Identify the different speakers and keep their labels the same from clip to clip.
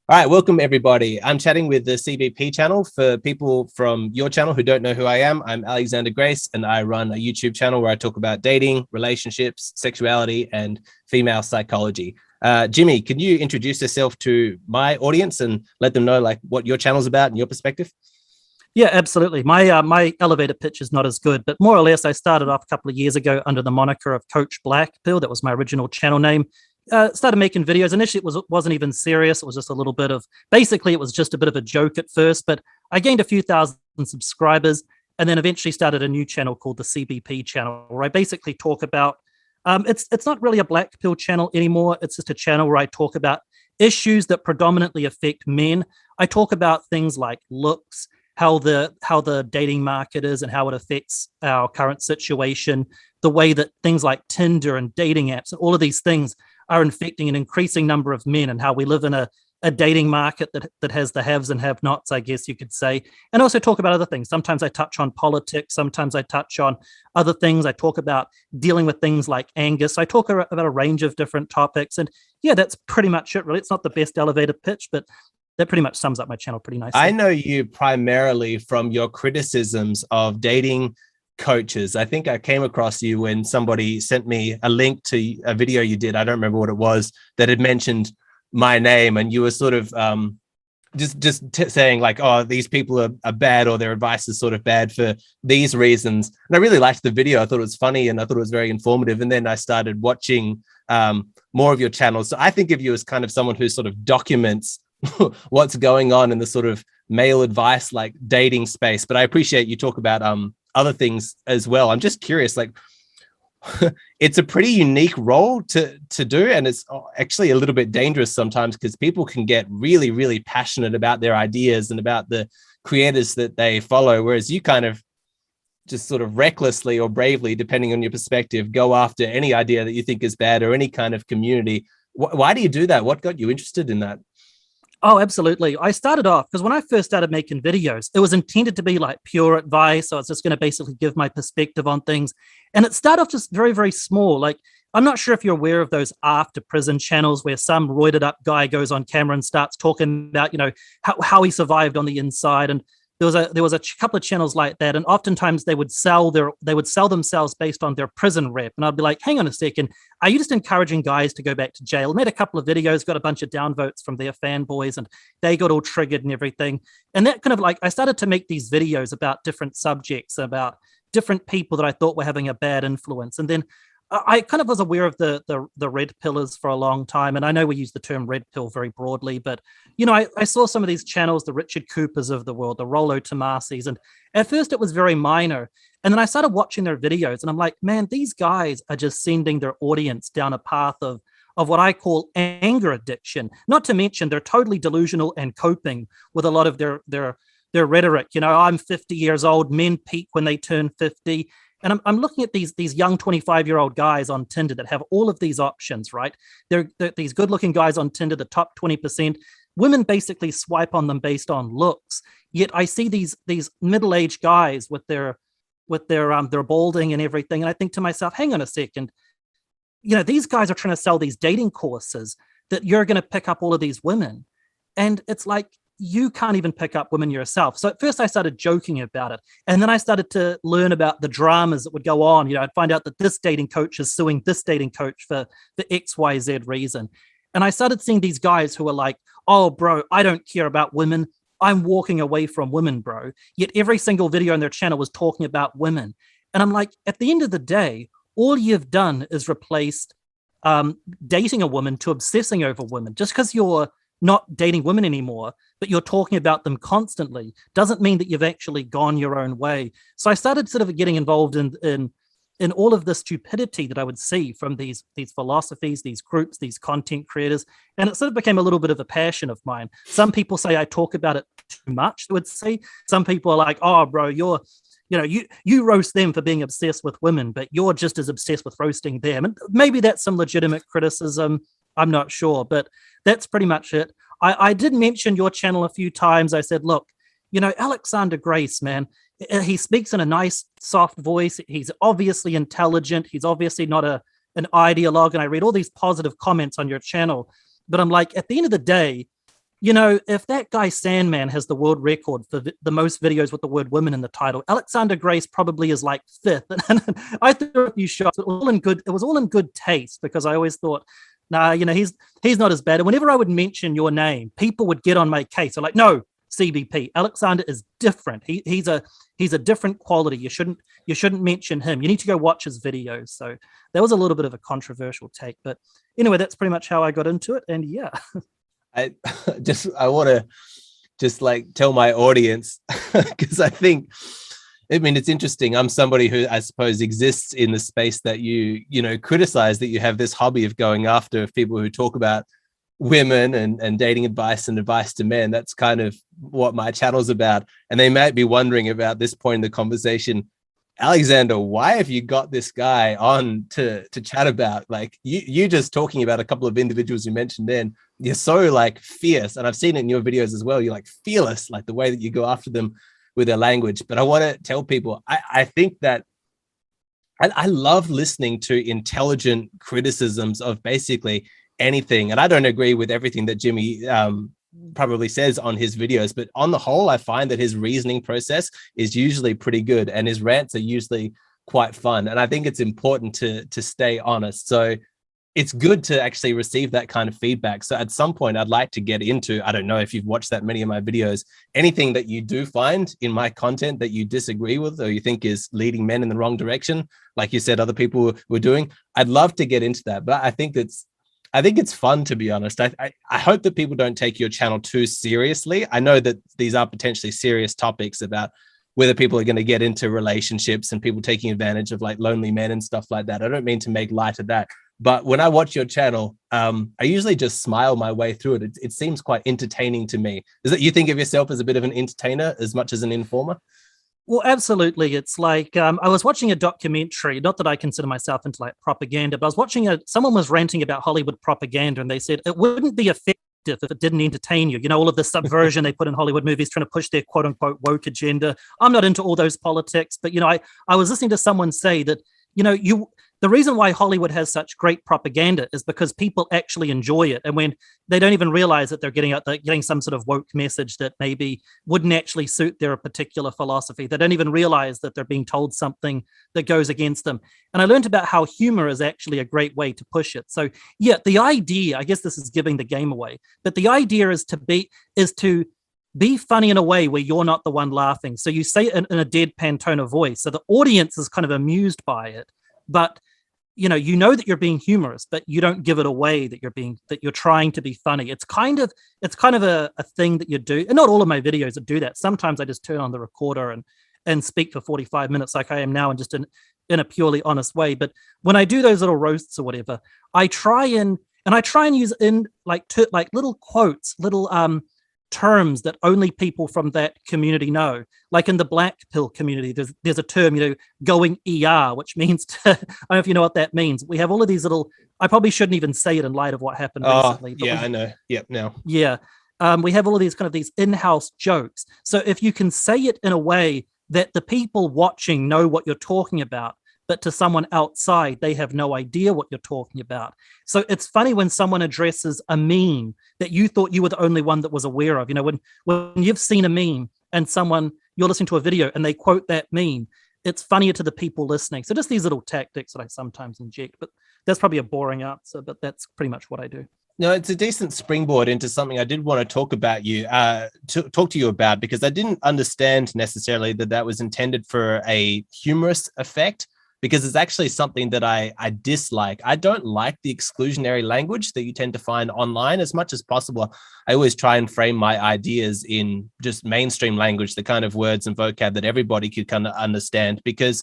Speaker 1: All right, welcome everybody. I'm chatting with the CBP channel. For people from your channel who don't know who I am, I'm Alexander Grace, and I run a YouTube channel where I talk about dating, relationships, sexuality, and female psychology. Jimmy, can you introduce yourself to my audience and let them know like what your channel's about and your perspective?
Speaker 2: Yeah, absolutely. My elevator pitch is not as good, but more or less, I started off a couple of years ago under the moniker of Coach Blackpill. That was my original channel name. Started making videos. Initially, wasn't even serious. It was just a little bit of, basically, it was just a bit of a joke at first, but I gained a few thousand subscribers and then eventually started a new channel called the CBP channel, where I basically talk about, it's not really a black pill channel anymore. It's just a channel where I talk about issues that predominantly affect men. I talk about things like looks, how the dating market is and how it affects our current situation, the way that things like Tinder and dating apps and all of these things are infecting an increasing number of men, and how we live in a dating market that has the haves and have-nots, I guess you could say. And also talk about other things. Sometimes I touch on politics. Sometimes I touch on other things. I talk about dealing with things like anger. So I talk about a range of different topics. And yeah, that's pretty much it, really. It's not the best elevator pitch, but that pretty much sums up my channel pretty nicely.
Speaker 1: I know you primarily from your criticisms of dating coaches. I think I came across you when somebody sent me a link to a video you did. I don't remember what it was, that had mentioned my name, and you were sort of saying like, oh, these people are bad, or their advice is sort of bad for these reasons. And I really liked the video. I thought it was funny and I thought it was very informative. And then I started watching more of your channels. So I think of you as kind of someone who sort of documents what's going on in the sort of male advice like dating space. But I appreciate you talk about other things as well. I'm just curious, like it's a pretty unique role to do, and it's actually a little bit dangerous sometimes because people can get really, really passionate about their ideas and about the creators that they follow, whereas you kind of just sort of recklessly or bravely, depending on your perspective, go after any idea that you think is bad or any kind of community. Why do you do that? What got you interested in that?
Speaker 2: Oh, absolutely. I started off because when I first started making videos, it was intended to be like pure advice. So I was just going to basically give my perspective on things. And it started off just very, very small. Like, I'm not sure if you're aware of those after prison channels where some roided up guy goes on camera and starts talking about, how he survived on the inside. And there was a couple of channels like that, and oftentimes they would sell themselves based on their prison rep. And I'd be like, hang on a second, are you just encouraging guys to go back to jail? I made a couple of videos, got a bunch of downvotes from their fanboys, and they got all triggered and everything. And that kind of like, I started to make these videos about different subjects, about different people that I thought were having a bad influence. And then I kind of was aware of the red pillars for a long time, and I know we use the term red pill very broadly, but I saw some of these channels, the Richard Coopers of the world, the Rollo Tomasis, and at first it was very minor, and then I started watching their videos, and I'm like, man, these guys are just sending their audience down a path of what I call anger addiction. Not to mention they're totally delusional and coping with a lot of their rhetoric. I'm 50 years old, men peak when they turn 50. And I'm looking at these young 25-year-old guys on Tinder that have all of these options, right? They're these good-looking guys on Tinder, the top 20%. Women basically swipe on them based on looks. Yet I see these middle-aged guys with their balding and everything, and I think to myself, hang on a second, these guys are trying to sell these dating courses that you're going to pick up all of these women, and it's like, you can't even pick up women yourself. So at first I started joking about it. And then I started to learn about the dramas that would go on. I'd find out that this dating coach is suing this dating coach for XYZ reason. And I started seeing these guys who were like, oh, bro, I don't care about women. I'm walking away from women, bro. Yet every single video on their channel was talking about women. And I'm like, at the end of the day, all you've done is replaced dating a woman to obsessing over women. Just because you're not dating women anymore, but you're talking about them constantly, doesn't mean that you've actually gone your own way. So I started sort of getting involved in all of the stupidity that I would see from these philosophies, these groups, these content creators, and it sort of became a little bit of a passion of mine. Some people say I talk about it too much, I would say. Some people are like, oh, bro, you roast them for being obsessed with women, but you're just as obsessed with roasting them. And maybe that's some legitimate criticism. I'm not sure, but that's pretty much it. I did mention your channel a few times. I said, look, Alexander Grace, man, he speaks in a nice, soft voice. He's obviously intelligent. He's obviously not an ideologue. And I read all these positive comments on your channel. But I'm like, at the end of the day, You know, if that guy Sandman has the world record for the most videos with the word women in the title, Alexander Grace probably is like fifth. And I threw a few shots. It was all in good taste, because I always thought, nah, you know, he's not as bad. And whenever I would mention your name, people would get on my case. They're like, no, CBP, Alexander is different. He's a different quality. You shouldn't mention him. You need to go watch his videos. So that was a little bit of a controversial take. But anyway, that's pretty much how I got into it. And yeah.
Speaker 1: I want to just like tell my audience, because I mean, it's interesting. I'm somebody who I suppose exists in the space that you criticize, that you have this hobby of going after people who talk about women and dating advice and advice to men. That's kind of what my channel's about. And they might be wondering about this point in the conversation, Alexander, why have you got this guy on to chat about? Like you just talking about a couple of individuals you mentioned then, you're so like fierce. And I've seen it in your videos as well. You're like fearless, like the way that you go after them with their language. But I want to tell people, I think that I love listening to intelligent criticisms of basically anything. And I don't agree with everything that Jimmy probably says on his videos, but on the whole, I find that his reasoning process is usually pretty good and his rants are usually quite fun. And I think it's important to stay honest. So it's good to actually receive that kind of feedback. So at some point, I'd like to get into, I don't know if you've watched that many of my videos, anything that you do find in my content that you disagree with or you think is leading men in the wrong direction, like you said, other people were doing, I'd love to get into that. But I think it's fun, to be honest. I hope that people don't take your channel too seriously. I know that these are potentially serious topics about whether people are going to get into relationships and people taking advantage of like lonely men and stuff like that. I don't mean to make light of that. But when I watch your channel, I usually just smile my way through it. It seems quite entertaining to me. Is it you think of yourself as a bit of an entertainer as much as an informer?
Speaker 2: Well, absolutely. It's like I was watching a documentary, not that I consider myself into like propaganda, but I was watching someone was ranting about Hollywood propaganda, and they said it wouldn't be effective if it didn't entertain you. You know, all of the subversion they put in Hollywood movies trying to push their quote unquote woke agenda. I'm not into all those politics, but, you know, I was listening to someone say that, you know, the reason why Hollywood has such great propaganda is because people actually enjoy it. And when they don't even realize that they're getting some sort of woke message that maybe wouldn't actually suit their particular philosophy. They don't even realize that they're being told something that goes against them. And I learned about how humor is actually a great way to push it. So yeah, the idea, I guess this is giving the game away, but the idea is to be funny in a way where you're not the one laughing. So you say it in a deadpan tone of voice. So the audience is kind of amused by it, but you know that you're being humorous, but you don't give it away that you're trying to be funny. It's kind of a thing that you do. And not all of my videos that do that. Sometimes I just turn on the recorder and speak for 45 minutes like I am now, and just in a purely honest way. But when I do those little roasts or whatever, I try and use in like little quotes, little terms that only people from that community know. Like in the black pill community, there's a term, you know, going ER, which means I don't know if you know what that means. We have all of these little, I probably shouldn't even say it in light of what happened recently.
Speaker 1: Yeah, I know. Yep, now.
Speaker 2: Yeah. We have all of these kind of these in-house jokes. So if you can say it in a way that the people watching know what you're talking about, but to someone outside, they have no idea what you're talking about. So it's funny when someone addresses a meme that you thought you were the only one that was aware of. You know, when you've seen a meme and you're listening to a video and they quote that meme, it's funnier to the people listening. So just these little tactics that I sometimes inject, but that's probably a boring answer, but that's pretty much what I do.
Speaker 1: No, it's a decent springboard into something I did want to talk about talk to you about, because I didn't understand necessarily that was intended for a humorous effect, because it's actually something that I dislike. I don't like the exclusionary language that you tend to find online. As much as possible, I always try and frame my ideas in just mainstream language, the kind of words and vocab that everybody could kind of understand, because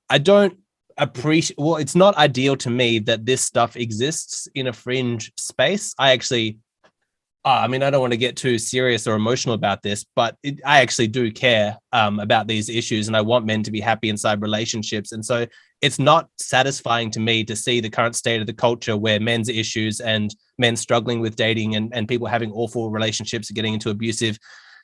Speaker 1: I don't appreciate, well, it's not ideal to me that this stuff exists in a fringe space. I don't want to get too serious or emotional about this, but I actually do care about these issues, and I want men to be happy inside relationships. And so it's not satisfying to me to see the current state of the culture where men's issues and men struggling with dating and people having awful relationships and getting into abusive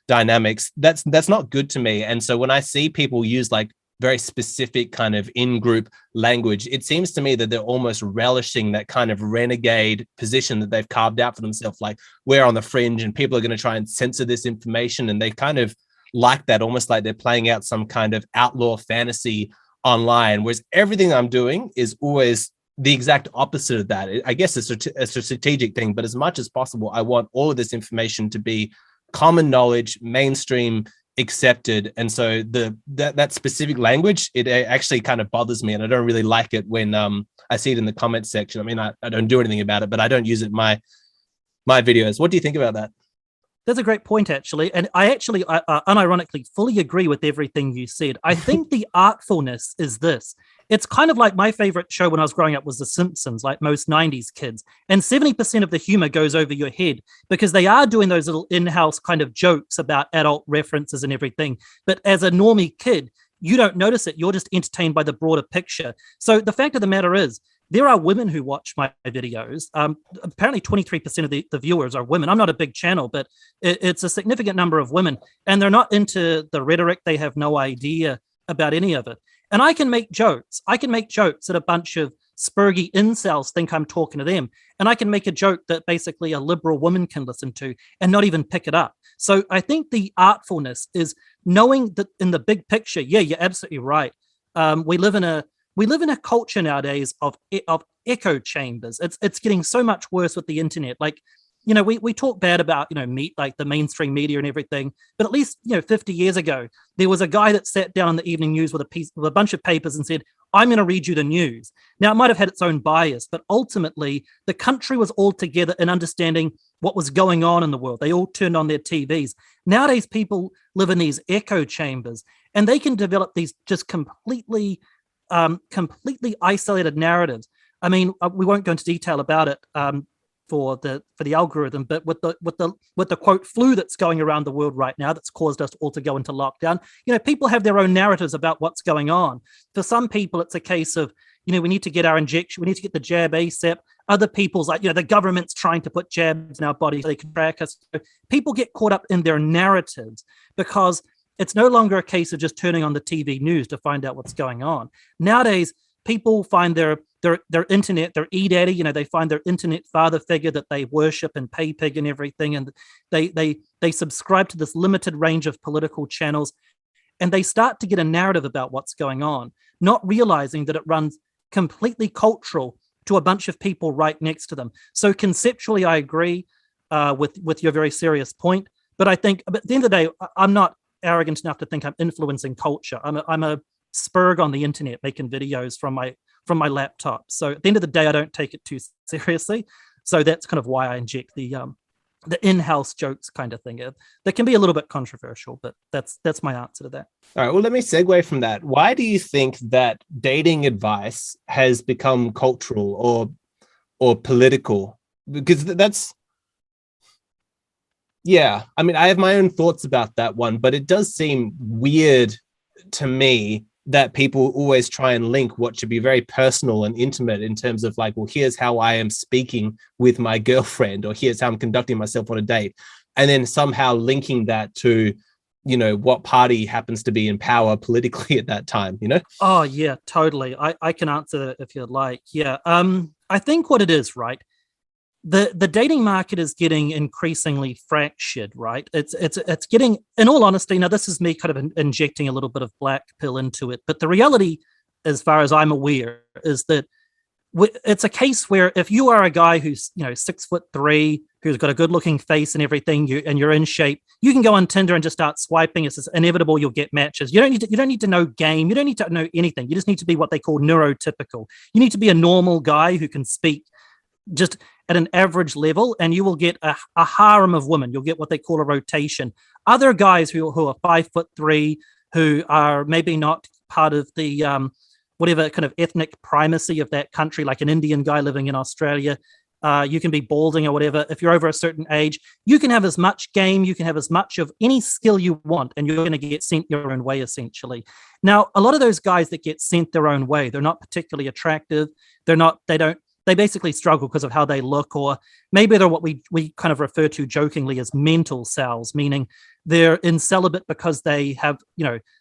Speaker 1: dynamics. That's not good to me. And so when I see people use like very specific kind of in-group language, it seems to me that they're almost relishing that kind of renegade position that they've carved out for themselves. Like, we're on the fringe and people are going to try and censor this information. And they kind of like that, almost like they're playing out some kind of outlaw fantasy online, whereas everything I'm doing is always the exact opposite of that. I guess it's a strategic thing, but as much as possible, I want all of this information to be common knowledge, mainstream, accepted. And so that specific language, it actually kind of bothers me, and I don't really like it when I see it in the comments section. I mean, I don't do anything about it, but I don't use it in my videos. What do you think about that?
Speaker 2: That's a great point, actually. And I actually, unironically, fully agree with everything you said. I think the artfulness is this. It's kind of like my favorite show when I was growing up was The Simpsons, like most 90s kids. And 70% of the humor goes over your head because they are doing those little in-house kind of jokes about adult references and everything. But as a normie kid, you don't notice it. You're just entertained by the broader picture. So the fact of the matter is, there are women who watch my videos. Apparently 23% of the viewers are women. I'm not a big channel, but it's a significant number of women. And they're not into the rhetoric. They have no idea about any of it. And I can make jokes. I can make jokes that a bunch of spurgy incels think I'm talking to them. And I can make a joke that basically a liberal woman can listen to and not even pick it up. So I think the artfulness is knowing that in the big picture, yeah, you're absolutely right. We live in a culture nowadays of echo chambers. It's getting so much worse with the internet. Like, you know, we talk bad about, you know, like the mainstream media and everything, but at least, you know, 50 years ago, there was a guy that sat down in the evening news with a bunch of papers and said, I'm going to read you the news. Now, it might have had its own bias, but ultimately the country was all together in understanding what was going on in the world. They all turned on their TVs. Nowadays, people live in these echo chambers and they can develop these just completely isolated narratives. I mean, we won't go into detail about it for the algorithm, but with the quote flu that's going around the world right now, that's caused us all to go into lockdown. You know, people have their own narratives about what's going on. For some people, it's a case of, you know, we need to get our injection, we need to get the jab ASAP. Other people's like, you know, the government's trying to put jabs in our bodies so they can track us. People get caught up in their narratives because it's no longer a case of just turning on the TV news to find out what's going on. Nowadays, people find their internet, their e-daddy, you know, they find their internet father figure that they worship and pay pig and everything. And they subscribe to this limited range of political channels. And they start to get a narrative about what's going on, not realizing that it runs completely cultural to a bunch of people right next to them. So conceptually, I agree with your very serious point. But I think at the end of the day, I'm not arrogant enough to think I'm influencing culture. I'm a spurg on the internet making videos from my laptop. So at the end of the day, I don't take it too seriously. So that's kind of why I inject the in-house jokes kind of thing. That can be a little bit controversial, but that's my answer to that.
Speaker 1: All right. Well, let me segue from that. Why do you think that dating advice has become cultural or political? Because that's, yeah, I mean, I have my own thoughts about that one, but it does seem weird to me that people always try and link what should be very personal and intimate in terms of like, well, here's how I am speaking with my girlfriend, or here's how I'm conducting myself on a date. And then somehow linking that to, you know, what party happens to be in power politically at that time, you know?
Speaker 2: Oh, yeah, totally. I can answer that if you'd like. Yeah. I think what it is, right? The dating market is getting increasingly fractured, right? It's getting, in all honesty, now this is me kind of injecting a little bit of black pill into it, but the reality, as far as I'm aware, is that it's a case where if you are a guy who's, you know, 6'3", who's got a good looking face and everything, and you're in shape, you can go on Tinder and just start swiping. It's inevitable you'll get matches. You don't need to know game. You don't need to know anything. You just need to be what they call neurotypical. You need to be a normal guy who can speak just at an average level, and you will get a harem of women. You'll get what they call a rotation. Other guys who are 5'3", who are maybe not part of the whatever kind of ethnic primacy of that country, like an Indian guy living in Australia. You can be balding or whatever. If you're over a certain age, you can have as much game, you can have as much of any skill you want, and you're going to get sent your own way, essentially. Now, a lot of those guys that get sent their own way, they're not particularly attractive. They basically struggle because of how they look, or maybe they're what we kind of refer to jokingly as mental cells, meaning they're in celibate because they have,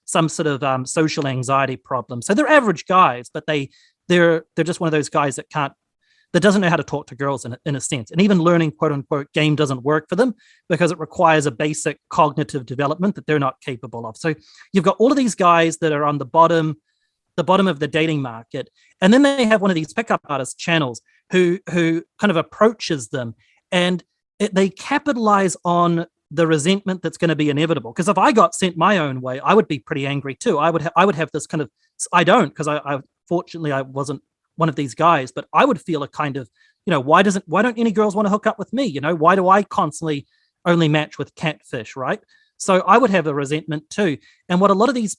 Speaker 2: some sort of social anxiety problem. So they're average guys, but they're just one of those guys that doesn't know how to talk to girls in a sense. And even learning quote unquote game doesn't work for them because it requires a basic cognitive development that they're not capable of. So you've got all of these guys that are on the bottom of the dating market. And then they have one of these pickup artist channels who kind of approaches them, and they capitalize on the resentment that's going to be inevitable. Because if I got sent my own way, I would be pretty angry too. I would have this kind of, I don't, because I fortunately I wasn't one of these guys, but I would feel a kind of, why don't any girls want to hook up with me? Why do I constantly only match with catfish, right? So I would have a resentment too. And what a lot of these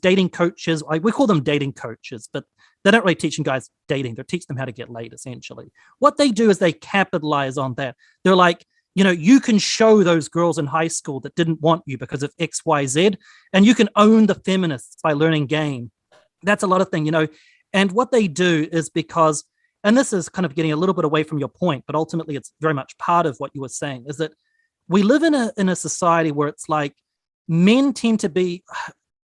Speaker 2: dating coaches, we call them dating coaches, but they're not really teaching guys dating. They're teaching them how to get laid, essentially. What they do is they capitalize on that. They're like, you can show those girls in high school that didn't want you because of X, Y, Z, and you can own the feminists by learning game. That's a lot of things, And what they do is because, and this is kind of getting a little bit away from your point, but ultimately it's very much part of what you were saying, is that we live in a society where it's like men tend to be,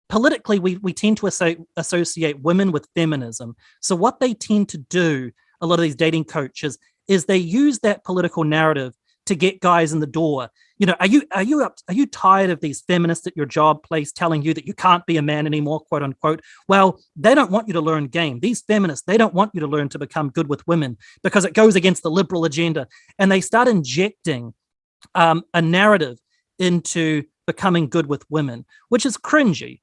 Speaker 2: politically, we tend to associate women with feminism. So what they tend to do, a lot of these dating coaches, is they use that political narrative to get guys in the door. Are you tired of these feminists at your job place telling you that you can't be a man anymore, quote unquote? Well, they don't want you to learn game. These feminists, they don't want you to learn to become good with women because it goes against the liberal agenda. And they start injecting a narrative into becoming good with women, which is cringy.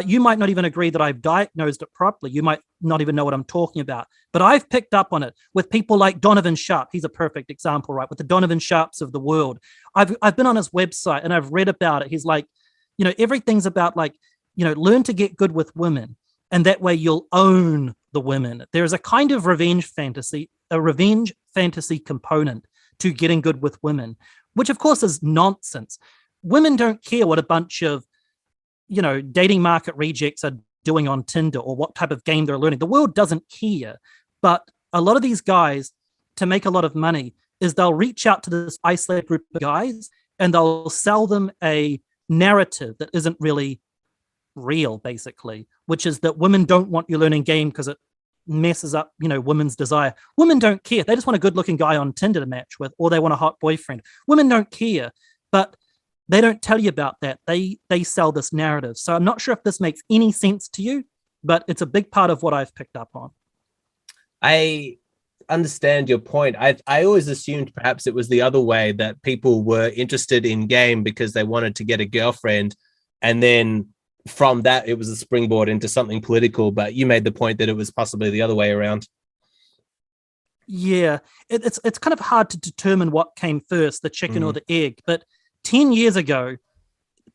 Speaker 2: You might not even agree that I've diagnosed it properly. You might not even know what I'm talking about. But I've picked up on it with people like Donovan Sharp. He's a perfect example, right? With the Donovan Sharps of the world. I've been on his website and I've read about it. He's like, everything's about like, learn to get good with women. And that way you'll own the women. There's a kind of revenge fantasy component to getting good with women, which of course is nonsense. Women don't care what a bunch of dating market rejects are doing on Tinder or what type of game they're learning. The world doesn't care. But a lot of these guys, to make a lot of money, is they'll reach out to this isolated group of guys and they'll sell them a narrative that isn't really real, basically, which is that women don't want you learning game because it messes up, women's desire. Women don't care. They just want a good-looking guy on Tinder to match with, or they want a hot boyfriend. Women don't care. But they don't tell you about that. They sell this narrative. So I'm not sure if this makes any sense to you, but it's a big part of what I've picked up on.
Speaker 1: I understand your point. I always assumed perhaps it was the other way, that people were interested in game because they wanted to get a girlfriend. And then from that, it was a springboard into something political. But you made the point that it was possibly the other way around.
Speaker 2: Yeah, it's kind of hard to determine what came first, the chicken or the egg. But 10 years ago,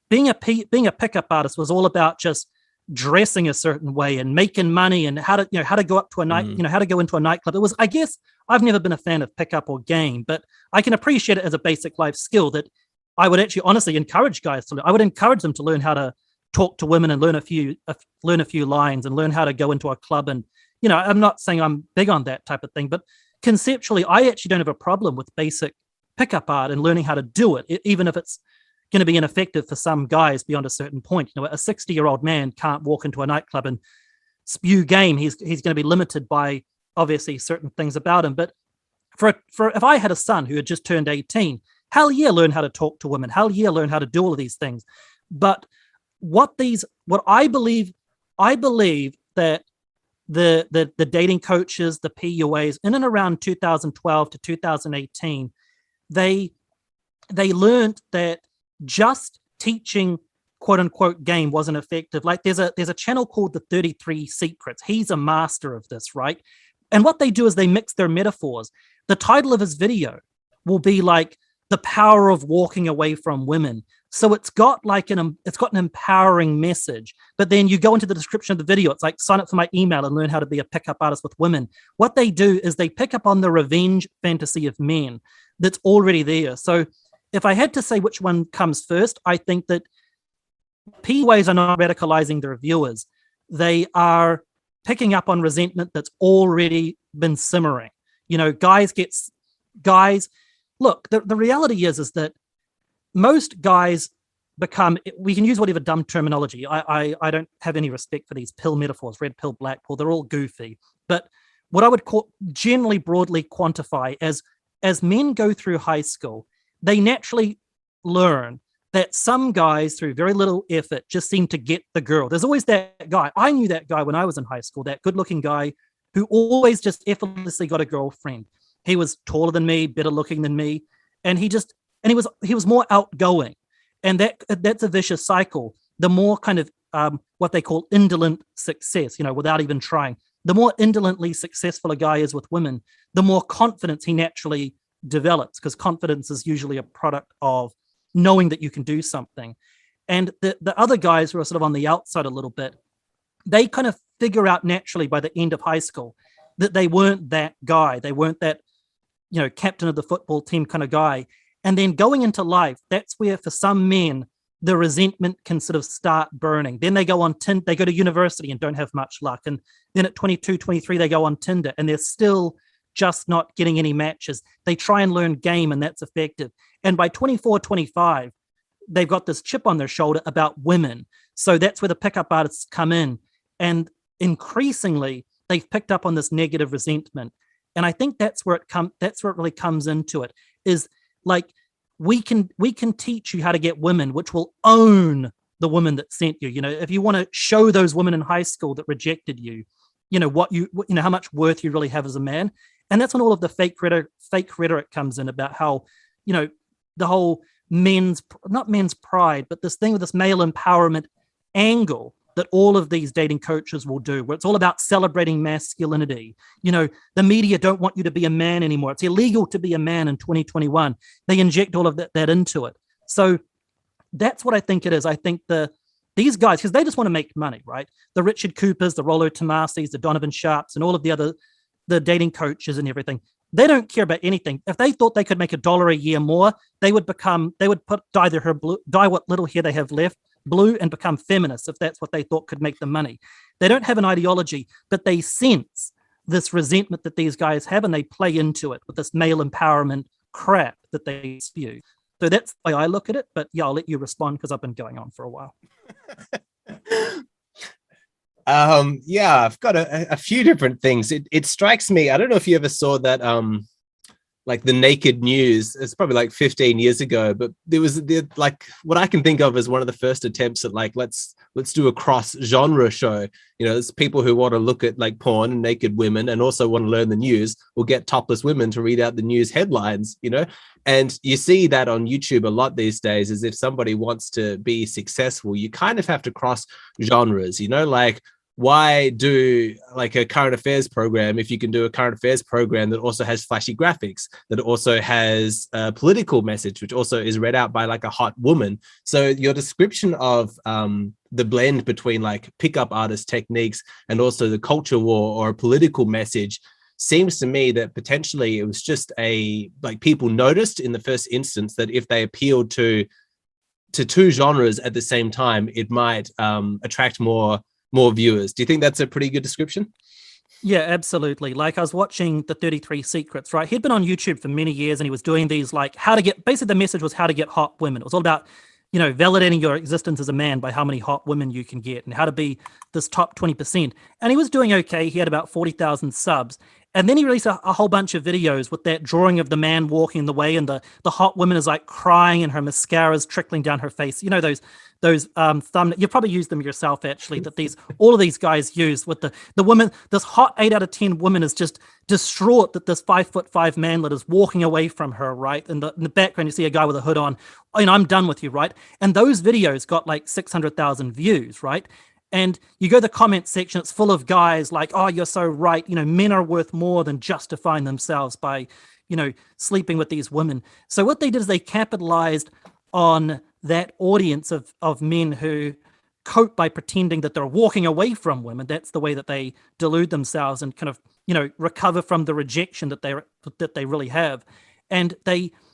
Speaker 2: being a pickup artist was all about just dressing a certain way and making money and how to go up to a night, how to go into a nightclub. It was, I guess, I've never been a fan of pickup or game, but I can appreciate it as a basic life skill that I would actually honestly encourage guys to learn. I would encourage them to learn how to talk to women and learn a few lines and learn how to go into a club. And, I'm not saying I'm big on that type of thing, but conceptually, I actually don't have a problem with basic pickup art and learning how to do it, even if it's going to be ineffective for some guys beyond a certain point. A 60-year-old man can't walk into a nightclub and spew game. He's going to be limited by obviously certain things about him. But for if I had a son who had just turned 18, hell yeah, learn how to talk to women. Hell yeah, learn how to do all of these things. But what I believe that the dating coaches, the PUAs, in and around 2012 to 2018, they learned that just teaching quote unquote game wasn't effective. Like there's a channel called the 33 Secrets. He's a master of this, right? And what they do is they mix their metaphors. The title of his video will be like the power of walking away from women. So it's got an empowering message. But then you go into the description of the video, it's like sign up for my email and learn how to be a pickup artist with women. What they do is they pick up on the revenge fantasy of men that's already there. So if I had to say which one comes first, I think that PUAs are not radicalizing their viewers. They are picking up on resentment that's already been simmering. Guys, look, the reality is that most guys become, we can use whatever dumb terminology. I don't have any respect for these pill metaphors, red pill, black pill. They're all goofy. But what I would generally broadly quantify as men go through high school, they naturally learn that some guys, through very little effort, just seem to get the girl. There's always that guy. I knew that guy when I was in high school, that good-looking guy who always just effortlessly got a girlfriend. He was taller than me, better looking than me, and he was more outgoing. And that's a vicious cycle. The more kind of what they call indolent success, without even trying, the more indolently successful a guy is with women, the more confidence he naturally develops, because confidence is usually a product of knowing that you can do something. And the other guys who are sort of on the outside a little bit, they kind of figure out naturally by the end of high school that they weren't that guy. They weren't that, captain of the football team kind of guy. And then going into life, that's where for some men, the resentment can sort of start burning. Then they go on Tinder, they go to university and don't have much luck. And then at 22, 23, they go on Tinder and they're still just not getting any matches. They try and learn game and that's effective. And by 24, 25, they've got this chip on their shoulder about women. So that's where the pickup artists come in. And increasingly, they've picked up on this negative resentment. And I think that's where it really comes into it, is like, we can teach you how to get women, which will own the woman that sent you. If you want to show those women in high school that rejected you, how much worth you really have as a man. And that's when all of the fake rhetoric comes in about how, the whole not men's pride, but this thing with this male empowerment angle that all of these dating coaches will do, where it's all about celebrating masculinity. The media don't want you to be a man anymore. It's illegal to be a man in 2021. They inject all of that into it. So that's what I think it is. I think these guys, because they just want to make money, right? The Richard Coopers, the Rollo Tomasis, the Donovan Sharps, and all of the dating coaches and everything, they don't care about anything. If they thought they could make $1 a year more, they would dye what little hair they have left blue and become feminists if that's what they thought could make them money. They don't have an ideology, but they sense this resentment that these guys have and they play into it with this male empowerment crap that they spew. So that's the way I look at it. But yeah, I'll let you respond because I've been going on for a while.
Speaker 1: Yeah, I've got a few different things. It strikes me, I don't know if you ever saw that like the Naked News. It's probably like 15 years ago, but there was like what I can think of as one of the first attempts at like let's do a cross genre show. There's people who want to look at like porn and naked women and also want to learn the news will get topless women to read out the news headlines, and you see that on YouTube a lot these days. As if somebody wants to be successful, you kind of have to cross genres, like why do like a current affairs program if you can do a current affairs program that also has flashy graphics, that also has a political message, which also is read out by like a hot woman? So your description of the blend between like pickup artist techniques and also the culture war or a political message seems to me that potentially it was just people noticed in the first instance that if they appealed to two genres at the same time, it might attract more viewers. Do you think that's a pretty good description?
Speaker 2: Yeah, absolutely. Like I was watching the 33 Secrets, right? He'd been on YouTube for many years and he was doing these like basically the message was how to get hot women. It was all about, validating your existence as a man by how many hot women you can get and how to be this top 20%. And he was doing okay. He had about 40,000 subs. And then he released a whole bunch of videos with that drawing of the man walking the way and the hot woman is like crying and her mascara's trickling down her face. Those thumb, you probably used them yourself actually, that all of these guys use with the woman. This hot 8 out of 10 woman is just distraught that this 5'5" manlet is walking away from her, right? In the background you see a guy with a hood on. I'm done with you, right? And those videos got like 600,000 views, right? And you go to the comment section, it's full of guys like, oh, you're so right. Men are worth more than justifying themselves by, sleeping with these women. So what they did is they capitalized on that audience of men who cope by pretending that they're walking away from women. That's the way that they delude themselves and kind of, recover from the rejection that they really have. And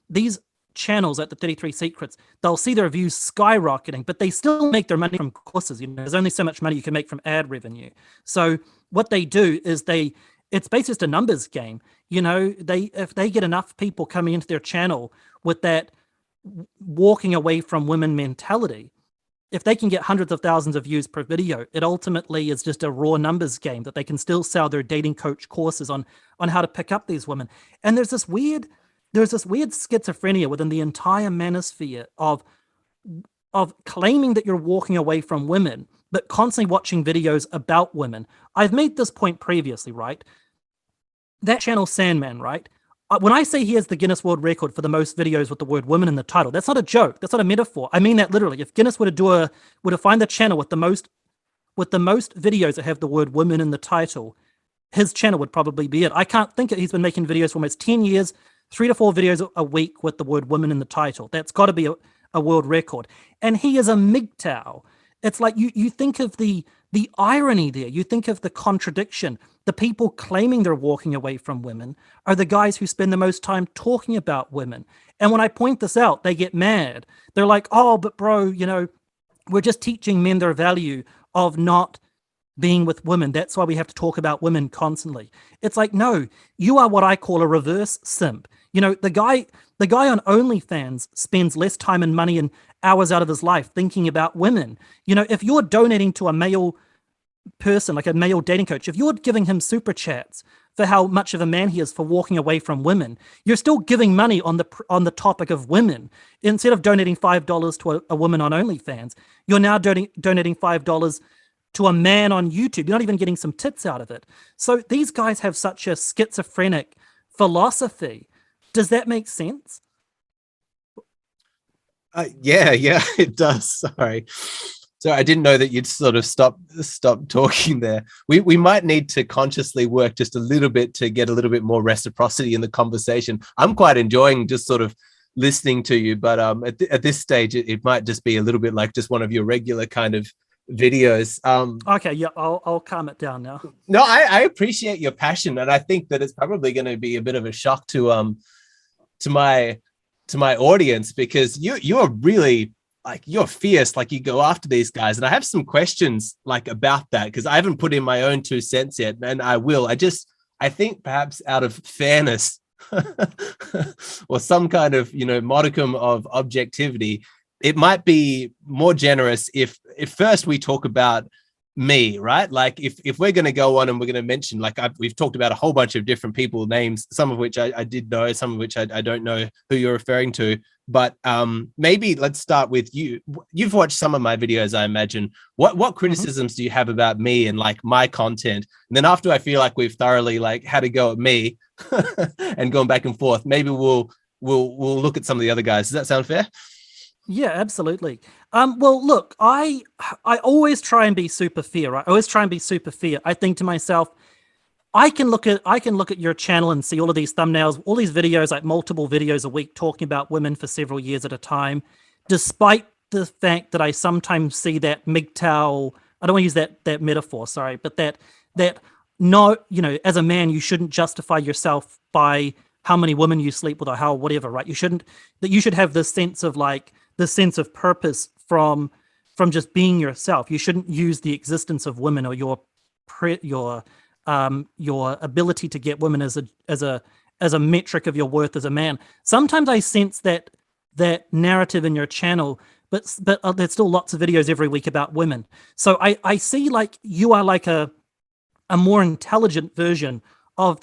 Speaker 2: these channels at the 33 Secrets, they'll see their views skyrocketing, but they still make their money from courses. There's only so much money you can make from ad revenue. So what they do is it's basically just a numbers game. If they get enough people coming into their channel with that walking away from women mentality, if they can get hundreds of thousands of views per video, it ultimately is just a raw numbers game that they can still sell their dating coach courses on how to pick up these women. And there's this weird schizophrenia within the entire manosphere of claiming that you're walking away from women, but constantly watching videos about women. I've made this point previously, right? That channel Sandman, right? When I say he has the Guinness World Record for the most videos with the word women in the title, that's not a joke. That's not a metaphor. I mean that literally. If Guinness were to find the channel with the most videos that have the word women in the title, his channel would probably be it. I can't think it. He's been making videos for almost 10 years, 3 to 4 videos a week with the word women in the title. That's got to be a world record. And he is a MGTOW. It's like you think of the irony there. You think of the contradiction. The people claiming they're walking away from women are the guys who spend the most time talking about women. And when I point this out, they get mad. They're like, oh, but bro, we're just teaching men their value of not being with women. That's why we have to talk about women constantly. It's like, no, you are what I call a reverse simp. The guy on OnlyFans spends less time and money and hours out of his life thinking about women. If you're donating to a male person, like a male dating coach, if you're giving him super chats for how much of a man he is for walking away from women, you're still giving money on the topic of women. Instead of donating $5 to a woman on OnlyFans, you're now donating $5 to a man on YouTube. You're not even getting some tits out of it. So these guys have such a schizophrenic philosophy. Does that make sense?
Speaker 1: Yeah, it does. Sorry. So I didn't know that you'd sort of stop talking there. We might need to consciously work just a little bit to get a little bit more reciprocity in the conversation. I'm quite enjoying just sort of listening to you, but at this stage, it might just be a little bit like just one of your regular kind of videos.
Speaker 2: Okay, yeah, I'll calm it down now.
Speaker 1: No, I appreciate your passion, and I think that it's probably going to be a bit of a shock to my audience, because you are really, like, you're fierce, like you go after these guys. And I have some questions like about that, because I haven't put in my own 2 cents yet, and I will. I think perhaps out of fairness or some kind of, modicum of objectivity, it might be more generous if first we talk about me, right? Like if we're going to go on and we're going to mention, like we've talked about a whole bunch of different people names, some of which I did know, some of which I don't know who you're referring to, but maybe let's start with you. You've watched some of my videos, I imagine. What criticisms do you have about me and like my content? And then after I feel like we've thoroughly like had a go at me and going back and forth, maybe we'll look at some of the other guys. Does that sound fair?
Speaker 2: Yeah, absolutely. Well, look, I always try and be super fair. Right? I always try and be super fair. I think to myself, I can look at your channel and see all of these thumbnails, all these videos, like multiple videos a week talking about women for several years at a time, despite the fact that I sometimes see that MGTOW, I don't want to use that metaphor, sorry, but that no, as a man, you shouldn't justify yourself by how many women you sleep with or how whatever, right? You should have this sense of purpose from just being yourself. You shouldn't use the existence of women or your ability to get women as a metric of your worth as a man. Sometimes I sense that narrative in your channel, but there's still lots of videos every week about women. So I see like you are like a more intelligent version of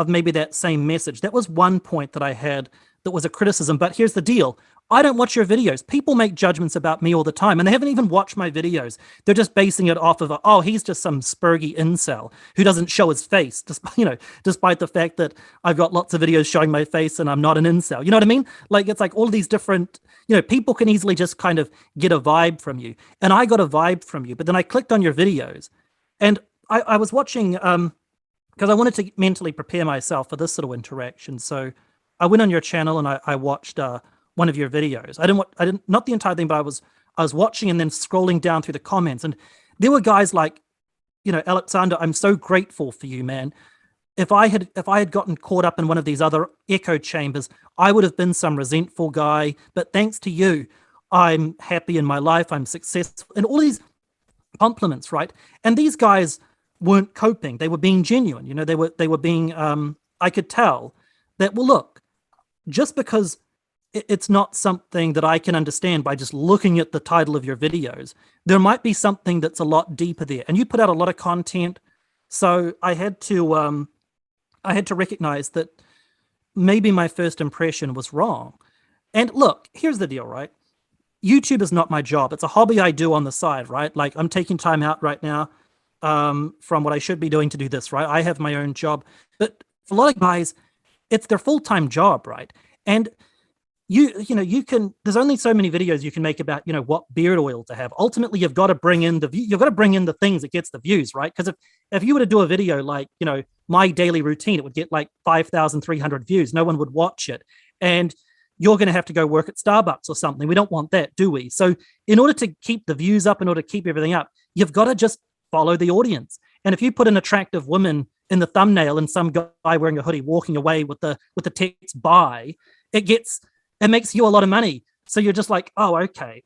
Speaker 2: maybe that same message. That was one point that I had that was a criticism. But here's the deal. I don't watch your videos. People make judgments about me all the time, and they haven't even watched my videos. They're just basing it off of, he's just some spurgy incel who doesn't show his face, despite the fact that I've got lots of videos showing my face and I'm not an incel. You know what I mean? Like, it's like all of these different, people can easily just kind of get a vibe from you. And I got a vibe from you, but then I clicked on your videos, and I was watching, because I wanted to mentally prepare myself for this sort of interaction. So I went on your channel and I watched one of your videos. I didn't not the entire thing, but I was watching and then scrolling down through the comments, and there were guys like, Alexander, I'm so grateful for you, man. If I had gotten caught up in one of these other echo chambers, I would have been some resentful guy. But thanks to you, I'm happy in my life. I'm successful, and all these compliments, right? And these guys weren't coping; they were being genuine. They were being. I could tell that. Well, look, just because it's not something that I can understand by just looking at the title of your videos. There might be something that's a lot deeper there, and you put out a lot of content. So I had to recognize that maybe my first impression was wrong. And look, here's the deal, right? YouTube is not my job. It's a hobby I do on the side, right? Like I'm taking time out right now from what I should be doing to do this, right? I have my own job, but for a lot of guys, it's their full-time job, right? And you can, there's only so many videos you can make about, what beard oil to have. Ultimately, you've got to bring in the things that gets the views, right? Because if you were to do a video like, my daily routine, it would get like 5,300 views. No one would watch it. And you're going to have to go work at Starbucks or something. We don't want that, do we? So in order to keep the views up, in order to keep everything up, you've got to just follow the audience. And if you put an attractive woman in the thumbnail and some guy wearing a hoodie walking away with the text buy, it makes you a lot of money. So you're just like, oh, okay.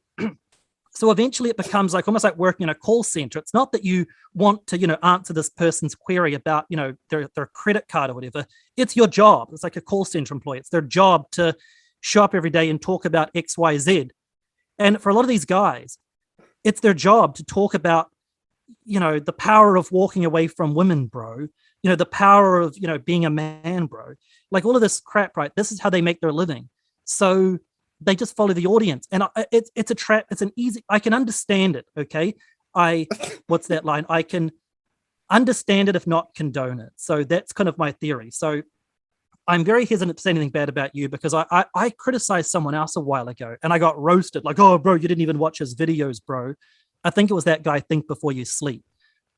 Speaker 2: So eventually it becomes like almost like working in a call center. It's not that you want to, answer this person's query about, their credit card or whatever. It's your job. It's like a call center employee. It's their job to show up every day and talk about X, Y, Z. And for a lot of these guys, it's their job to talk about, the power of walking away from women, bro. The power of, being a man, bro. Like all of this crap, right? This is how they make their living. So they just follow the audience. And it's a trap. It's an easy, I can understand it, okay? What's that line? I can understand it, if not condone it. So that's kind of my theory. So I'm very hesitant to say anything bad about you because I criticized someone else a while ago and I got roasted. Like, oh, bro, you didn't even watch his videos, bro. I think it was that guy, Think Before You Sleep,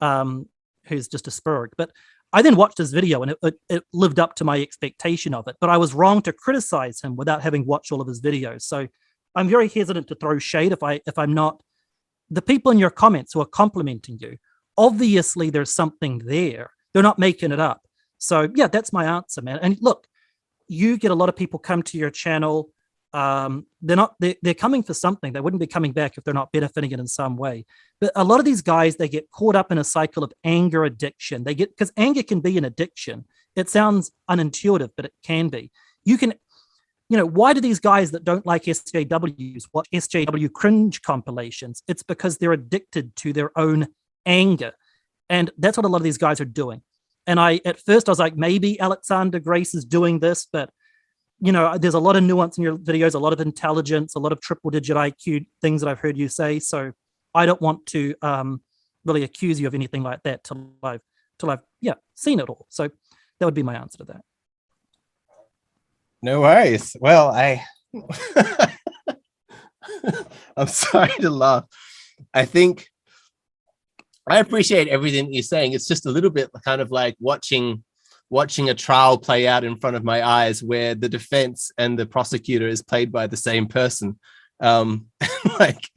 Speaker 2: who's just a spurg. But I then watched his video and it lived up to my expectation of it. But I was wrong to criticize him without having watched all of his videos. So I'm very hesitant to throw shade if I'm not. The people in your comments who are complimenting you, obviously there's something there. They're not making it up. So yeah, that's my answer, man. And look, you get a lot of people come to your channel. They're coming for something. They wouldn't be coming back if they're not benefiting it in some way. But a lot of these guys, they get caught up in a cycle of anger addiction. Because anger can be an addiction. It sounds unintuitive, but it can be. You can, why do these guys that don't like SJWs watch SJW cringe compilations? It's because they're addicted to their own anger. And that's what a lot of these guys are doing. And at first I was like, maybe Alexander Grace is doing this, but there's a lot of nuance in your videos, a lot of intelligence, a lot of triple digit IQ things that I've heard you say. So I don't want to really accuse you of anything like that till I've seen it all. So that would be my answer to that.
Speaker 1: No worries. Well, I'm sorry to laugh. I think I appreciate everything you're saying. It's just a little bit kind of like watching a trial play out in front of my eyes where the defense and the prosecutor is played by the same person. Like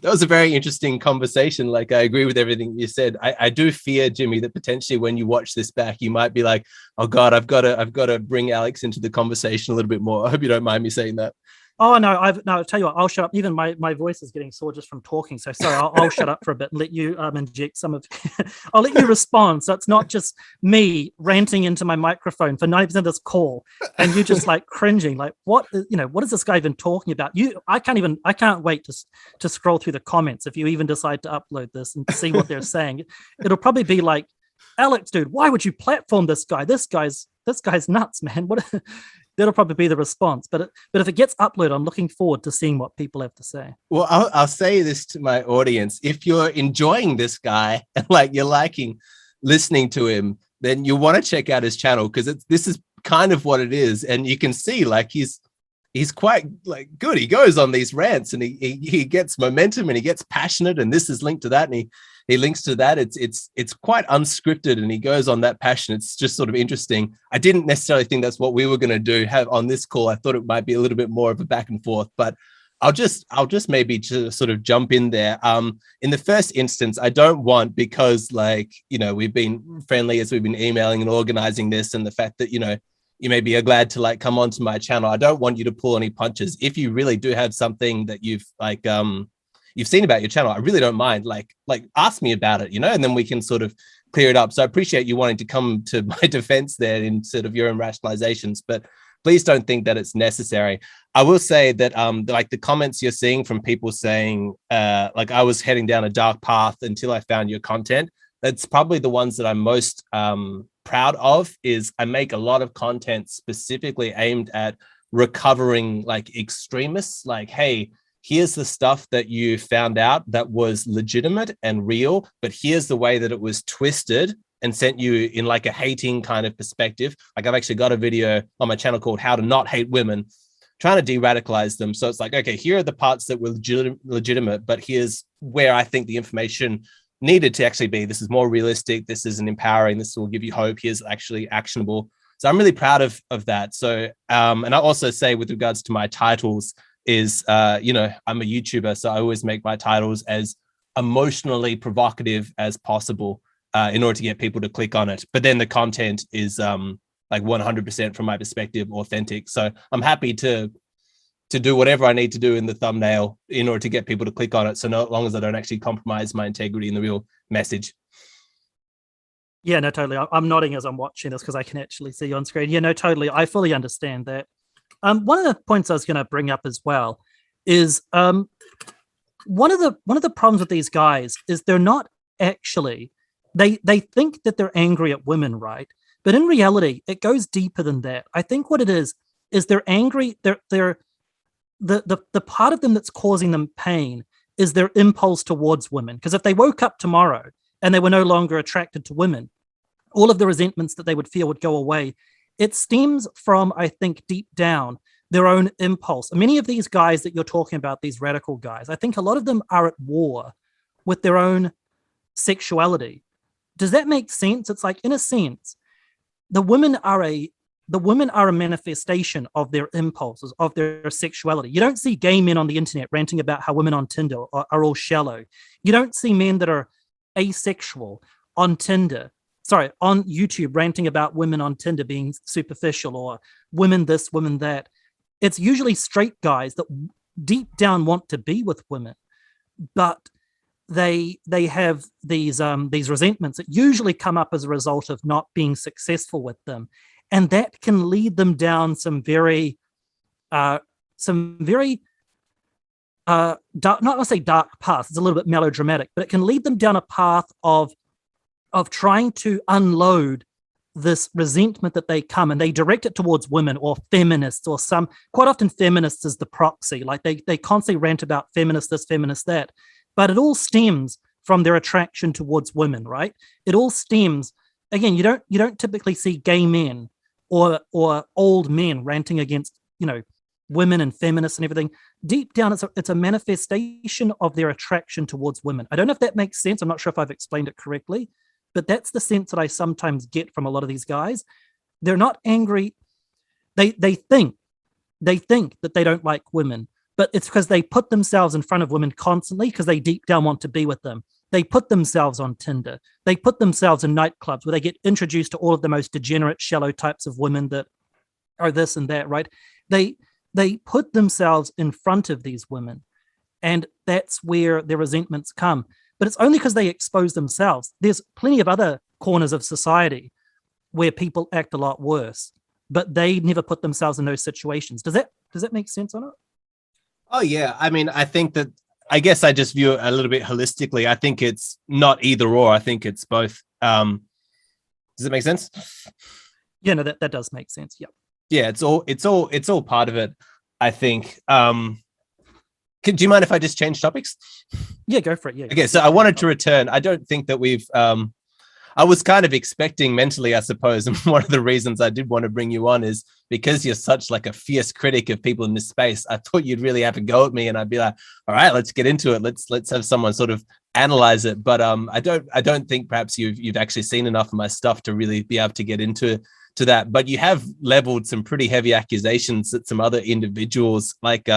Speaker 1: that was a very interesting conversation. Like I agree with everything you said. I do fear, Jimmy, that potentially when you watch this back, you might be like, oh God, I've got to bring Alex into the conversation a little bit more. I hope you don't mind me saying that.
Speaker 2: Oh no, I'll tell you what, I'll shut up. Even my voice is getting sore just from talking. So sorry, I'll shut up for a bit and let you inject some of I'll let you respond. So it's not just me ranting into my microphone for 90% of this call and you just like cringing, like what is this guy even talking about? I can't wait to scroll through the comments if you even decide to upload this and see what they're saying. It'll probably be like, Alex, dude, why would you platform this guy? This guy's nuts, man. What that'll probably be the response. But if it gets uploaded, I'm looking forward to seeing what people have to say. Well,
Speaker 1: I'll say this to my audience. If you're enjoying this guy and like you're liking listening to him, then you want to check out his channel because this is kind of what it is. And you can see like he's quite like good. He goes on these rants and he gets momentum and he gets passionate and this is linked to that. And he links to that. It's quite unscripted and he goes on that passion. It's just sort of interesting. I didn't necessarily think that's what we were going to have on this call. I thought it might be a little bit more of a back and forth, but I'll just maybe just sort of jump in there. In the first instance, I don't want, because like, we've been friendly as we've been emailing and organizing this and the fact that, you maybe are glad to like come onto my channel. I don't want you to pull any punches. If you really do have something that you've like, you've seen about your channel, I really don't mind. Like ask me about it, and then we can sort of clear it up. So I appreciate you wanting to come to my defense there in sort of your own rationalizations, but please don't think that it's necessary. I will say that like the comments you're seeing from people saying like I was heading down a dark path until I found your content. That's probably the ones that I'm most proud of. Is I make a lot of content specifically aimed at recovering like extremists. Like, hey, here's the stuff that you found out that was legitimate and real, but here's the way that it was twisted and sent you in like a hating kind of perspective. Like I've actually got a video on my channel called How to Not Hate Women, trying to de-radicalize them. So it's like, okay, here are the parts that were legitimate, but here's where I think the information needed to actually be. This is more realistic. This isn't empowering. This will give you hope. Here's actually actionable. So I'm really proud of that. So, and I also say with regards to my titles is, you know, I'm a YouTuber, so I always make my titles as emotionally provocative as possible in order to get people to click on it. But then the content is like 100% from my perspective, authentic. So I'm happy to do whatever I need to do in the thumbnail in order to get people to click on it. So no long as I don't actually compromise my integrity in the real message.
Speaker 2: Yeah, no, totally. I'm nodding as I'm watching this because I can actually see you on screen. Yeah, no, totally. I fully understand that. One of the points I was going to bring up as well is one of the problems with these guys is they're not actually, they think that they're angry at women, right? But in reality, it goes deeper than that. I think what it is they're angry. They're the part of them that's causing them pain is their impulse towards women. Because if they woke up tomorrow and they were no longer attracted to women, all of the resentments that they would feel would go away. It stems from, I think, deep down, their own impulse. Many of these guys that you're talking about, these radical guys, I think a lot of them are at war with their own sexuality. Does that make sense? It's like, in a sense, the women are a manifestation of their impulses, of their sexuality. You don't see gay men on the internet ranting about how women on Tinder are all shallow. You don't see men that are asexual on YouTube ranting about women on Tinder being superficial or women this, women that. It's usually straight guys that deep down want to be with women, but they have these resentments that usually come up as a result of not being successful with them. And that can lead them down some very dark, not to say dark paths, it's a little bit melodramatic, but it can lead them down a path of trying to unload this resentment that they come, and they direct it towards women or feminists or quite often feminists is the proxy. Like they constantly rant about feminist this, feminist that, but it all stems from their attraction towards women, right? It all stems, again, you don't typically see gay men or old men ranting against, women and feminists and everything. Deep down, it's a manifestation of their attraction towards women. I don't know if that makes sense. I'm not sure if I've explained it correctly, but that's the sense that I sometimes get from a lot of these guys. They're not angry. They think that they don't like women, but it's because they put themselves in front of women constantly because they deep down want to be with them. They put themselves on Tinder. They put themselves in nightclubs where they get introduced to all of the most degenerate, shallow types of women that are this and that, right? They put themselves in front of these women, and that's where their resentments come. But it's only because they expose themselves. There's plenty of other corners of society where people act a lot worse, but they never put themselves in those situations. Does that make sense or not?
Speaker 1: Oh, yeah. I mean, I guess I just view it a little bit holistically. I think it's not either or. I think it's both. Does it make sense?
Speaker 2: Yeah, no, that does make sense. Yeah.
Speaker 1: Yeah, it's all part of it, I think. Do you mind if I just change topics?
Speaker 2: Yeah, go for it. Yeah.
Speaker 1: Okay, so I wanted to return. I don't think that we've I was kind of expecting mentally, I suppose, and one of the reasons I did want to bring you on is because you're such like a fierce critic of people in this space. I thought you'd really have a go at me, and I'd be like, all right, let's get into it. Let's have someone sort of analyze it. But I don't think perhaps you've actually seen enough of my stuff to really be able to get into that. But you have leveled some pretty heavy accusations at some other individuals. Like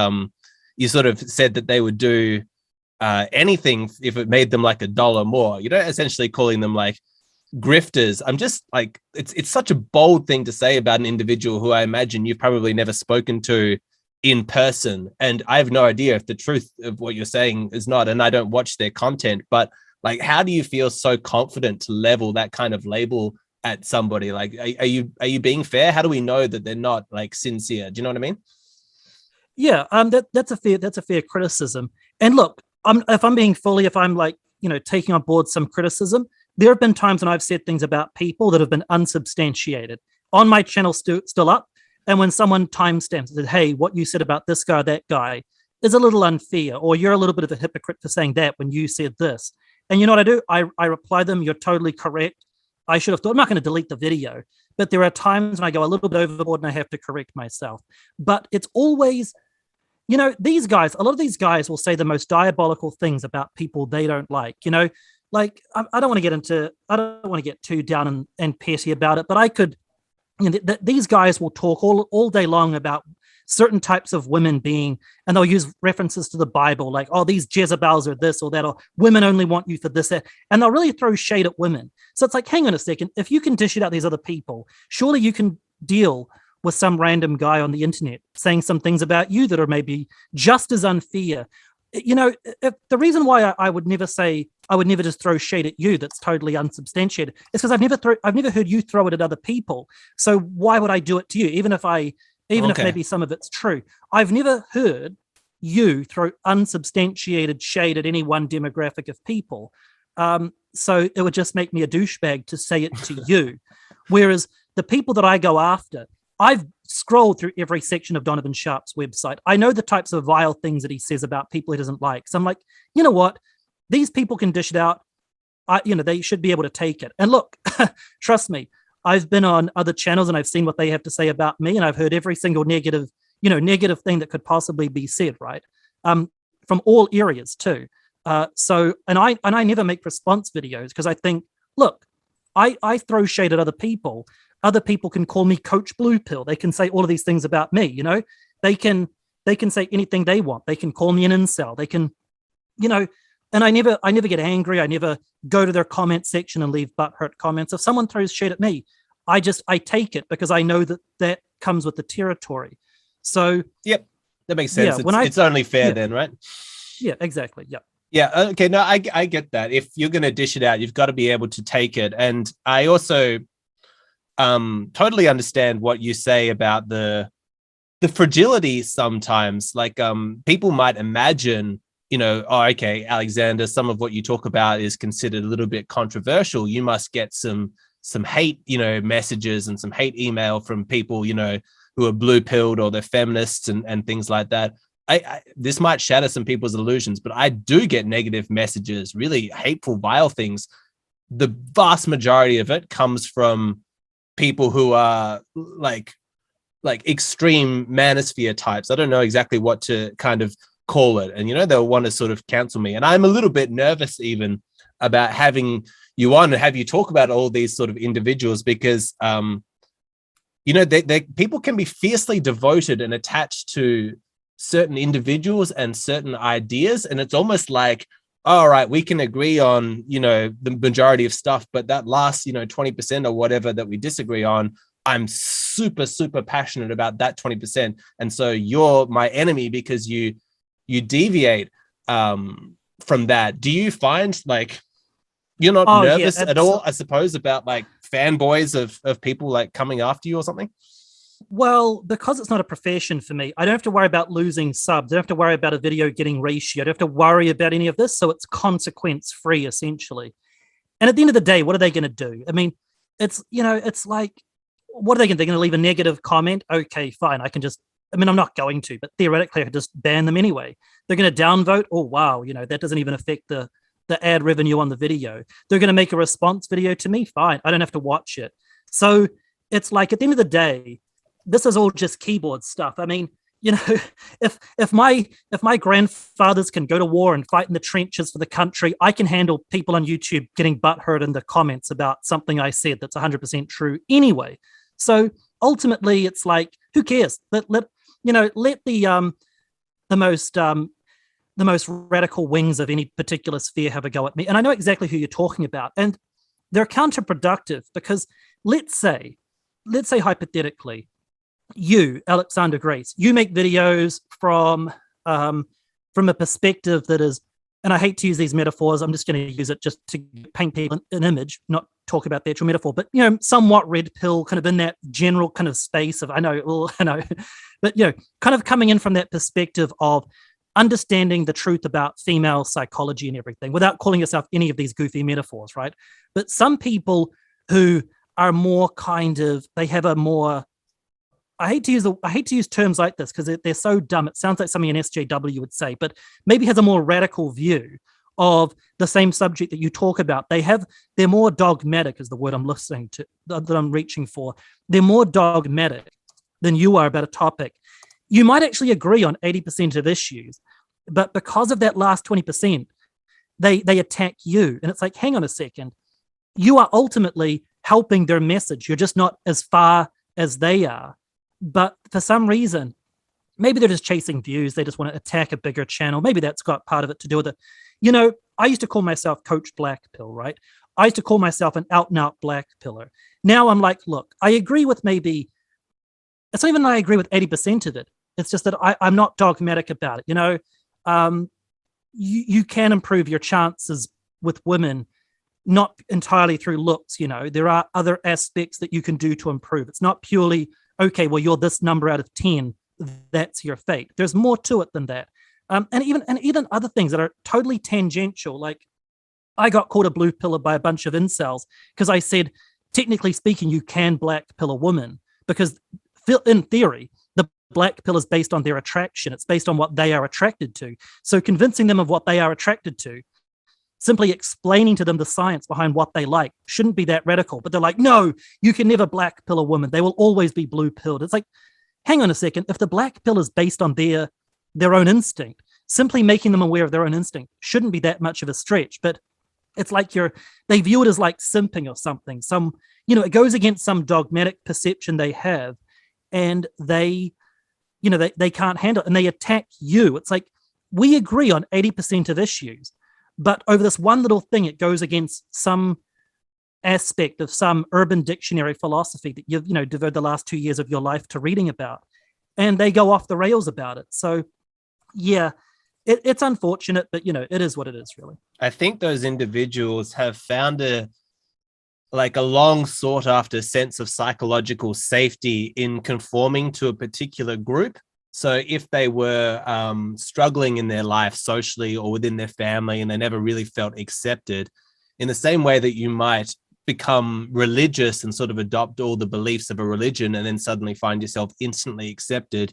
Speaker 1: you sort of said that they would do anything if it made them like $1 more. You know, essentially calling them like grifters. I'm just like, it's such a bold thing to say about an individual who I imagine you've probably never spoken to in person. And I have no idea if the truth of what you're saying is not, and I don't watch their content, but like, how do you feel so confident to level that kind of label at somebody? Like, are you being fair? How do we know that they're not like sincere? Do you know what I mean?
Speaker 2: Yeah, that's a fair criticism. And look, if I'm like, taking on board some criticism, there have been times when I've said things about people that have been unsubstantiated on my channel, still up. And when someone timestamps that, hey, what you said about this guy or that guy is a little unfair, or you're a little bit of a hypocrite for saying that when you said this. And you know what I do? I reply them, you're totally correct. I should have thought, I'm not going to delete the video, but there are times when I go a little bit overboard and I have to correct myself. But it's always, a lot of these guys will say the most diabolical things about people they don't like, like I don't want to get too down and petty about it, but I could, these guys will talk all day long about certain types of women being, and they'll use references to the Bible, like, oh, these Jezebels are this or that, or women only want you for this, that, and they'll really throw shade at women. So it's like, hang on a second, if you can dish it out these other people, surely you can deal with some random guy on the internet saying some things about you that are maybe just as unfair. If the reason why I would never just throw shade at you that's totally unsubstantiated is because I've never heard you throw it at other people. So why would I do it to you, even if maybe some of it's true? I've never heard you throw unsubstantiated shade at any one demographic of people. So it would just make me a douchebag to say it to you. Whereas the people that I go after, I've scrolled through every section of Donovan Sharp's website. I know the types of vile things that he says about people he doesn't like. So I'm like, you know what? These people can dish it out. They should be able to take it. And look, trust me, I've been on other channels and I've seen what they have to say about me, and I've heard every single negative thing that could possibly be said, right? From all areas too. So I never make response videos because I think, look, I throw shade at other people. Other people can call me Coach Blue Pill. They can say all of these things about me. They can say anything they want. They can call me an incel. They can, and I never get angry. I never go to their comment section and leave butthurt comments. If someone throws shade at me, I take it because I know that comes with the territory. So
Speaker 1: yep, that makes sense. Yeah, it's only fair then, right?
Speaker 2: Yeah, exactly. Yeah.
Speaker 1: Yeah. Okay. No, I get that. If you're going to dish it out, you've got to be able to take it. And I also totally understand what you say about the fragility sometimes. Like people might imagine, oh, okay, Alexander, some of what you talk about is considered a little bit controversial. You must get some hate, messages and some hate email from people, who are blue pilled or they're feminists and things like that. This might shatter some people's illusions, but I do get negative messages, really hateful, vile things. The vast majority of it comes from people who are like extreme manosphere types. I don't know exactly what to kind of call it. And, they'll want to sort of cancel me. And I'm a little bit nervous even about having you on and have you talk about all these sort of individuals because, people can be fiercely devoted and attached to certain individuals and certain ideas. And it's almost like, all right, we can agree on, the majority of stuff, but that last, 20% or whatever that we disagree on, I'm super, super passionate about that 20%. And so you're my enemy because you deviate from that. Do you find like you're not nervous at all, I suppose, about like fanboys of people like coming after you or something?
Speaker 2: Well, because it's not a profession for me, I don't have to worry about losing subs. I don't have to worry about a video getting ratio. I don't have to worry about any of this. So it's consequence free, essentially. And at the end of the day, what are they going to do? I mean, it's like, what are they going to do? They're going to leave a negative comment? Okay, fine. I'm not going to, but theoretically, I could just ban them anyway. They're going to downvote. Oh, wow. That doesn't even affect the ad revenue on the video. They're going to make a response video to me. Fine. I don't have to watch it. So it's like, at the end of the day, this is all just keyboard stuff. I mean, if my grandfathers can go to war and fight in the trenches for the country, I can handle people on YouTube getting butthurt in the comments about something I said that's 100% true anyway. So ultimately, it's like, who cares? Let the most radical wings of any particular sphere have a go at me. And I know exactly who you're talking about. And they're counterproductive because let's say hypothetically, you, Alexander Grace, you make videos from a perspective that is, and I hate to use these metaphors, I'm just going to use it just to paint people an image, not talk about the actual metaphor, but, you know, somewhat red pill, kind of in that general kind of space of, I know, but, you know, kind of coming in from that perspective of understanding the truth about female psychology and everything without calling yourself any of these goofy metaphors, right? But some people who are more kind of, they have a more, I hate to use terms like this because they're so dumb. It sounds like something an SJW would say, but maybe has a more radical view of the same subject that you talk about. They're more dogmatic is the word I'm listening to, that I'm reaching for. They're more dogmatic than you are about a topic. You might actually agree on 80% of issues, but because of that last 20%, they attack you. And it's like, hang on a second. You are ultimately helping their message. You're just not as far as they are. But for some reason, maybe they're just chasing views. They just want to attack a bigger channel. Maybe that's got part of it to do with it. You know, I used to call myself Coach Black Pill, right? I used to call myself an out and out black pillar. Now I'm like, look, I agree with it's not even that I agree with 80% of it. It's just that I'm not dogmatic about it. You know, you can improve your chances with women, not entirely through looks. You know, there are other aspects that you can do to improve. It's not purely, okay, well, you're this number out of 10. That's your fate. There's more to it than that. And even other things that are totally tangential. Like, I got called a blue pillar by a bunch of incels because I said, technically speaking, you can black pill a woman because in theory, the black pill is based on their attraction. It's based on what they are attracted to. So convincing them of what they are attracted to, simply explaining to them the science behind what they like, shouldn't be that radical. But they're like, no, you can never black pill a woman. They will always be blue pilled. It's like, hang on a second. If the black pill is based on their own instinct, simply making them aware of their own instinct shouldn't be that much of a stretch. But it's like they view it as like simping or something. It goes against some dogmatic perception they have, and they can't handle it, and they attack you. It's like, we agree on 80% of issues, but over this one little thing, it goes against some aspect of some urban dictionary philosophy that you've, devoted the last 2 years of your life to reading about, and they go off the rails about it. So yeah, it's unfortunate, but it is what it is, really.
Speaker 1: I think those individuals have found a long sought after sense of psychological safety in conforming to a particular group. So if they were struggling in their life socially or within their family, and they never really felt accepted, in the same way that you might become religious and sort of adopt all the beliefs of a religion and then suddenly find yourself instantly accepted,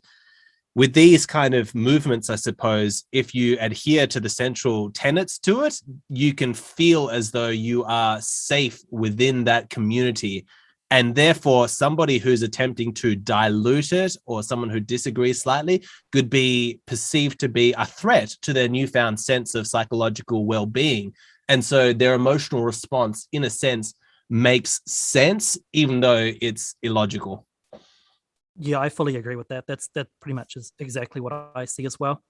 Speaker 1: with these kind of movements, I suppose, if you adhere to the central tenets to it, you can feel as though you are safe within that community. And therefore, somebody who's attempting to dilute it, or someone who disagrees slightly, could be perceived to be a threat to their newfound sense of psychological well-being. And so their emotional response, in a sense, makes sense, even though it's illogical.
Speaker 2: Yeah, I fully agree with that. That pretty much is exactly what I see as well.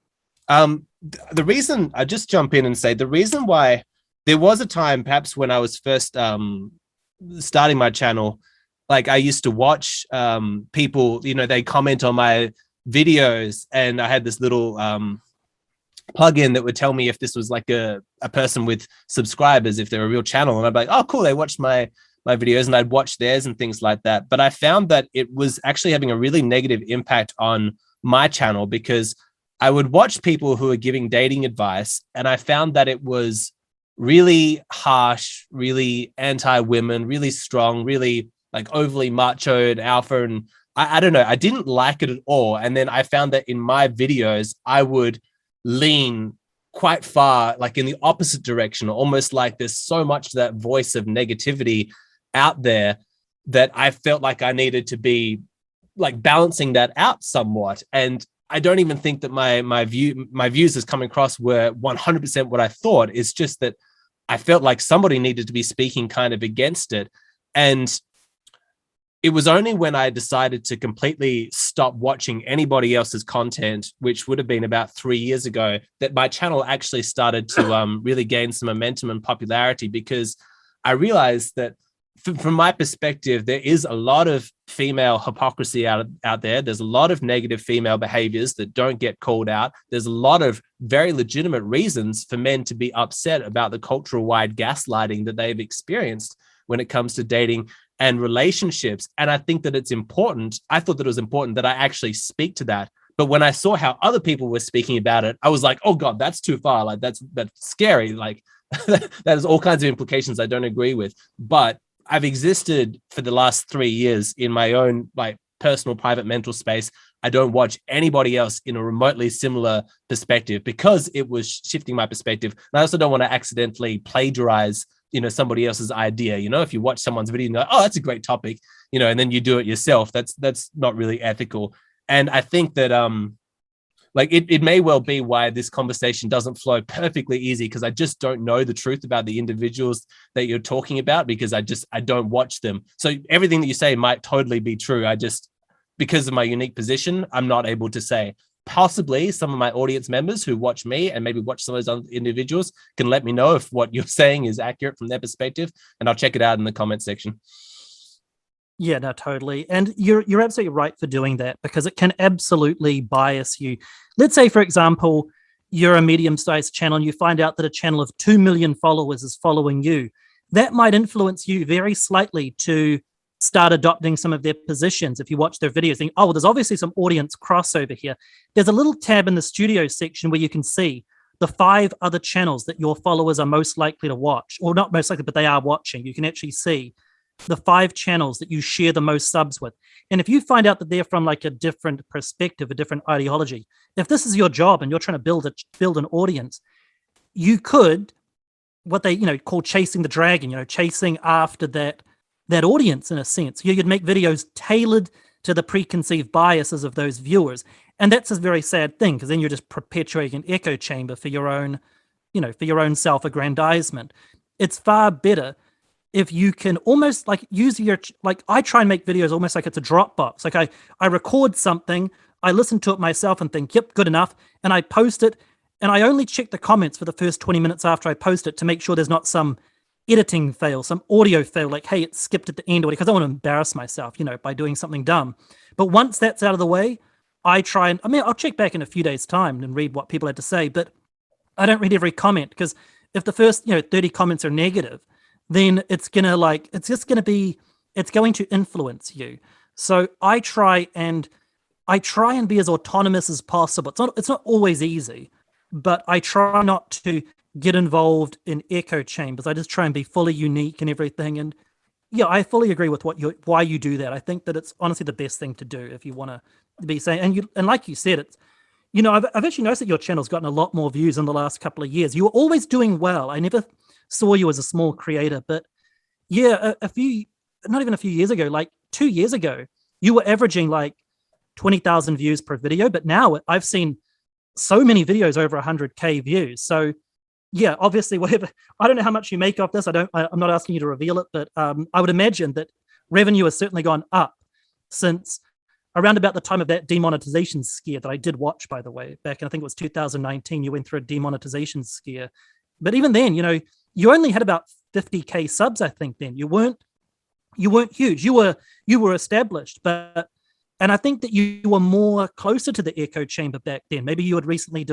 Speaker 1: The reason, I just jump in and say, the reason why there was a time, perhaps when I was first starting my channel, like I used to watch people, they comment on my videos, and I had this little plugin that would tell me if this was like a person with subscribers, if they're a real channel. And I'd be like, oh, cool, they watched my videos, and I'd watch theirs and things like that. But I found that it was actually having a really negative impact on my channel, because I would watch people who were giving dating advice, and I found that it was really harsh, really anti-women, really strong, really like overly machoed, alpha. And I don't know, I didn't like it at all. And then I found that in my videos, I would lean quite far, like in the opposite direction, almost like there's so much that voice of negativity out there that I felt like I needed to be like balancing that out somewhat. And I don't even think that my views as coming across were 100% what I thought. It's just that I felt like somebody needed to be speaking kind of against it. And it was only when I decided to completely stop watching anybody else's content, which would have been about 3 years ago, that my channel actually started to really gain some momentum and popularity, because I realized that from my perspective, there is a lot of female hypocrisy out there. There's a lot of negative female behaviors that don't get called out. There's a lot of very legitimate reasons for men to be upset about the cultural wide gaslighting that they've experienced. when it comes to dating and relationships. And I think that it's important. I thought that it was important that I actually speak to that. But when I saw how other people were speaking about it, I was like, oh God, that's too far. Like that's scary. Like that has all kinds of implications I don't agree with. But I've existed for the last 3 years in my own like personal private mental space. I don't watch anybody else in a remotely similar perspective because it was shifting my perspective. And I also don't want to accidentally plagiarize, somebody else's idea. If you watch someone's video and go, oh, that's a great topic, and then you do it yourself, that's not really ethical. And I think that it may well be why this conversation doesn't flow perfectly easy, because I just don't know the truth about the individuals that you're talking about, because I don't watch them. So everything that you say might totally be true. Because of my unique position, I'm not able to say. Possibly some of my audience members who watch me and maybe watch some of those other individuals can let me know if what you're saying is accurate from their perspective, and I'll check it out in the comment section.
Speaker 2: Yeah, no, totally. And you're absolutely right for doing that, because it can absolutely bias you. Let's say, for example, you're a medium-sized channel and you find out that a channel of 2 million followers is following you. That might influence you very slightly to start adopting some of their positions. If you watch their videos, think, oh, well, there's obviously some audience crossover here. There's a little tab in the studio section where you can see the 5 other channels that your followers are most likely to watch, or not most likely, but they are watching. You can actually see the 5 channels that you share the most subs with. And if you find out that they're from like a different perspective, a different ideology, if this is your job and you're trying to build an audience, you could, what they call chasing the dragon, chasing after that audience in a sense. You'd make videos tailored to the preconceived biases of those viewers. And that's a very sad thing, because then you're just perpetuating an echo chamber for your own, for your own self-aggrandizement. It's far better if you can almost like use I try and make videos almost like it's a Dropbox. Like I record something, I listen to it myself and think, yep, good enough. And I post it, and I only check the comments for the first 20 minutes after I post it to make sure there's not some editing fail, some audio fail, like, hey, it skipped at the end, or because I don't want to embarrass myself, by doing something dumb. But once that's out of the way, I'll check back in a few days' time and read what people had to say, but I don't read every comment, because if the first, 30 comments are negative, then it's going to influence you. So I try and be as autonomous as possible. It's not always easy, but I try not to get involved in echo chambers. I just try and be fully unique and everything. And yeah, I fully agree with why you do that. I think that it's honestly the best thing to do if you want to be saying, and like you said, it's, I've actually noticed that your channel's gotten a lot more views in the last couple of years. You were always doing well. I never saw you as a small creator, but yeah, not even a few years ago, like 2 years ago, you were averaging like 20,000 views per video, but now I've seen so many videos over 100K views. So yeah, obviously, whatever. I don't know how much you make off this. I'm not asking you to reveal it, but I would imagine that revenue has certainly gone up since around about the time of that demonetization scare that I did watch, by the way, back in, I think it was 2019. You went through a demonetization scare, but even then, you only had about 50K subs, I think. Then you weren't huge. You were established, and I think that you were more closer to the echo chamber back then. Maybe you had recently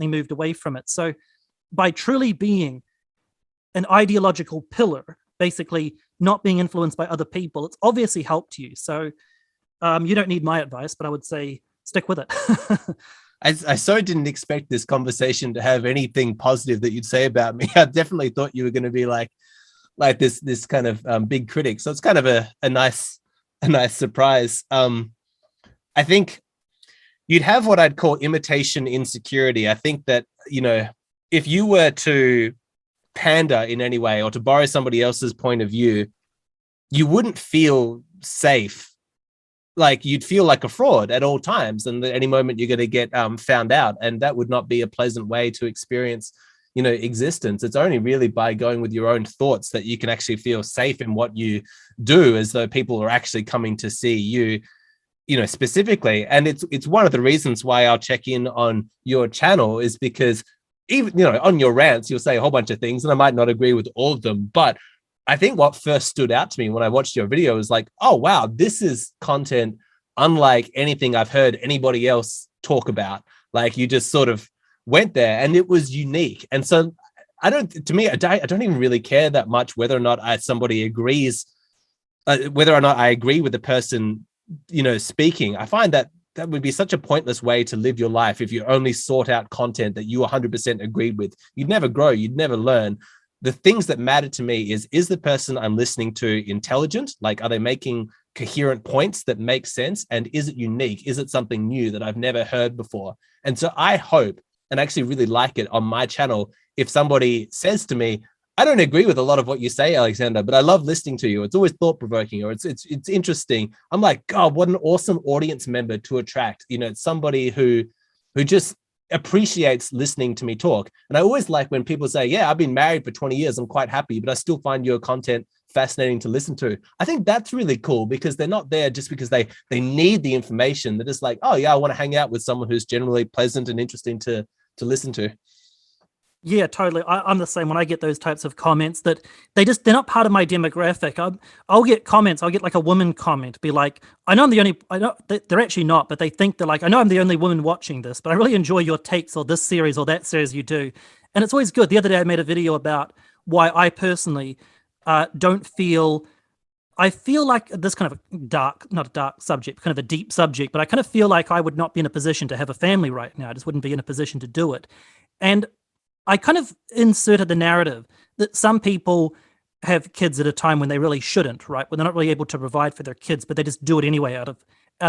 Speaker 2: moved away from it. So by truly being an ideological pillar, basically not being influenced by other people, it's obviously helped you. So you don't need my advice, but I would say stick with it.
Speaker 1: I so didn't expect this conversation to have anything positive that you'd say about me. I definitely thought you were going to be like this kind of big critic. So it's kind of a nice surprise. I think you'd have what I'd call imitation insecurity. I think that, if you were to pander in any way or to borrow somebody else's point of view, you wouldn't feel safe. Like you'd feel like a fraud at all times, and at any moment you're going to get found out, and that would not be a pleasant way to experience, existence. It's only really by going with your own thoughts that you can actually feel safe in what you do, as though people are actually coming to see you, specifically. And it's one of the reasons why I'll check in on your channel, is because even, on your rants, you'll say a whole bunch of things and I might not agree with all of them, but I think what first stood out to me when I watched your video was like, oh, wow, this is content unlike anything I've heard anybody else talk about. Like you just sort of went there and it was unique. And so to me, I don't even really care that much whether or not somebody agrees, whether or not I agree with the person, speaking. I find that would be such a pointless way to live your life if you only sought out content that you 100% agreed with. You'd never grow, you'd never learn. The things that matter to me is the person I'm listening to intelligent? Like, are they making coherent points that make sense? And is it unique? Is it something new that I've never heard before? And so I hope, and I actually really like it on my channel, if somebody says to me, I don't agree with a lot of what you say, Alexander, but I love listening to you. It's always thought-provoking, or it's interesting. I'm like, God, what an awesome audience member to attract. It's somebody who just appreciates listening to me talk. And I always like when people say, yeah, I've been married for 20 years. I'm quite happy, but I still find your content fascinating to listen to. I think that's really cool, because they're not there just because they need the information. They're just like, oh yeah, I want to hang out with someone who's generally pleasant and interesting to listen to.
Speaker 2: Yeah, totally. I'm the same. When I get those types of comments that they're not part of my demographic. I'll get comments. I'll get like a woman comment, be like, I know they're actually not, but they think they're like, I know I'm the only woman watching this, but I really enjoy your takes or this series or that series you do. And it's always good. The other day I made a video about why I personally don't feel, I feel like this kind of not a dark subject, kind of a deep subject, but I kind of feel like I would not be in a position to have a family right now. I just wouldn't be in a position to do it. And I kind of inserted the narrative that some people have kids at a time when they really shouldn't, right? When they're not really able to provide for their kids, but they just do it anyway out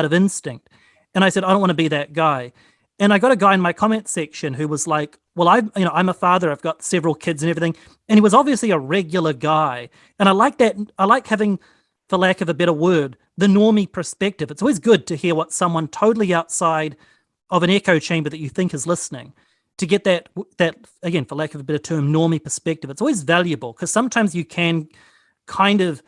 Speaker 2: of instinct. And I said, I don't want to be that guy. And I got a guy in my comment section who was like, well, I'm a father, I've got several kids and everything. And he was obviously a regular guy. And I like that. I like having, for lack of a better word, the normie perspective. It's always good to hear what someone totally outside of an echo chamber that you think is listening, to get that again, for lack of a better term, normie perspective. It's always valuable, because sometimes you can kind of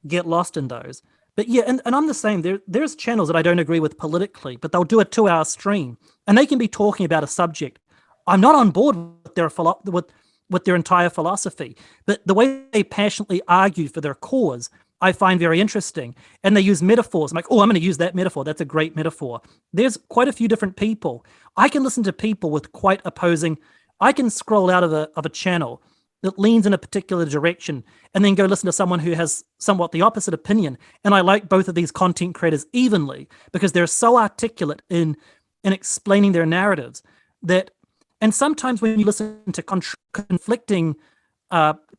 Speaker 2: get lost in those. But yeah, and I'm the same. There's channels that I don't agree with politically, but they'll do a 2-hour stream and they can be talking about a subject I'm not on board with with their entire philosophy, but the way they passionately argue for their cause, I find very interesting. And they use metaphors. I'm like, oh, I'm going to use that metaphor. That's a great metaphor. There's quite a few different people. I can listen to people with quite opposing. I can scroll out of a channel that leans in a particular direction and then go listen to someone who has somewhat the opposite opinion. And I like both of these content creators evenly, because they're so articulate in explaining their narratives that, and sometimes when you listen to conflicting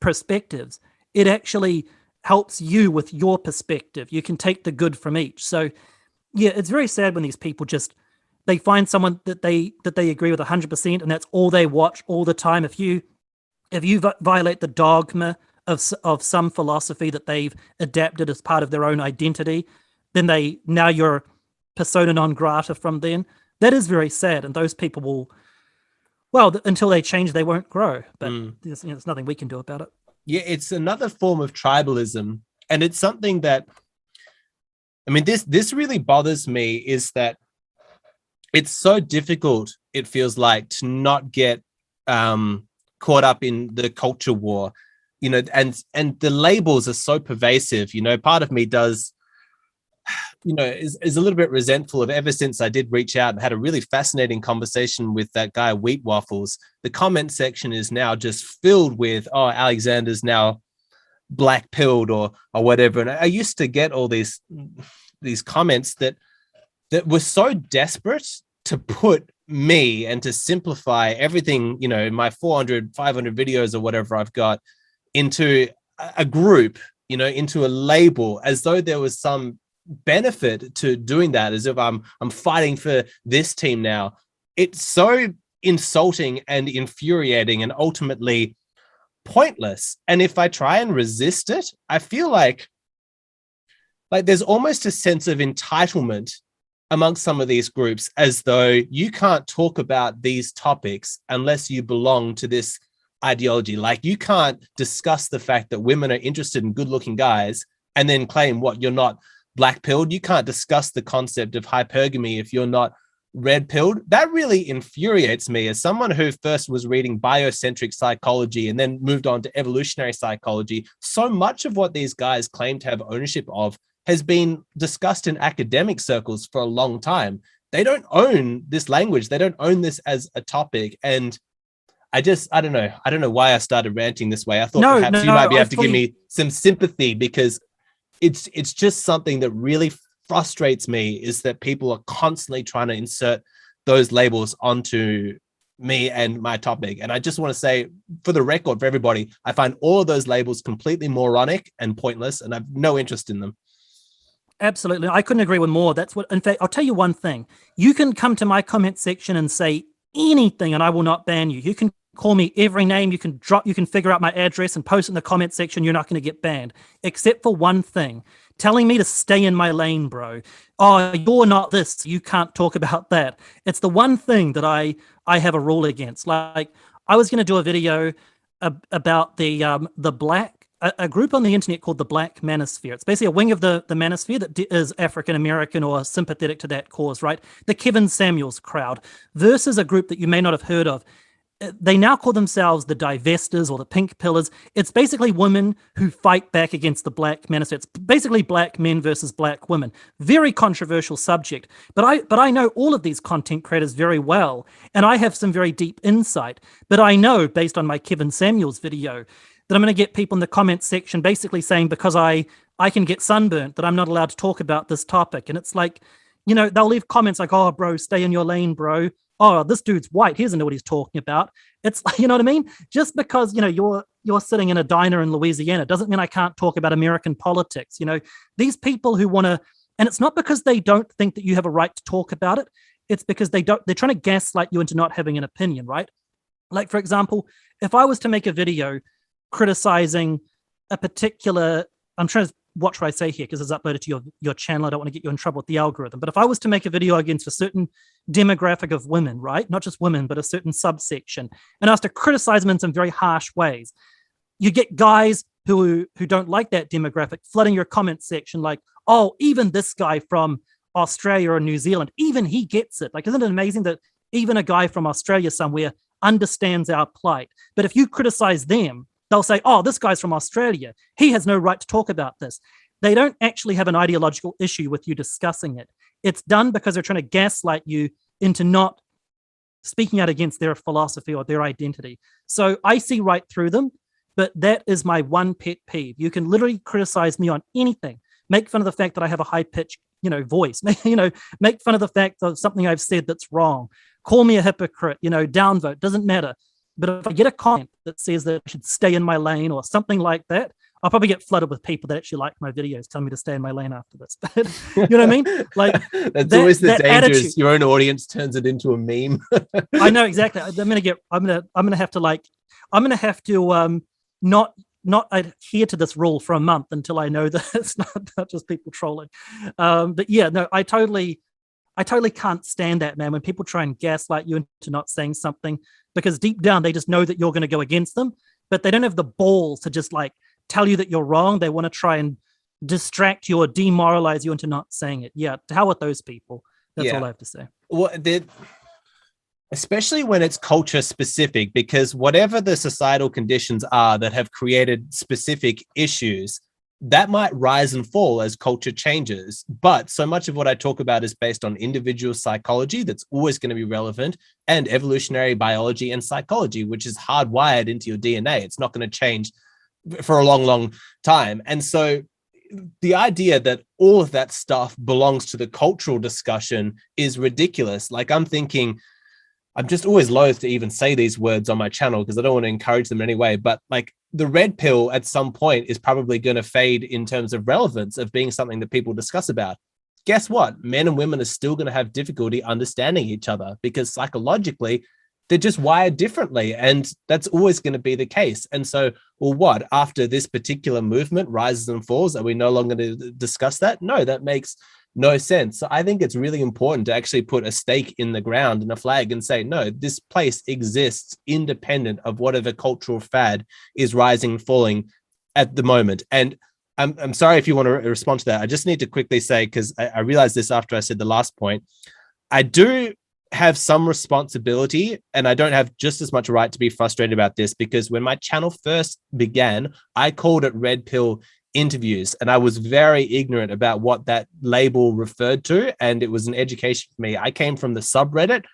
Speaker 2: perspectives, it actually helps you with your perspective. You can take the good from each. So yeah, it's very sad when these people they find someone that they agree with 100% and that's all they watch all the time. If you violate the dogma of some philosophy that they've adapted as part of their own identity, then now you're persona non grata from then. That is very sad, and those people will, well, until they change, they won't grow. But there's nothing we can do about it.
Speaker 1: Yeah, it's another form of tribalism, and it's something that, I mean, this really bothers me, is that it's so difficult, it feels like, to not get caught up in the culture war, and the labels are so pervasive. Part of me does, is a little bit resentful of, ever since I did reach out and had a really fascinating conversation with that guy Wheat Waffles, the comment section is now just filled with, oh, Alexander's now black pilled or whatever. And I used to get all these comments that were so desperate to put me and to simplify everything, my 400, 500 videos or whatever I've got, into a group, into a label, as though there was some benefit to doing that, as if I'm fighting for this team now. It's so insulting and infuriating and ultimately pointless. And if I try and resist it, I feel like there's almost a sense of entitlement amongst some of these groups, as though you can't talk about these topics unless you belong to this ideology. Like, you can't discuss the fact that women are interested in good-looking guys and then claim you're not black-pilled. You can't discuss the concept of hypergamy if you're not red-pilled. That really infuriates me, as someone who first was reading biocentric psychology and then moved on to evolutionary psychology. So much of what these guys claim to have ownership of has been discussed in academic circles for a long time. They don't own this language. They don't own this as a topic. And I don't know. I don't know why I started ranting this way. I thought
Speaker 2: No,
Speaker 1: perhaps you might be able to give me some sympathy, because it's just something that really frustrates me, is that people are constantly trying to insert those labels onto me and my topic. And I just want to say, for the record, for everybody, I find all of those labels completely moronic and pointless, and I have no interest in them.
Speaker 2: Absolutely. I couldn't agree with more. That's what, in fact, I'll tell you one thing. You can come to my comment section and say anything and I will not ban you. You can call me every name. You can figure out my address and post in the comment section. You're not going to get banned, except for one thing: telling me to stay in my lane, bro. Oh, you're not this, you can't talk about that. It's the one thing that I have a rule against. Like, I was going to do a video about the black, a group on the internet called the Black Manosphere. It's basically a wing of the Manosphere that is African American or sympathetic to that cause, right? The Kevin Samuels crowd versus a group that you may not have heard of. They now call themselves the Divestors or the Pink Pillars. It's basically women who fight back against the Black Manosphere. It's basically black men versus black women. Very controversial subject. But I know all of these content creators very well, and I have some very deep insight. But I know, based on my Kevin Samuels video, that I'm going to get people in the comments section basically saying, because I can get sunburnt, that I'm not allowed to talk about this topic. And it's like, they'll leave comments like, oh, bro, stay in your lane, bro. Oh, this dude's white. He doesn't know what he's talking about. It's like, you know what I mean? Just because, you're sitting in a diner in Louisiana doesn't mean I can't talk about American politics. These people who want to, and it's not because they don't think that you have a right to talk about it. It's because they're trying to gaslight you into not having an opinion, right? Like, for example, if I was to make a video criticizing a particular, I'm trying to watch what I say here because it's uploaded to your channel. I don't want to get you in trouble with the algorithm. But if I was to make a video against a certain demographic of women, right? Not just women, but a certain subsection, and I was to criticize them in some very harsh ways, you get guys who don't like that demographic flooding your comment section like, oh, even this guy from Australia or New Zealand, even he gets it. Like, isn't it amazing that even a guy from Australia somewhere understands our plight? But if you criticize them, they'll say, oh, this guy's from Australia. He has no right to talk about this. They don't actually have an ideological issue with you discussing it. It's done because they're trying to gaslight you into not speaking out against their philosophy or their identity. So I see right through them, but that is my one pet peeve. You can literally criticize me on anything. Make fun of the fact that I have a high-pitched, voice. Make fun of the fact of something I've said that's wrong. Call me a hypocrite, downvote, doesn't matter. But if I get a comment that says that I should stay in my lane or something like that, I'll probably get flooded with people that actually like my videos telling me to stay in my lane after this. But you know what I mean? Like,
Speaker 1: that's always the danger.
Speaker 2: Attitude,
Speaker 1: your own audience turns it into a meme.
Speaker 2: I know exactly. I'm gonna have to not adhere to this rule for a month until I know that it's not just people trolling. But yeah, no, I totally can't stand that, man, when people try and gaslight you into not saying something, because deep down they just know that you're going to go against them, but they don't have the balls to just like tell you that you're wrong. They want to try and distract you or demoralize you into not saying it. Yeah, to hell with those people. That's all I have to say.
Speaker 1: Well, especially when it's culture specific, because whatever the societal conditions are that have created specific issues, that might rise and fall as culture changes. But so much of what I talk about is based on individual psychology that's always going to be relevant, and evolutionary biology and psychology, which is hardwired into your DNA. It's not going to change for a long, long time. And so the idea that all of that stuff belongs to the cultural discussion is ridiculous. Like, I'm just always loath to even say these words on my channel because I don't want to encourage them anyway. But like, the red pill at some point is probably going to fade in terms of relevance of being something that people discuss about. Guess what? Men and women are still going to have difficulty understanding each other because psychologically they're just wired differently. And that's always going to be the case. And so, well, what, after this particular movement rises and falls, are we no longer going to discuss that? No, that makes no sense. So I think it's really important to actually put a stake in the ground and a flag and say, no, this place exists independent of whatever cultural fad is rising and falling at the moment. And I'm sorry if you want to respond to that. I just need to quickly say, because I realized this after I said the last point, I do have some responsibility, and I don't have just as much right to be frustrated about this, because when my channel first began, I called it Red Pill Interviews, and I was very ignorant about what that label referred to, and it was an education for me. I came from the subreddit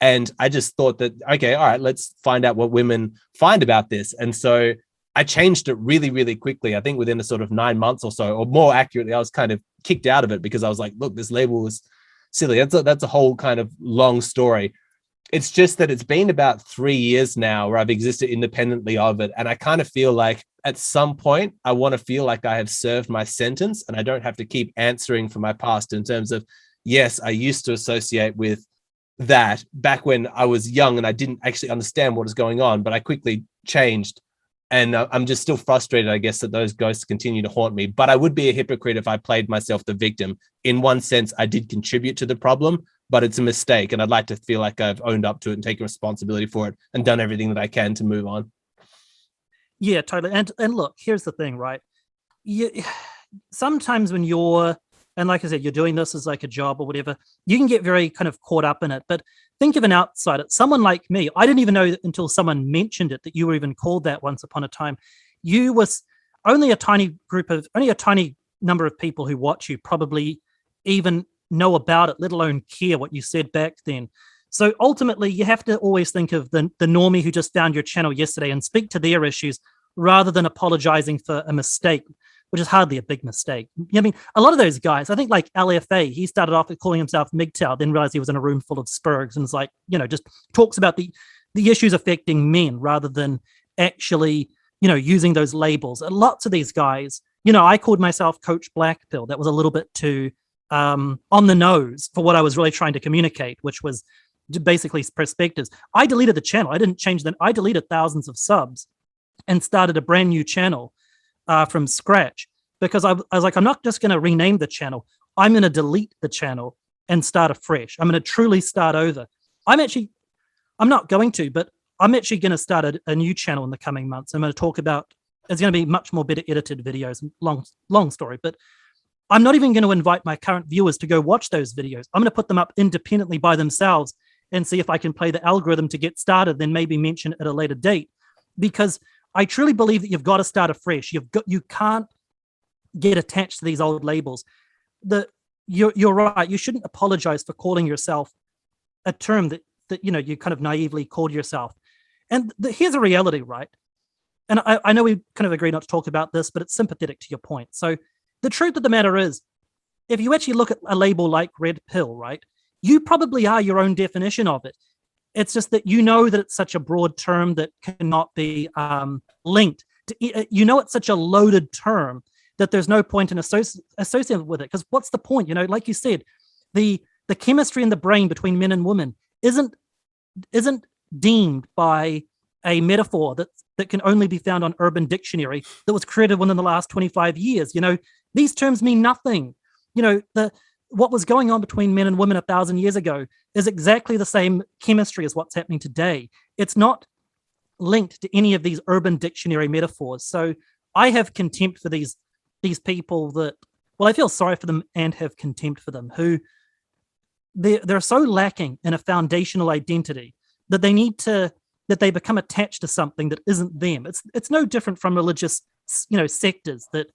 Speaker 1: And I just thought that, okay, all right, let's find out what women find about this. And so I changed it really, really quickly. I think within a sort of 9 months or so, or more accurately, I was kind of kicked out of it because I was like, look, this label was silly. That's a whole kind of long story. It's just that it's been about 3 years now where I've existed independently of it. And I kind of feel like at some point, I want to feel like I have served my sentence and I don't have to keep answering for my past in terms of, yes, I used to associate with that back when I was young and I didn't actually understand what was going on, but I quickly changed. And I'm just still frustrated, I guess, that those ghosts continue to haunt me. But I would be a hypocrite if I played myself the victim. In one sense, I did contribute to the problem, but it's a mistake. And I'd like to feel like I've owned up to it and taken responsibility for it and done everything that I can to move on.
Speaker 2: Yeah, totally. And look, here's the thing, right? Sometimes when you're, and like I said, you're doing this as like a job or whatever, you can get very kind of caught up in it. But think of an outsider, someone like me. I didn't even know until someone mentioned it that you were even called that once upon a time. You was only a tiny number of people who watch you probably even know about it, let alone care what you said back then. So ultimately, you have to always think of the normie who just found your channel yesterday and speak to their issues rather than apologizing for a mistake, which is hardly a big mistake. I mean, a lot of those guys, I think like LFA, he started off with calling himself MGTOW, then realized he was in a room full of spurgs and was like, just talks about the issues affecting men rather than actually, using those labels. And lots of these guys, I called myself Coach Blackpill. That was a little bit too on the nose for what I was really trying to communicate, which was basically perspectives. I deleted the channel. I didn't change them. I deleted thousands of subs and started a brand new channel from scratch because I was like, I'm not just going to rename the channel. I'm going to delete the channel and start afresh. I'm going to truly start over. I'm not going to, but I'm actually going to start a new channel in the coming months. I'm going to talk about, it's going to be much more better edited videos, long story, but I'm not even going to invite my current viewers to go watch those videos. I'm going to put them up independently by themselves and see if I can play the algorithm to get started, then maybe mention it at a later date. Because I truly believe that you've got to start afresh. You can't get attached to these old labels. You're right. You shouldn't apologize for calling yourself a term that you kind of naively called yourself. And here's a reality, right? And I know we kind of agree not to talk about this, but it's sympathetic to your point. So the truth of the matter is, if you actually look at a label like Red Pill, right, you probably are your own definition of it. It's just that that it's such a broad term that cannot be linked. It's such a loaded term that there's no point in associating with it. Because what's the point? Like you said, the chemistry in the brain between men and women isn't deemed by a metaphor that can only be found on Urban Dictionary that was created within the last 25 years. These terms mean nothing. What was going on between men and women 1,000 years ago is exactly the same chemistry as what's happening today. It's not linked to any of these Urban Dictionary metaphors. So I have contempt for these people I feel sorry for them and have contempt for them, who they're so lacking in a foundational identity that they become attached to something that isn't them. It's no different from religious, sectors that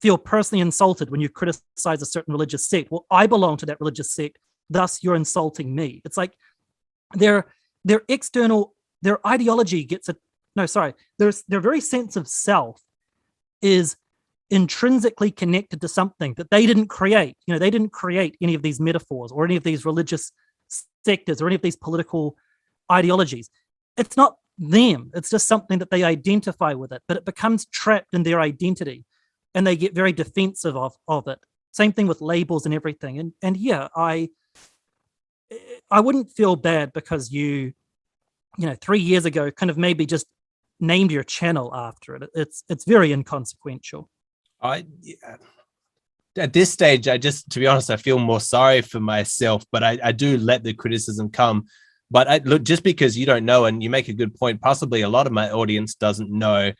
Speaker 2: feel personally insulted when you criticize a certain religious sect. Well, I belong to that religious sect, thus you're insulting me. It's like their ideology their very sense of self is intrinsically connected to something that they didn't create. They didn't create any of these metaphors or any of these religious sectors or any of these political ideologies. It's not them. It's just something that they identify with it, but it becomes trapped in their identity and they get very defensive of it. Same thing with labels and everything. And yeah, I wouldn't feel bad because you 3 years ago kind of maybe just named your channel after it. It's very inconsequential.
Speaker 1: At this stage, to be honest, I feel more sorry for myself, but I do let the criticism come. But look, just because you don't know, and you make a good point, possibly a lot of my audience doesn't know.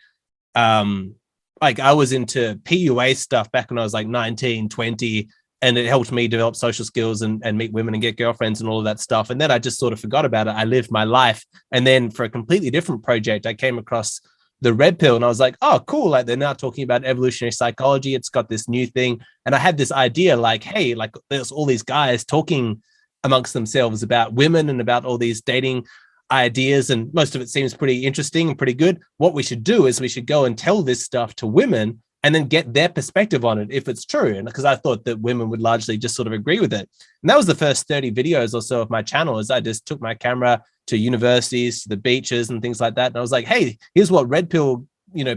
Speaker 1: Like I was into PUA stuff back when I was like 19, 20, and it helped me develop social skills and meet women and get girlfriends and all of that stuff. And then I just sort of forgot about it. I lived my life. And then for a completely different project, I came across the Red Pill and I was like, oh, cool. Like they're now talking about evolutionary psychology. It's got this new thing. And I had this idea like, hey, like there's all these guys talking amongst themselves about women and about all these dating ideas, and most of it seems pretty interesting and pretty good. What we should do is we should go and tell this stuff to women and then get their perspective on it if it's true. And because I thought that women would largely just sort of agree with it. And that was the first 30 videos or so of my channel, is I just took my camera to universities, to the beaches and things like that. And I was like, hey, here's what red pill,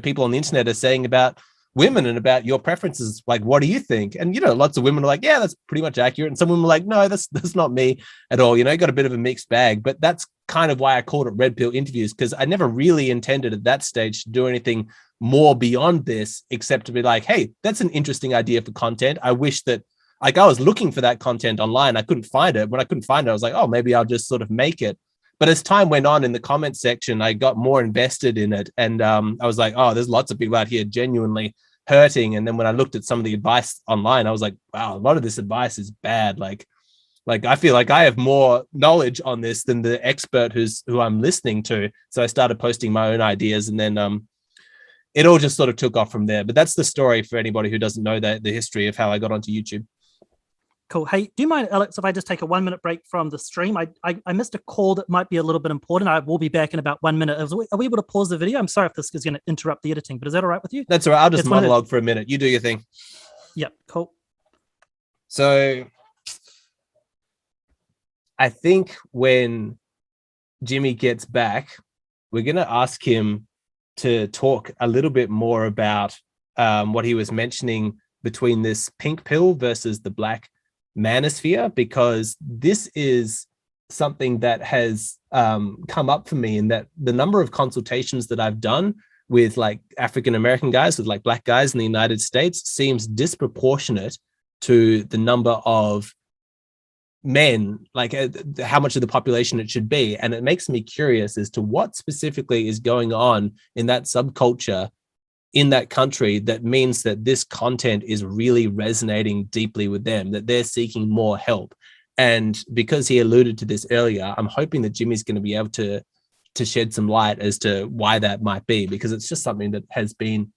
Speaker 1: people on the internet are saying about women and about your preferences. Like, what do you think? And, lots of women are like, yeah, that's pretty much accurate. And some women are like, no, that's not me at all. Got a bit of a mixed bag, but that's kind of why I called it red pill interviews, because I never really intended at that stage to do anything more beyond this, except to be like, hey, that's an interesting idea for content. I wish that, I was looking for that content online. I couldn't find it. When I couldn't find it, I was like, oh, maybe I'll just sort of make it. But as time went on in the comment section, I got more invested in it. And I was like, oh, there's lots of people out here genuinely hurting. And then when I looked at some of the advice online, I was like, wow, a lot of this advice is bad. Like I feel like I have more knowledge on this than the expert who I'm listening to. So I started posting my own ideas, and then it all just sort of took off from there. But that's the story for anybody who doesn't know the history of how I got onto YouTube.
Speaker 2: Cool. Hey, do you mind, Alex, if I just take a 1 minute break from the stream? I missed a call that might be a little bit important. I will be back in about 1 minute. Are we able to pause the video? I'm sorry if this is going to interrupt the editing, but is that all right with you?
Speaker 1: That's all right. I'll just monologue for a minute. You do your thing.
Speaker 2: Yep. Cool.
Speaker 1: So I think when Jimmy gets back, we're going to ask him to talk a little bit more about what he was mentioning between this pink pill versus the black manosphere, because this is something that has come up for me, in that the number of consultations that I've done with like African-American guys, with like black guys in the United States, seems disproportionate to the number of men, like how much of the population it should be. And it makes me curious as to what specifically is going on in that subculture in that country that means that this content is really resonating deeply with them, that they're seeking more help. And because he alluded to this earlier, I'm hoping that Jimmy's going to be able to shed some light as to why that might be, because it's just something that has been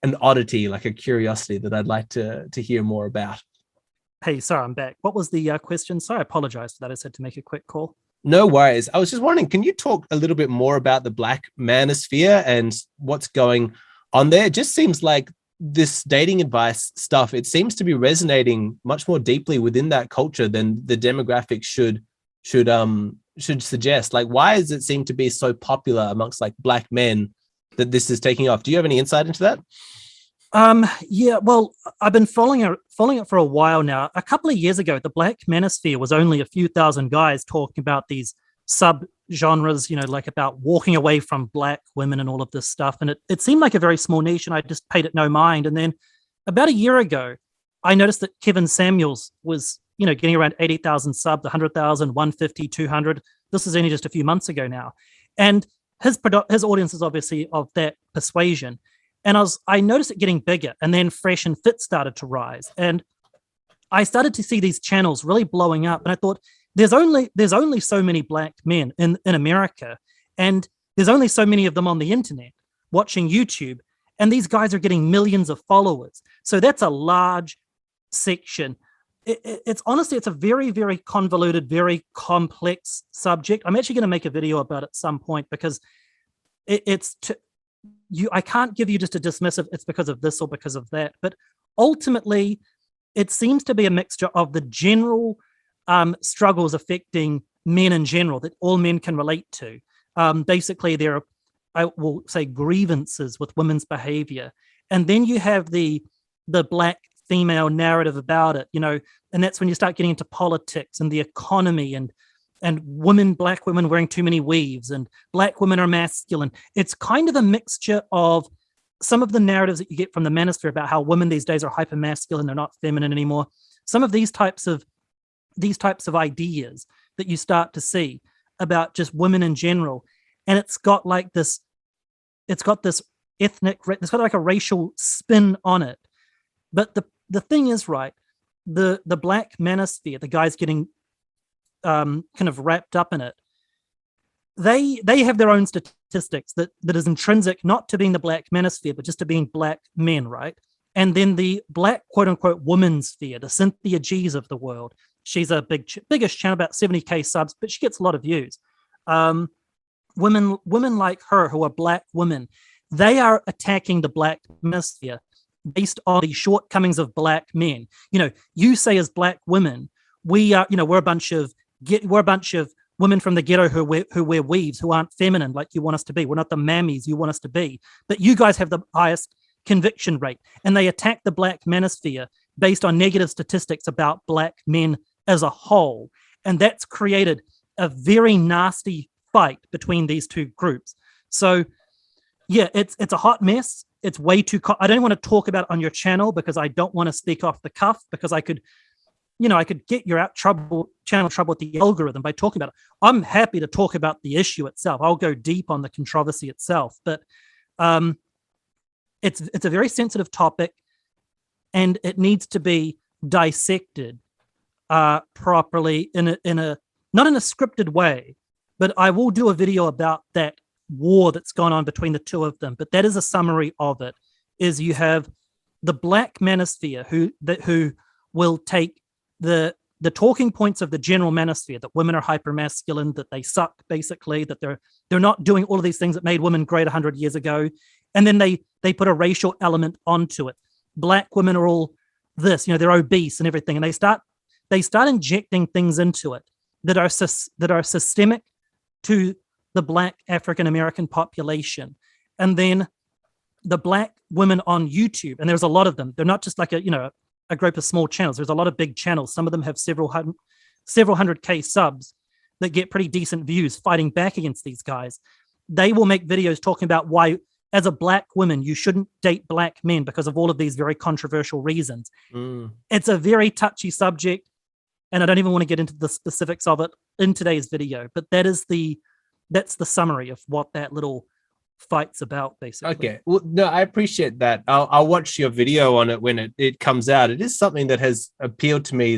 Speaker 1: an oddity, like a curiosity that I'd like to hear more about.
Speaker 2: Hey, sorry, I'm back. What was the question? Sorry, I apologize for that. I said to make a quick call.
Speaker 1: No worries. I was just wondering, can you talk a little bit more about the black manosphere and what's going on there? It just seems like this dating advice stuff, it seems to be resonating much more deeply within that culture than the demographics should suggest. Like, why does it seem to be so popular amongst like black men that this is taking off? Do you have any insight into that?
Speaker 2: Yeah, well, I've been following it for a while now. A couple of years ago, the black manosphere was only a few thousand guys talking about these sub-genres, like about walking away from black women and all of this stuff. And it seemed like a very small niche, and I just paid it no mind. And then about a year ago, I noticed that Kevin Samuels was, getting around 80,000 subs, 100,000, 150, 200. This is only just a few months ago now. And his audience is obviously of that persuasion. And I noticed it getting bigger, and then Fresh and Fit started to rise. And I started to see these channels really blowing up. And I thought, there's only so many black men in America, and there's only so many of them on the internet watching YouTube. And these guys are getting millions of followers. So that's a large section. It's honestly, it's a very, very convoluted, very complex subject. I'm actually going to make a video about it at some point, because I can't give you just a dismissive, it's because of this or because of that. But ultimately, it seems to be a mixture of the general struggles affecting men in general that all men can relate to. Basically, there are, I will say, grievances with women's behavior. And then you have the black female narrative about it, and that's when you start getting into politics and the economy and black women wearing too many weaves, and black women are masculine. It's kind of a mixture of some of the narratives that you get from the manosphere about how women these days are hyper masculine, they're not feminine anymore. Some of these types of ideas that you start to see about just women in general. And it's got like this ethnic, it's got like a racial spin on it. But the thing is, right, the black manosphere, the guys getting kind of wrapped up in it, they have their own statistics that is intrinsic not to being the black manosphere, but just to being black men, right? And then the black quote unquote woman sphere, the Cynthia G's of the world, She's a biggest channel, about 70K subs, but she gets a lot of views. Women like her who are Black women, they are attacking the Black manosphere based on the shortcomings of Black men. You say as Black women, we are, we're a bunch of women from the ghetto who wear weaves, who aren't feminine like you want us to be. We're not the mammies you want us to be. But you guys have the highest conviction rate, and they attack the Black manosphere based on negative statistics about Black men as a whole. And that's created a very nasty fight between these two groups. So yeah, it's a hot mess. It's way too I don't want to talk about it on your channel because I don't want to speak off the cuff, because I could get your channel trouble with the algorithm by talking about it. I'm happy to talk about the issue itself. I'll go deep on the controversy itself, but it's a very sensitive topic, and it needs to be dissected properly in a not in a scripted way. But I will do a video about that war that's gone on between the two of them. But that is a summary of it. Is you have the Black manosphere who will take the talking points of the general manosphere, that women are hypermasculine, that they suck, basically, that they're not doing all of these things that made women great 100 years ago, and then they put a racial element onto it. Black women are all this, they're obese and everything, and they start injecting things into it that are systemic to the Black African American population. And then the Black women on YouTube, and there's a lot of them. They're not just like a group of small channels. There's a lot of big channels. Some of them have several hundred K subs that get pretty decent views fighting back against these guys. They will make videos talking about why, as a Black woman, you shouldn't date Black men because of all of these very controversial reasons. It's a very touchy subject, and I don't even want to get into the specifics of it in today's video, but that's the summary of what that little fight's about, basically.
Speaker 1: Okay. Well, no, I appreciate that. I'll watch your video on it when it comes out. It is something that has appealed to me,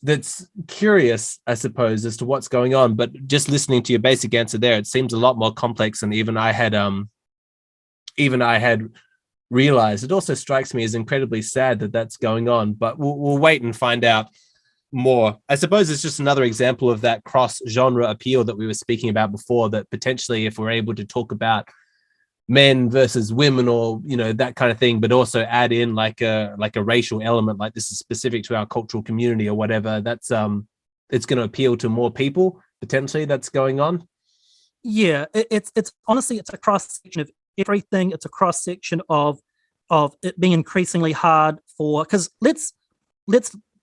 Speaker 1: that's curious, I suppose, as to what's going on. But just listening to your basic answer there, it seems a lot more complex than even I had realized. It also strikes me as incredibly sad that that's going on, but we'll wait and find out more. I suppose it's just another example of that cross-genre appeal that we were speaking about before, that potentially if we're able to talk about men versus women, or that kind of thing, but also add in like a racial element, like this is specific to our cultural community or whatever, that's it's going to appeal to more people potentially. That's going on.
Speaker 2: Yeah, it's honestly, it's a cross-section of everything. It's a cross-section of it being increasingly hard for, because let's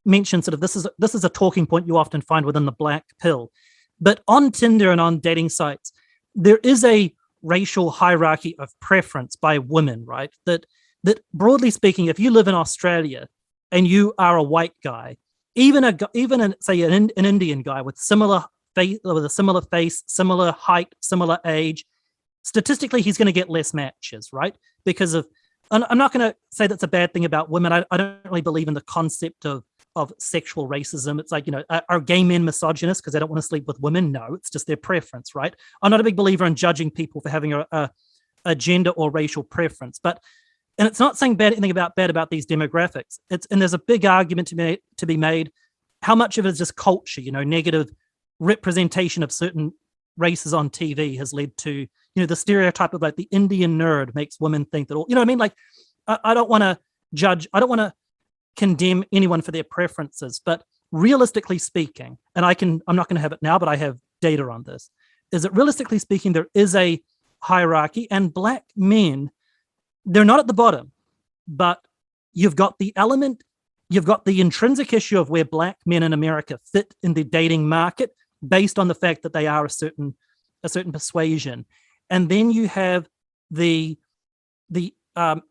Speaker 2: mention sort of this is a talking point you often find within the Black pill, but on Tinder and on dating sites, there is a racial hierarchy of preference by women, right? That broadly speaking, if you live in Australia and you are a white guy, even say an Indian guy with a similar face, similar height, similar age, statistically he's going to get less matches, right? Because of, I'm not going to say that's a bad thing about women. I don't really believe in the concept of sexual racism. It's like, are gay men misogynist because they don't want to sleep with women? No, it's just their preference, right? I'm not a big believer in judging people for having a gender or racial preference, and it's not saying bad about these demographics. And there's a big argument to be made. How much of it is just culture? Negative representation of certain races on TV has led to, the stereotype of like the Indian nerd makes women think that all, like I don't want to judge. I don't want to condemn anyone for their preferences, but realistically speaking, and I'm not going to have it now, but I have data on this, is that realistically speaking, there is a hierarchy, and Black men, they're not at the bottom, but you've got the intrinsic issue of where Black men in America fit in the dating market based on the fact that they are a certain persuasion. And then you have the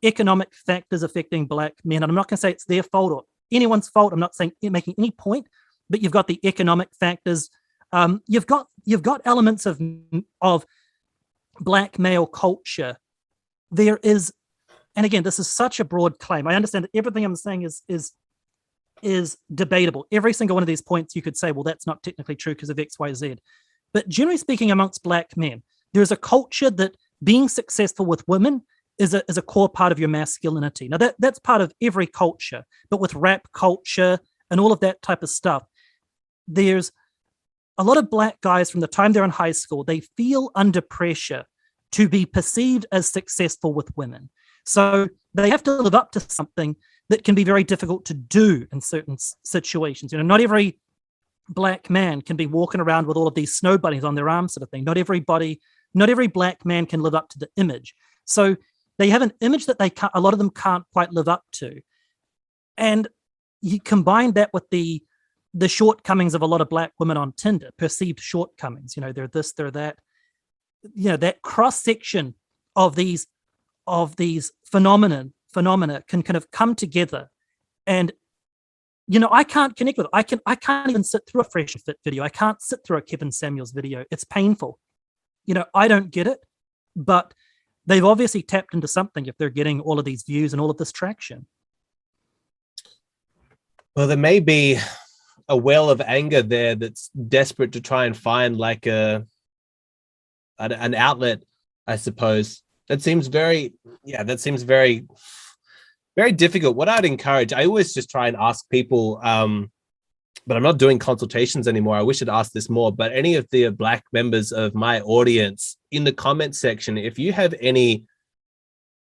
Speaker 2: economic factors affecting Black men. And I'm not going to say it's their fault or anyone's fault. I'm not saying making any point, but you've got the economic factors. You've got elements of Black male culture. There is, and again, this is such a broad claim. I understand that everything I'm saying is debatable. Every single one of these points you could say, well, that's not technically true because of X, Y, Z. But generally speaking, amongst Black men, there's a culture that being successful with women is a core part of your masculinity. Now, that's part of every culture, but with rap culture, and all of that type of stuff, there's a lot of Black guys from the time they're in high school, they feel under pressure to be perceived as successful with women. So they have to live up to something that can be very difficult to do in certain situations. Not every Black man can be walking around with all of these snow bunnies on their arms, sort of thing. Not every Black man can live up to the image. So they have an image that a lot of them can't quite live up to. And you combine that with the shortcomings of a lot of Black women on Tinder, perceived shortcomings. They're this, they're that. That cross section of these phenomena can kind of come together, and I can't connect with it. I can't even sit through a Fresh and Fit video. I can't sit through a Kevin Samuels video. It's painful. I don't get it, but they've obviously tapped into something if they're getting all of these views and all of this traction.
Speaker 1: Well, there may be a well of anger there that's desperate to try and find like an outlet, I suppose. That seems very very difficult. What I'd encourage, I always just try and ask people, but I'm not doing consultations anymore. I wish I'd asked this more, but any of the Black members of my audience, in the comment section, if you have any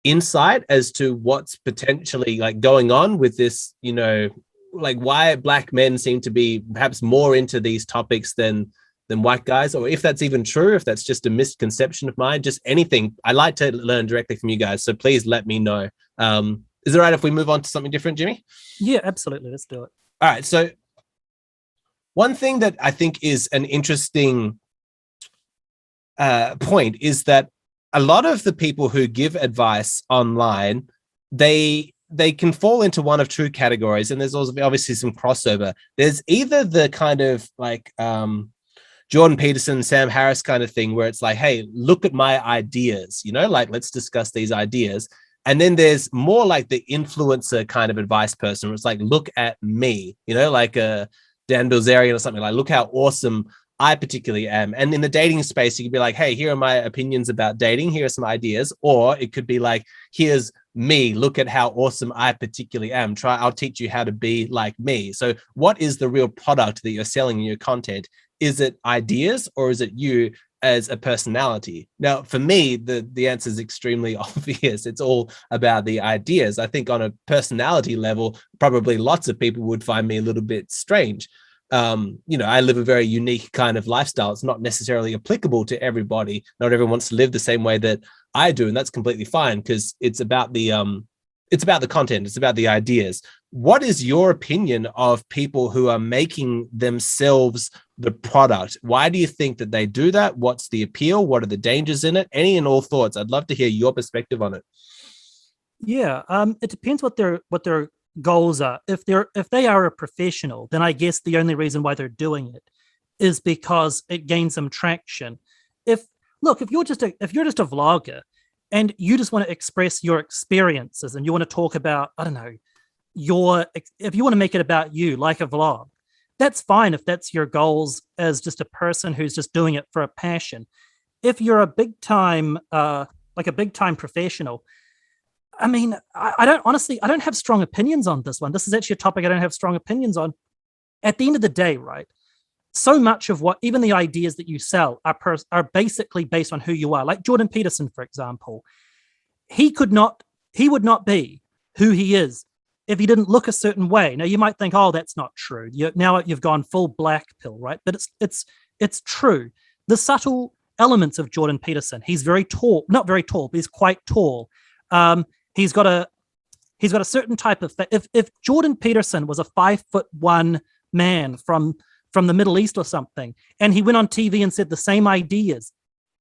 Speaker 1: insight as to what's potentially like going on with this, like why Black men seem to be perhaps more into these topics than white guys, or if that's even true, if that's just a misconception of mine, just anything. I like to learn directly from you guys, so please let me know. Is it right if we move on to something different, Jimmy?
Speaker 2: Yeah, absolutely. Let's do it.
Speaker 1: All right. So one thing that I think is an interesting point is that a lot of the people who give advice online, they can fall into one of two categories, and there's also obviously some crossover. There's either the kind of like Jordan Peterson, Sam Harris kind of thing, where it's like, hey, look at my ideas, like let's discuss these ideas. And then there's more like the influencer kind of advice person, where it's like, look at me, like Dan Bilzerian or something, like, look how awesome I particularly am. And in the dating space, you could be like, hey, here are my opinions about dating. Here are some ideas. Or it could be like, here's me. Look at how awesome I particularly am. I'll teach you how to be like me. So what is the real product that you're selling in your content? Is it ideas, or is it you as a personality? Now, for me, the answer is extremely obvious. It's all about the ideas. I think on a personality level, probably lots of people would find me a little bit strange. I live a very unique kind of lifestyle. It's not necessarily applicable to everybody. Not everyone wants to live the same way that I do, and that's completely fine, because it's about the content. It's about the ideas. What is your opinion of people who are making themselves the product? Why do you think that they do that? What's the appeal? What are the dangers in it? Any and all thoughts. I'd love to hear your perspective on it.
Speaker 2: Yeah, it depends what their goals are. If they are a professional, then I guess the only reason why they're doing it is because it gains them traction. If you're just a vlogger and you just want to express your experiences and you want to talk about, I don't know, if you want to make it about you, like a vlog, that's fine if that's your goals as just a person who's just doing it for a passion. If you're a big time professional, I mean, I don't have strong opinions on this one. This is actually a topic I don't have strong opinions on. At the end of the day, right, so much of what, even the ideas that you sell are basically based on who you are. Like Jordan Peterson, for example, he would not be who he is if he didn't look a certain way. Now, you might think, oh, that's not true. Now you've gone full black pill, right? But it's true. The subtle elements of Jordan Peterson. He's very tall, not very tall, but he's quite tall. He's got a certain type of. If Jordan Peterson was a 5'1" man from the Middle East or something, and he went on TV and said the same ideas,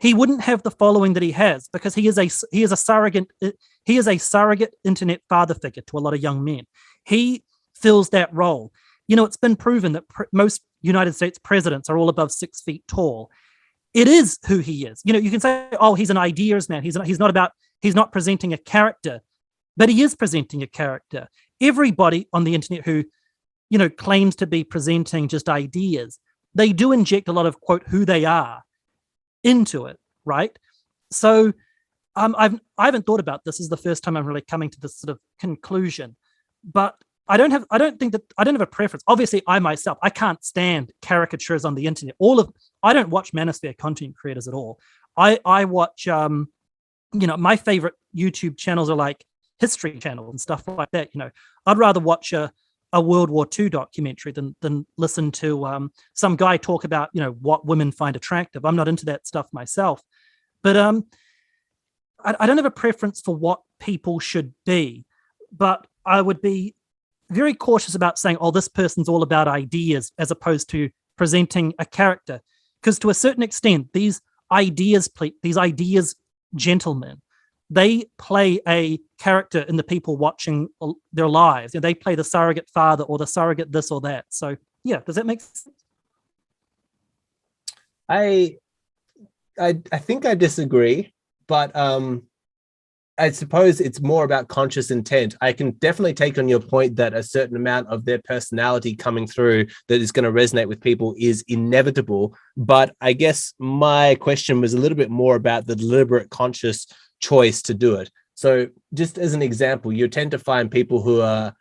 Speaker 2: he wouldn't have the following that he has, because he is a surrogate internet father figure to a lot of young men. He fills that role. It's been proven that most United States presidents are all above 6 feet tall. It is who he is. You can say, oh, he's an ideas man. He's not presenting a character, but he is presenting a character. Everybody on the internet who, claims to be presenting just ideas, they do inject a lot of, quote, who they are into it, right? So I haven't thought about this. This is the first time I'm really coming to this sort of conclusion. But I don't have a preference. Obviously, I myself, I can't stand caricatures on the internet. I don't watch Manosphere content creators at all. I watch, my favorite YouTube channels are like history channels and stuff like that. I'd rather watch a World War II documentary than listen to some guy talk about, what women find attractive. I'm not into that stuff myself. But I don't have a preference for what people should be, but I would be very cautious about saying, oh, this person's all about ideas as opposed to presenting a character. Because to a certain extent, these ideas gentlemen, they play a character in the people watching their lives. They play the surrogate father or the surrogate this or that. So yeah, does that make sense?
Speaker 1: I think I disagree, but I suppose it's more about conscious intent. I can definitely take on your point that a certain amount of their personality coming through that is going to resonate with people is inevitable. But I guess my question was a little bit more about the deliberate, conscious choice to do it. So just as an example, you tend to find people who are,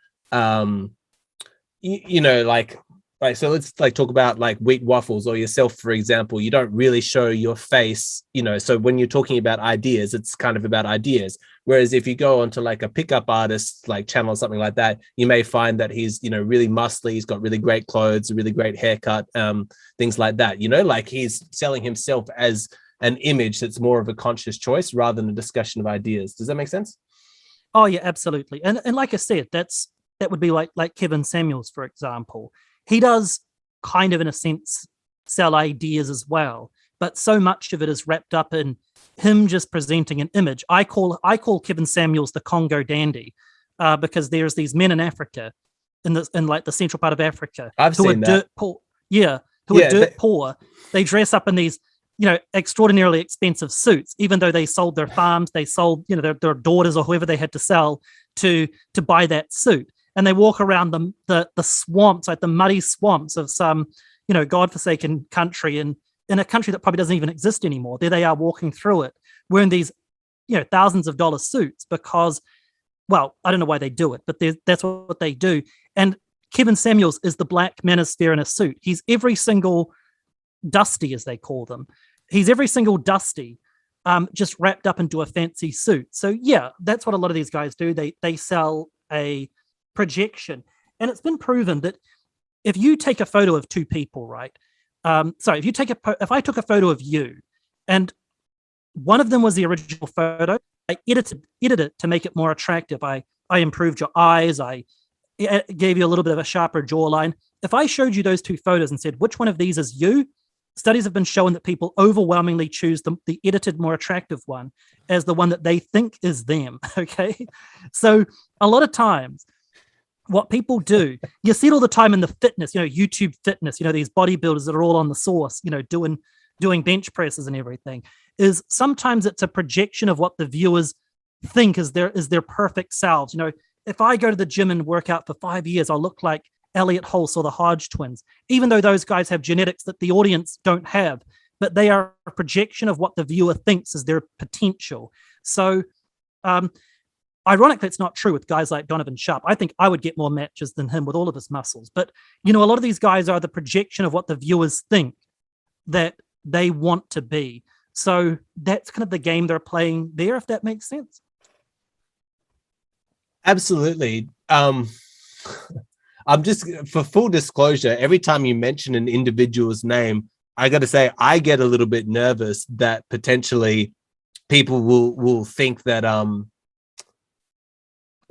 Speaker 1: so let's talk about like wheat waffles or yourself, for example. You don't really show your face, so when you're talking about ideas, it's kind of about ideas. Whereas if you go onto like a pickup artist like channel or something like that, you may find that he's, really muscly, he's got really great clothes, a really great haircut, things like that, like he's selling himself as an image that's more of a conscious choice rather than a discussion of ideas. Does that make sense?
Speaker 2: Oh yeah, absolutely. And like I said, that would be like Kevin Samuels, for example. He does kind of, in a sense, sell ideas as well, but so much of it is wrapped up in him just presenting an image. I call Kevin Samuels the Congo dandy, because there's these men in Africa, in like the central part of Africa,
Speaker 1: who are
Speaker 2: dirt poor. Yeah, who are dirt poor. They dress up in these, extraordinarily expensive suits, even though they sold their farms, they sold, their daughters or whoever they had to sell to buy that suit. And they walk around the swamps, like the muddy swamps of some, godforsaken country, in a country that probably doesn't even exist anymore. There they are walking through it, wearing these, thousands of dollar suits because, well, I don't know why they do it, but that's what they do. And Kevin Samuels is the black manosphere in a suit. He's every single dusty, as they call them. He's every single dusty, just wrapped up into a fancy suit. So yeah, that's what a lot of these guys do. They sell a projection. And it's been proven that if you take a photo of two people, right? If I took a photo of you and one of them was the original photo, I edited it to make it more attractive. I improved your eyes. I gave you a little bit of a sharper jawline. If I showed you those two photos and said, which one of these is you? Studies have been showing that people overwhelmingly choose the edited, more attractive one as the one that they think is them, okay? So a lot of times, what people do, you see it all the time in the fitness, YouTube fitness, these bodybuilders that are all on the sauce, doing bench presses and everything, is sometimes it's a projection of what the viewers think is their perfect selves. If I go to the gym and work out for 5 years, I'll look like Elliot Hulse or the Hodge twins, even though those guys have genetics that the audience don't have, but they are a projection of what the viewer thinks is their potential. So, ironically, it's not true with guys like Donovan Sharp. I think I would get more matches than him with all of his muscles. But, a lot of these guys are the projection of what the viewers think that they want to be. So that's kind of the game they're playing there, if that makes sense.
Speaker 1: Absolutely. I'm just, for full disclosure, every time you mention an individual's name, I got to say, I get a little bit nervous that potentially people will think that,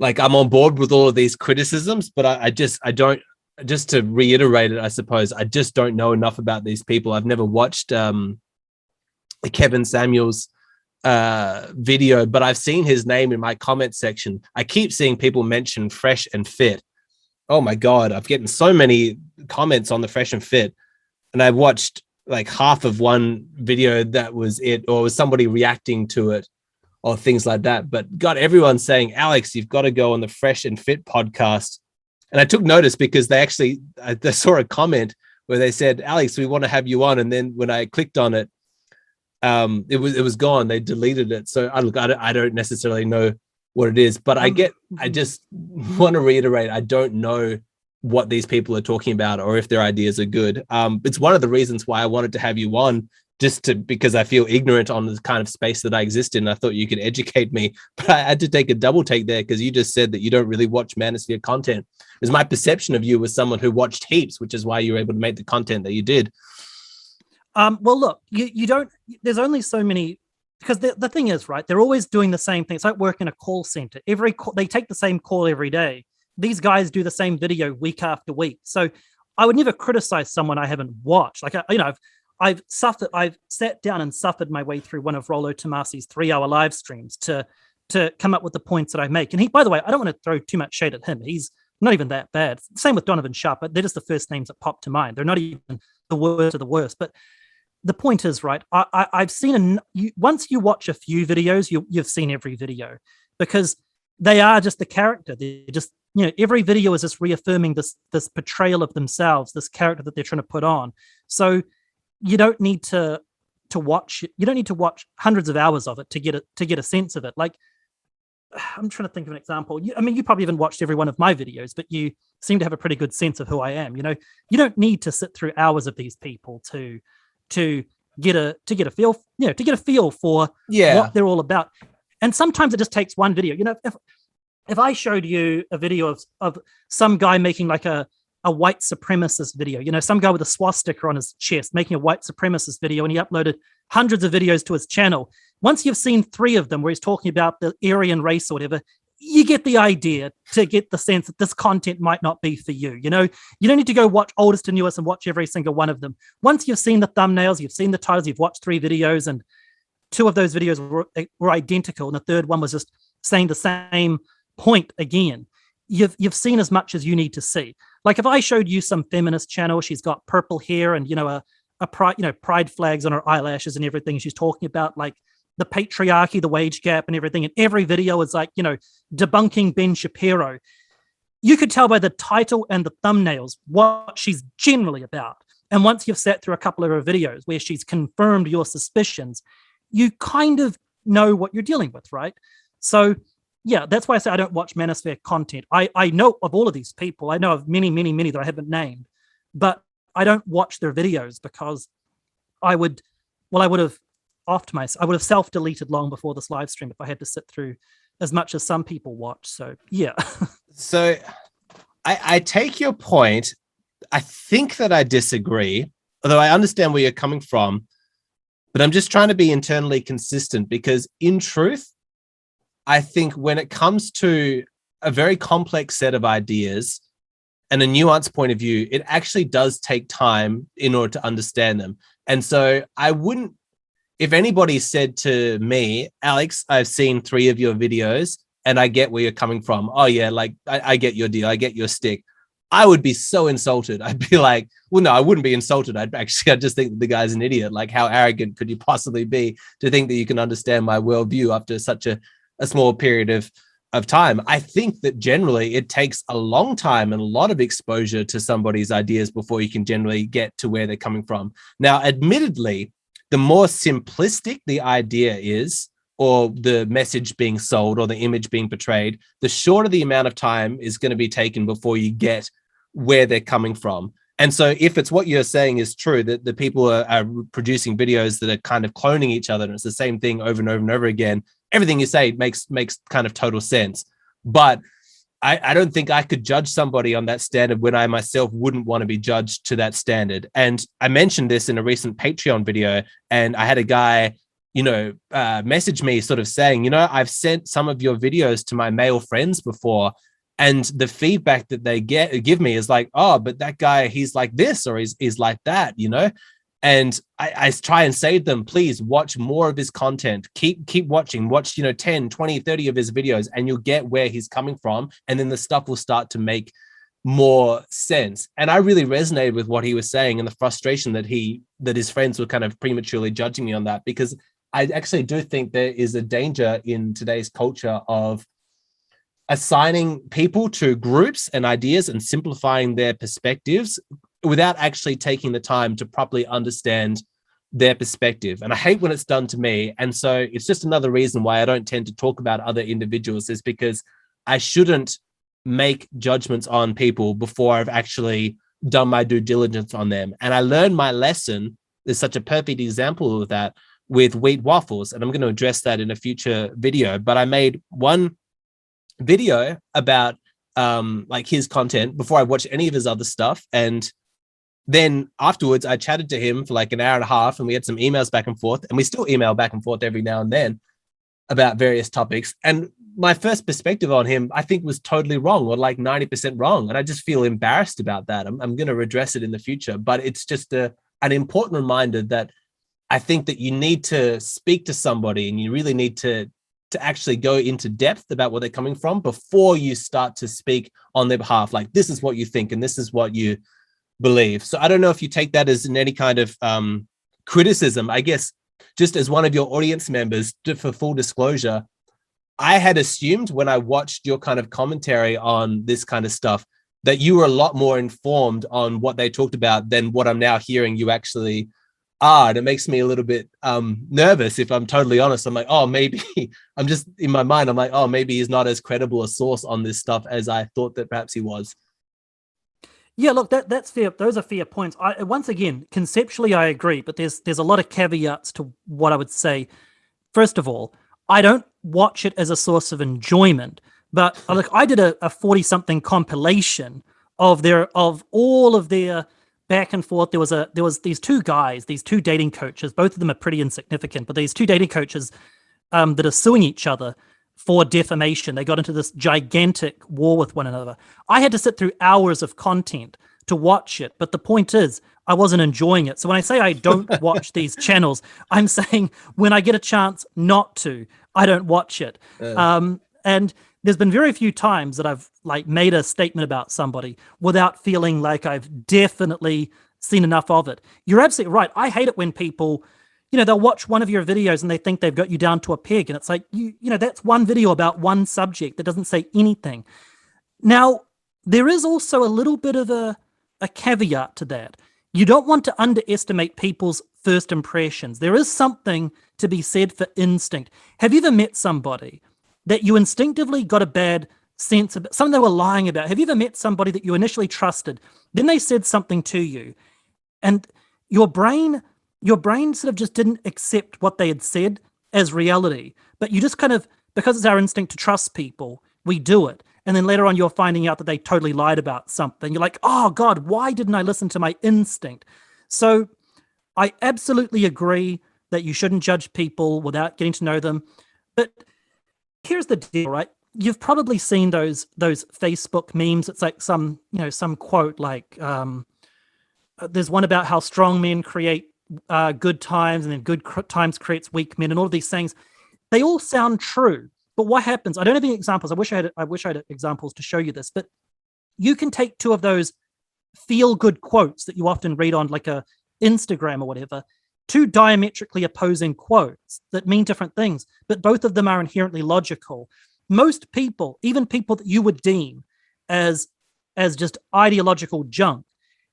Speaker 1: like I'm on board with all of these criticisms, but I don't, just to reiterate it, I suppose, I just don't know enough about these people. I've never watched Kevin Samuels video, but I've seen his name in my comment section. I keep seeing people mention Fresh and Fit. Oh my God, I've gotten so many comments on the Fresh and Fit, and I've watched like half of one video that was it, or was somebody reacting to it, or things like that. But got everyone saying, Alex, you've got to go on the Fresh and Fit podcast. And I took notice because I saw a comment where they said, Alex, we want to have you on. And then when I clicked on it, it was gone. They deleted it. So I don't necessarily know what it is. But I just want to reiterate, I don't know what these people are talking about or if their ideas are good. It's one of the reasons why I wanted to have you on, because I feel ignorant on the kind of space that I exist in. I thought you could educate me, but I had to take a double take there because you just said that you don't really watch Manosphere content. Because my perception of you was someone who watched heaps, which is why you were able to make the content that you did.
Speaker 2: Well, look, you don't, there's only so many, because the thing is, right, they're always doing the same thing. It's like working a call center. They take the same call every day. These guys do the same video week after week. So I would never criticize someone I haven't watched. Like, I've sat down and suffered my way through one of Rollo Tomasi's 3-hour live streams to come up with the points that I make. And he, by the way, I don't want to throw too much shade at him. He's not even that bad. Same with Donovan Sharp, but they're just the first names that pop to mind. They're not even the worst of the worst. But the point is, right, I've seen, once you watch a few videos, you've seen every video, because they are just the character. They're just, every video is just reaffirming this portrayal of themselves, this character that they're trying to put on. So you don't need to watch hundreds of hours of it to get a sense of it. Like, I'm trying to think of an example. You probably haven't watched every one of my videos, but you seem to have a pretty good sense of who I am. You don't need to sit through hours of these people to get a feel for what they're all about. And sometimes it just takes one video. If I showed you a video of some guy making like a white supremacist video, some guy with a swastika on his chest making a white supremacist video, and he uploaded hundreds of videos to his channel. Once you've seen 3 of them where he's talking about the Aryan race or whatever, you get the idea, to get the sense that this content might not be for you. You don't need to go watch oldest to newest and watch every single one of them. Once you've seen the thumbnails, you've seen the titles, you've watched 3 videos, and 2 of those videos were identical, and the third one was just saying the same point again. You've seen as much as you need to see. Like, if I showed you some feminist channel, she's got purple hair and a pride flags on her eyelashes and everything. She's talking about like the patriarchy, the wage gap, and everything. And every video is like debunking Ben Shapiro. You could tell by the title and the thumbnails what she's generally about. And once you've sat through a couple of her videos where she's confirmed your suspicions, you kind of know what you're dealing with, right? So yeah, that's why I say I don't watch Manosphere content. I know of all of these people. I know of many, many, many that I haven't named, but I don't watch their videos because I would have self-deleted long before this live stream if I had to sit through as much as some people watch. So yeah.
Speaker 1: So I take your point. I think that I disagree, although I understand where you're coming from, but I'm just trying to be internally consistent, because in truth, I think when it comes to a very complex set of ideas and a nuanced point of view, it actually does take time in order to understand them. And so I wouldn't, if anybody said to me, Alex, I've seen 3 of your videos and I get where you're coming from. Oh yeah, like I get your deal. I get your stick. I would be so insulted. I'd be like, well, no, I wouldn't be insulted. I'd just think that the guy's an idiot. Like, how arrogant could you possibly be to think that you can understand my worldview after such a small period of time? I think that generally it takes a long time and a lot of exposure to somebody's ideas before you can generally get to where they're coming from. Now, admittedly, the more simplistic the idea is, or the message being sold or the image being portrayed, the shorter the amount of time is going to be taken before you get where they're coming from. And so if it's what you're saying is true, that the people are producing videos that are kind of cloning each other, and it's the same thing over and over and over again, everything you say makes kind of total sense. But I don't think I could judge somebody on that standard when I myself wouldn't want to be judged to that standard. And I mentioned this in a recent Patreon video, and I had a guy, message me sort of saying, I've sent some of your videos to my male friends before, and the feedback that they give me is like, oh, but that guy, he's like this, or he's like that, And I try and say to them, please watch more of his content. Keep watching. Watch, 10, 20, 30 of his videos, and you'll get where he's coming from. And then the stuff will start to make more sense. And I really resonated with what he was saying, and the frustration that his friends were kind of prematurely judging me on that, because I actually do think there is a danger in today's culture of assigning people to groups and ideas and simplifying their perspectives without actually taking the time to properly understand their perspective. And I hate when it's done to me. And so it's just another reason why I don't tend to talk about other individuals, is because I shouldn't make judgments on people before I've actually done my due diligence on them. And I learned my lesson. There's such a perfect example of that with wheat waffles. And I'm going to address that in a future video. But I made one video about like his content before I watched any of his other stuff. And then afterwards, I chatted to him for like an hour and a half, and we had some emails back and forth, and we still email back and forth every now and then about various topics. And my first perspective on him, I think, was totally wrong, or like 90% wrong. And I just feel embarrassed about that. I'm going to redress it in the future, but it's just an important reminder that I think that you need to speak to somebody, and you really need to actually go into depth about where they're coming from before you start to speak on their behalf. Like, this is what you think, and this is what you believe. So I don't know if you take that as in any kind of criticism. I guess just as one of your audience members, for full disclosure, I had assumed when I watched your kind of commentary on this kind of stuff that you were a lot more informed on what they talked about than what I'm now hearing you actually are. And it makes me a little bit nervous, if I'm totally honest. I'm like, oh, maybe I'm just in my mind, I'm like, oh, maybe he's not as credible a source on this stuff as I thought that perhaps he was.
Speaker 2: Yeah, look, that's fair. Those are fair points. Once again, conceptually, I agree, but there's a lot of caveats to what I would say. First of all, I don't watch it as a source of enjoyment, but look, I did a 40-something compilation of all of their back and forth. There was these two guys, these two dating coaches. Both of them are pretty insignificant, but these two dating coaches that are suing each other for defamation. They got into this gigantic war with one another. I had to sit through hours of content to watch it, but the point is, I wasn't enjoying it. So when I say I don't watch these channels, I'm saying when I get a chance not to, I don't watch it. And there's been very few times that I've like made a statement about somebody without feeling like I've definitely seen enough of it. You're absolutely right. I hate it when people, they'll watch one of your videos and they think they've got you down to a peg. And it's like, that's one video about one subject that doesn't say anything. Now, there is also a little bit of a caveat to that. You don't want to underestimate people's first impressions. There is something to be said for instinct. Have you ever met somebody that you instinctively got a bad sense of, something they were lying about? Have you ever met somebody that you initially trusted, then they said something to you, and your brain sort of just didn't accept what they had said as reality, but you just kind of, because it's our instinct to trust people, we do it. And then later on, you're finding out that they totally lied about something. You're like, oh God, why didn't I listen to my instinct? So I absolutely agree that you shouldn't judge people without getting to know them. But here's the deal, right? You've probably seen those Facebook memes. It's like some quote like, there's one about how strong men create good times, and then good times creates weak men, and all of these things. They all sound true, but what happens? I don't have any examples. I wish I had examples to show you this, but you can take two of those feel-good quotes that you often read on like a Instagram or whatever, two diametrically opposing quotes that mean different things, but both of them are inherently logical. Most people, even people that you would deem as just ideological junk,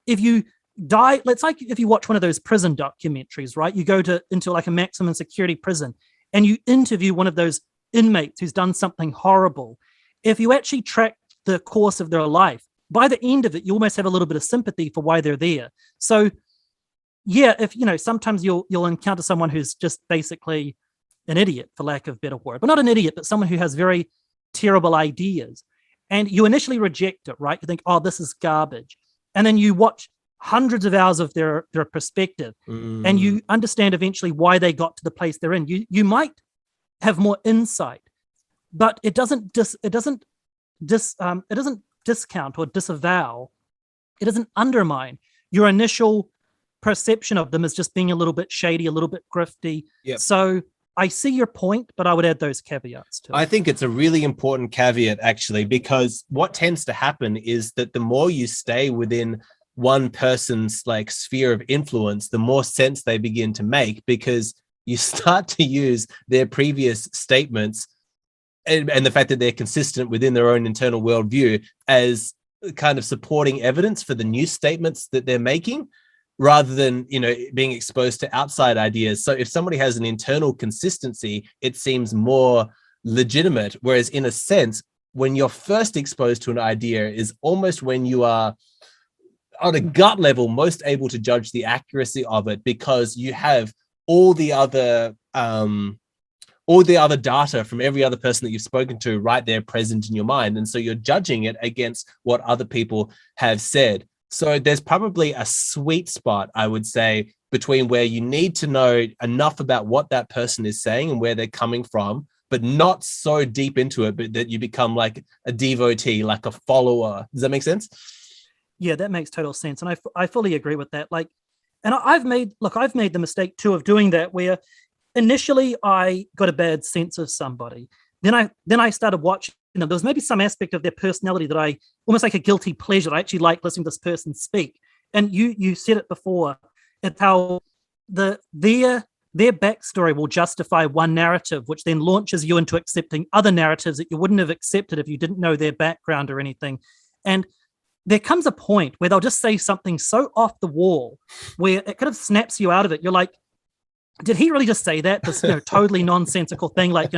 Speaker 2: if you die, let's like if you watch one of those prison documentaries, right? You go into like a maximum security prison and you interview one of those inmates who's done something horrible. If you actually track the course of their life, by the end of it, you almost have a little bit of sympathy for why they're there. So yeah, if sometimes you'll encounter someone who's just basically an idiot, for lack of a better word, but not an idiot, but someone who has very terrible ideas, and you initially reject it, right? You think, oh, this is garbage, and then you watch hundreds of hours of their perspective, and you understand eventually why they got to the place they're in. You might have more insight, but it doesn't discount or disavow. It doesn't undermine your initial perception of them as just being a little bit shady, a little bit grifty. Yep. So I see your point, but I would add those caveats to it.
Speaker 1: I think it's a really important caveat, actually, because what tends to happen is that the more you stay within one person's like sphere of influence, the more sense they begin to make, because you start to use their previous statements and the fact that they're consistent within their own internal worldview as kind of supporting evidence for the new statements that they're making, rather than, being exposed to outside ideas. So if somebody has an internal consistency, it seems more legitimate. Whereas in a sense, when you're first exposed to an idea is almost when you are on a gut level most able to judge the accuracy of it, because you have all the other data from every other person that you've spoken to right there present in your mind. And so you're judging it against what other people have said. So there's probably a sweet spot, I would say, between where you need to know enough about what that person is saying and where they're coming from, but not so deep into it, but that you become like a devotee, like a follower. Does that make sense?
Speaker 2: Yeah, that makes total sense. And I fully agree with that. Like, and I've made the mistake too of doing that, where initially I got a bad sense of somebody. Then I started watching them. There was maybe some aspect of their personality that I almost like a guilty pleasure. I actually like listening to this person speak. And you said it before, it's how their backstory will justify one narrative, which then launches you into accepting other narratives that you wouldn't have accepted if you didn't know their background or anything. And there comes a point where they'll just say something so off the wall where it kind of snaps you out of it. You're like, did he really just say that? This totally nonsensical thing. Like,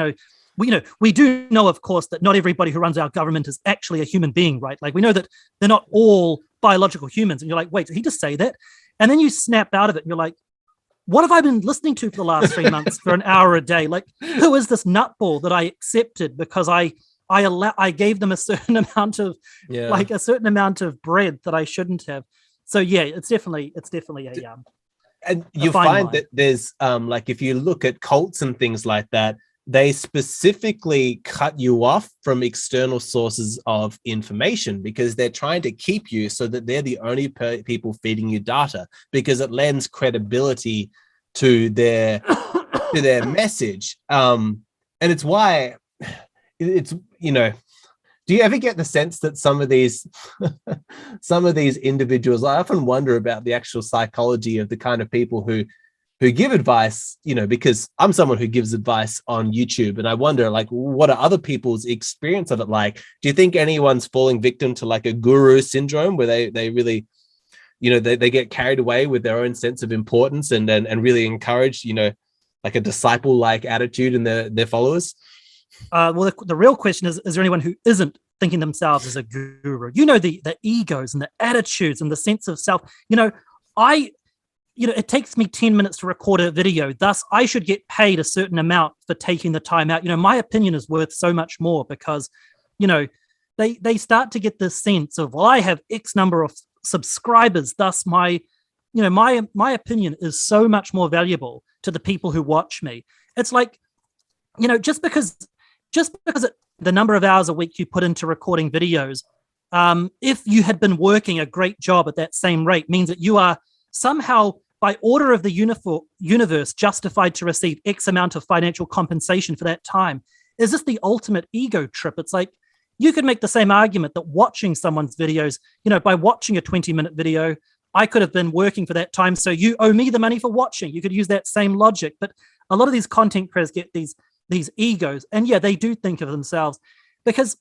Speaker 2: we do know, of course, that not everybody who runs our government is actually a human being, right? Like, we know that they're not all biological humans. And you're like, wait, did he just say that? And then you snap out of it and you're like, what have I been listening to for the last 3 months for an hour a day? Like, who is this nutball that I accepted because I gave them a certain amount of a certain amount of bread that I shouldn't have. So yeah, it's definitely a
Speaker 1: and you find that there's like, if you look at cults and things like that, they specifically cut you off from external sources of information because they're trying to keep you so that they're the only people feeding you data, because it lends credibility to their message. And it's why it's, do you ever get the sense that some of these individuals, I often wonder about the actual psychology of the kind of people who give advice, because I'm someone who gives advice on YouTube, and I wonder, like, what are other people's experience of it like? Do you think anyone's falling victim to like a guru syndrome where they really, they get carried away with their own sense of importance and really encourage, like a disciple-like attitude in their followers?
Speaker 2: Well, the real question is there anyone who isn't thinking themselves as a guru? The egos and the attitudes and the sense of self. It takes me 10 minutes to record a video. Thus, I should get paid a certain amount for taking the time out. My opinion is worth so much more because, they start to get this sense of, well, I have X number of subscribers. Thus, my opinion is so much more valuable to the people who watch me. It's like, just because the number of hours a week you put into recording videos, if you had been working a great job at that same rate, means that you are somehow, by order of the universe, justified to receive X amount of financial compensation for that time. Is this the ultimate ego trip? It's like, you could make the same argument that watching someone's videos, by watching a 20-minute video, I could have been working for that time, so you owe me the money for watching. You could use that same logic. But a lot of these content creators get these egos, and yeah, they do think of themselves, because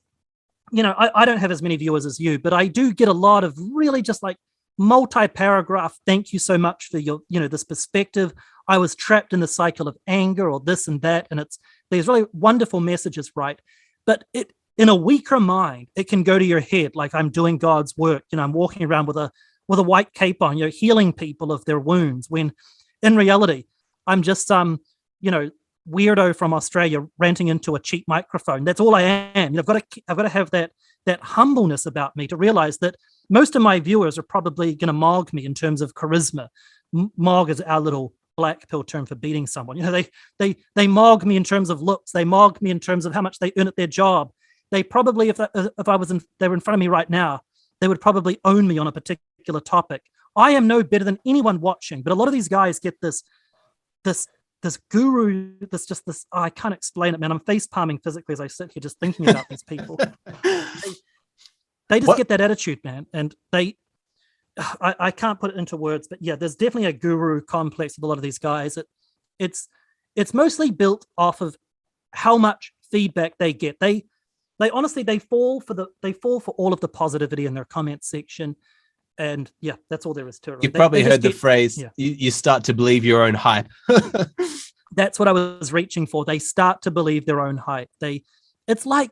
Speaker 2: I don't have as many viewers as you, but I do get a lot of really just like multi-paragraph thank you so much for your this perspective. I was trapped in the cycle of anger or this and that, and it's these really wonderful messages, right? But it, in a weaker mind, it can go to your head like I'm doing God's work. I'm walking around with a white cape on, healing people of their wounds, when in reality I'm just weirdo from Australia ranting into a cheap microphone. That's all I am. I've got to have that humbleness about me to realize that most of my viewers are probably going to mog me in terms of charisma. Mog is our little black pill term for beating someone. They mog me in terms of looks. They mog me in terms of how much they earn at their job. They probably, if they were in front of me right now, they would probably own me on a particular topic. I am no better than anyone watching, but a lot of these guys get this guru, I can't explain it, man. I'm face palming physically as I sit here just thinking about these people. They just get that attitude, man. And I can't put it into words, but yeah, there's definitely a guru complex with a lot of these guys. It's mostly built off of how much feedback they get. They honestly, they fall for all of the positivity in their comment section. And yeah, that's all there is to it.
Speaker 1: You've probably heard the phrase, you start to believe your own hype.
Speaker 2: That's what I was reaching for. They start to believe their own hype. It's like,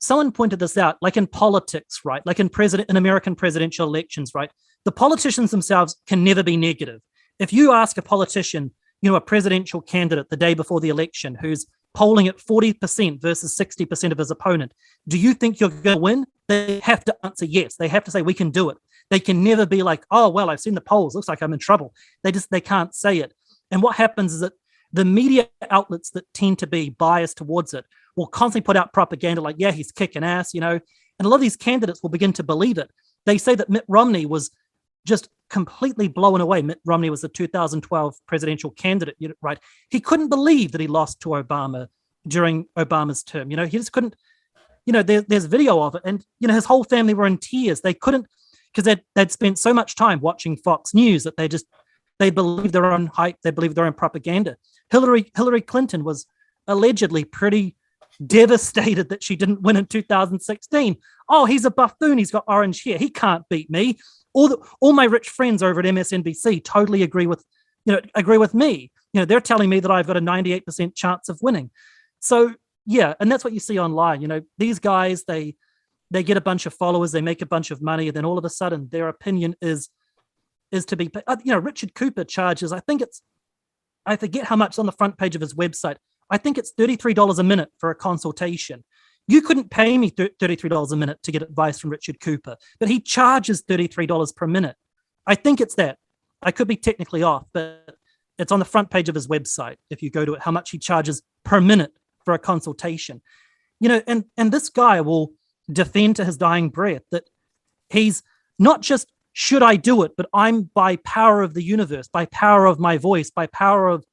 Speaker 2: someone pointed this out, like in politics, right? Like in American presidential elections, right? The politicians themselves can never be negative. If you ask a politician, a presidential candidate the day before the election who's polling at 40% versus 60% of his opponent, do you think you're going to win? They have to answer yes. They have to say, we can do it. They can never be like, oh, well, I've seen the polls. Looks like I'm in trouble. They can't say it. And what happens is that the media outlets that tend to be biased towards it will constantly put out propaganda like, yeah, he's kicking ass, and a lot of these candidates will begin to believe it. They say that Mitt Romney was just completely blown away. Mitt Romney was the 2012 presidential candidate, right? He couldn't believe that he lost to Obama during Obama's term. He just couldn't, there's video of it. And, his whole family were in tears. They couldn't, because they'd spent so much time watching Fox News that they believed their own hype. They believed their own propaganda. Hillary Clinton was allegedly pretty devastated that she didn't win in 2016. Oh, he's a buffoon. He's got orange hair. He can't beat me. All my rich friends over at MSNBC totally agree with me. They're telling me that I've got a 98% chance of winning. So yeah, and that's what you see online. These guys, they get a bunch of followers, they make a bunch of money, and then all of a sudden their opinion is to be, Richard Cooper charges, I forget how much on the front page of his website. I think it's $33 a minute for a consultation. You couldn't pay me $33 a minute to get advice from Richard Cooper, but he charges $33 per minute. I think it's that. I could be technically off, but it's on the front page of his website. If you go to it, how much he charges per minute for a consultation. And this guy will defend to his dying breath that he's not just, should I do it, but I'm, by power of the universe, by power of my voice, by power of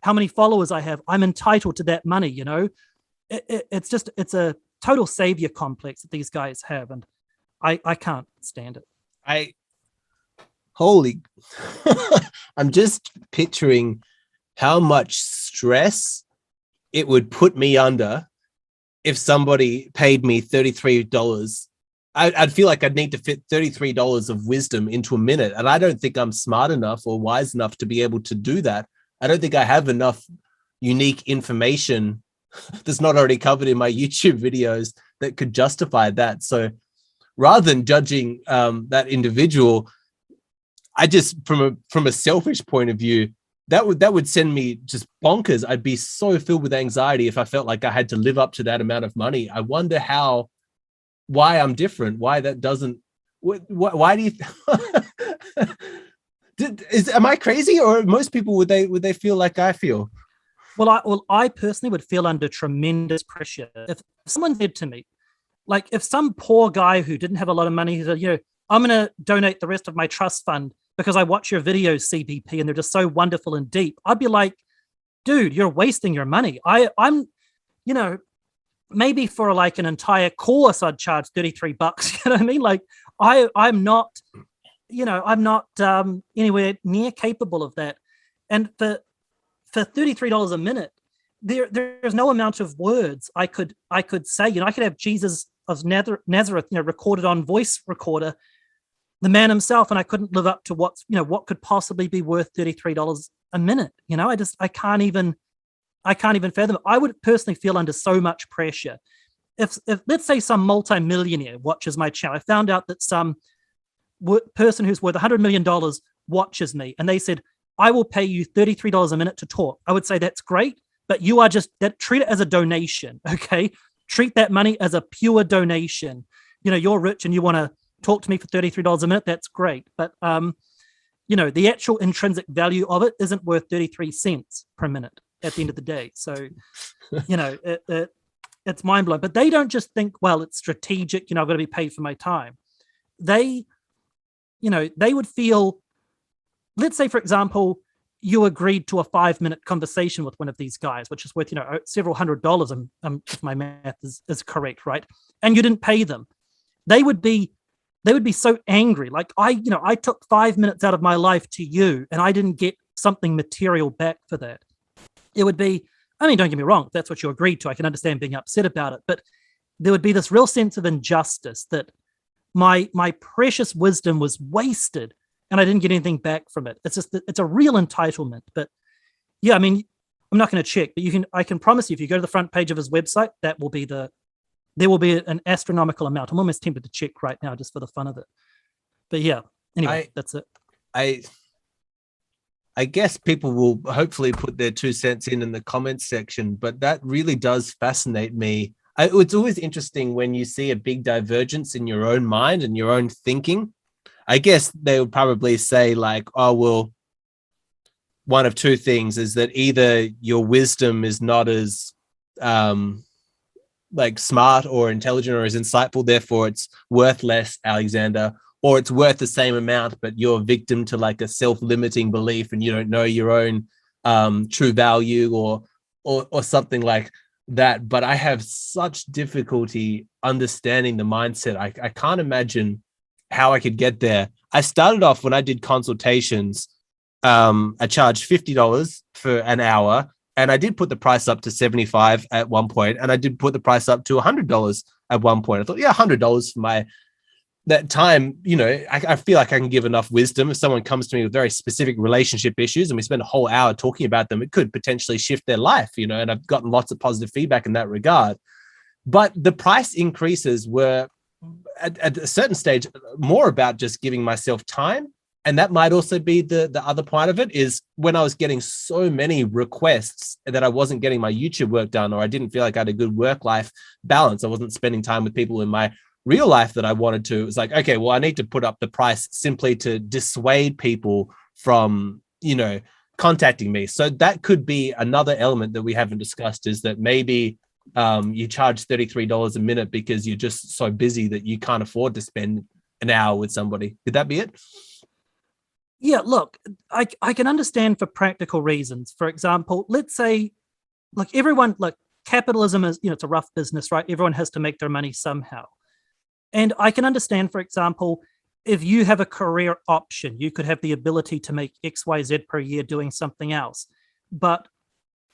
Speaker 2: how many followers I have, I'm entitled to that money. It's a total savior complex that these guys have, and I can't stand it.
Speaker 1: I'm just picturing how much stress it would put me under if somebody paid me $33. I'd feel like I'd need to fit $33 of wisdom into a minute, and I don't think I'm smart enough or wise enough to be able to do that. I don't think I have enough unique information that's not already covered in my YouTube videos that could justify that. So rather than judging that individual, I just, from a selfish point of view, that would send me just bonkers. I'd be so filled with anxiety if I felt like I had to live up to that amount of money. I wonder why I'm different, why that doesn't, why do you, am I crazy, or most people, would they feel like I feel?
Speaker 2: Well, I personally would feel under tremendous pressure if someone said to me, like, if some poor guy who didn't have a lot of money said, I'm going to donate the rest of my trust fund because I watch your videos, CBP, and they're just so wonderful and deep. I'd be like, dude, you're wasting your money. I'm, maybe for like an entire course, I'd charge $33. You know what I mean? Like, I'm not, I'm not anywhere near capable of that. And for $33 a minute, there's no amount of words I could say. I could have Jesus of Nazareth, recorded on voice recorder, the man himself, and I couldn't live up to what could possibly be worth $33 a minute. I can't even fathom it. I would personally feel under so much pressure. If let's say some multimillionaire watches my channel, I found out that some person who's worth $100 million watches me, and they said, I will pay you $33 a minute to talk. I would say, that's great, but you are treat it as a donation, okay? Treat that money as a pure donation. You're rich and you want to talk to me for $33 a minute, that's great. But, the actual intrinsic value of it isn't worth 33 cents per minute at the end of the day. So, it's mind blowing. But they don't just think, well, it's strategic, I've got to be paid for my time. They would feel, let's say, for example, you agreed to a 5-minute conversation with one of these guys, which is worth, several $100s, if my math is correct, right? And you didn't pay them. They would be so angry. Like, I took 5 minutes out of my life to you, and I didn't get something material back for that. It would be, don't get me wrong, if that's what you agreed to, I can understand being upset about it, but there would be this real sense of injustice that my precious wisdom was wasted and I didn't get anything back from it. It's just it's a real entitlement. But yeah, I mean, I'm not going to check, but I can promise you, if you go to the front page of his website, there will be an astronomical amount. I'm almost tempted to check right now just for the fun of it. But yeah, anyway, that's it.
Speaker 1: I guess people will hopefully put their 2 cents in the comments section, but that really does fascinate me. It's always interesting when you see a big divergence in your own mind and your own thinking. I guess they would probably say like, oh, well, one of two things is that either your wisdom is not as like smart or intelligent or as insightful, therefore it's worth less, Alexander, or it's worth the same amount, but you're a victim to like a self-limiting belief and you don't know your own true value or something like that. But I have such difficulty understanding the mindset. I can't imagine how I could get there. I started off when I did consultations, I charged $50 for an hour, and I did put the price up to $75 at one point, and I did put the price up to $100 at one point. I thought, yeah, $100 for that time, you know, I feel like I can give enough wisdom. If someone comes to me with very specific relationship issues and we spend a whole hour talking about them, it could potentially shift their life, you know, and I've gotten lots of positive feedback in that regard. But the price increases were at a certain stage more about just giving myself time. And that might also be the other part of it, is when I was getting so many requests that I wasn't getting my YouTube work done, or I didn't feel like I had a good work-life balance. I wasn't spending time with people in my real life that I wanted to. It was like, okay, well, I need to put up the price simply to dissuade people from, you know, contacting me. So that could be another element that we haven't discussed, is that maybe you charge $33 a minute because you're just so busy that you can't afford to spend an hour with somebody. Could that be it?
Speaker 2: Yeah, look, I can understand for practical reasons. For example, let's say, like everyone, like capitalism is, you know, it's a rough business, right? Everyone has to make their money somehow. And I can understand, for example, if you have a career option, you could have the ability to make XYZ per year doing something else. But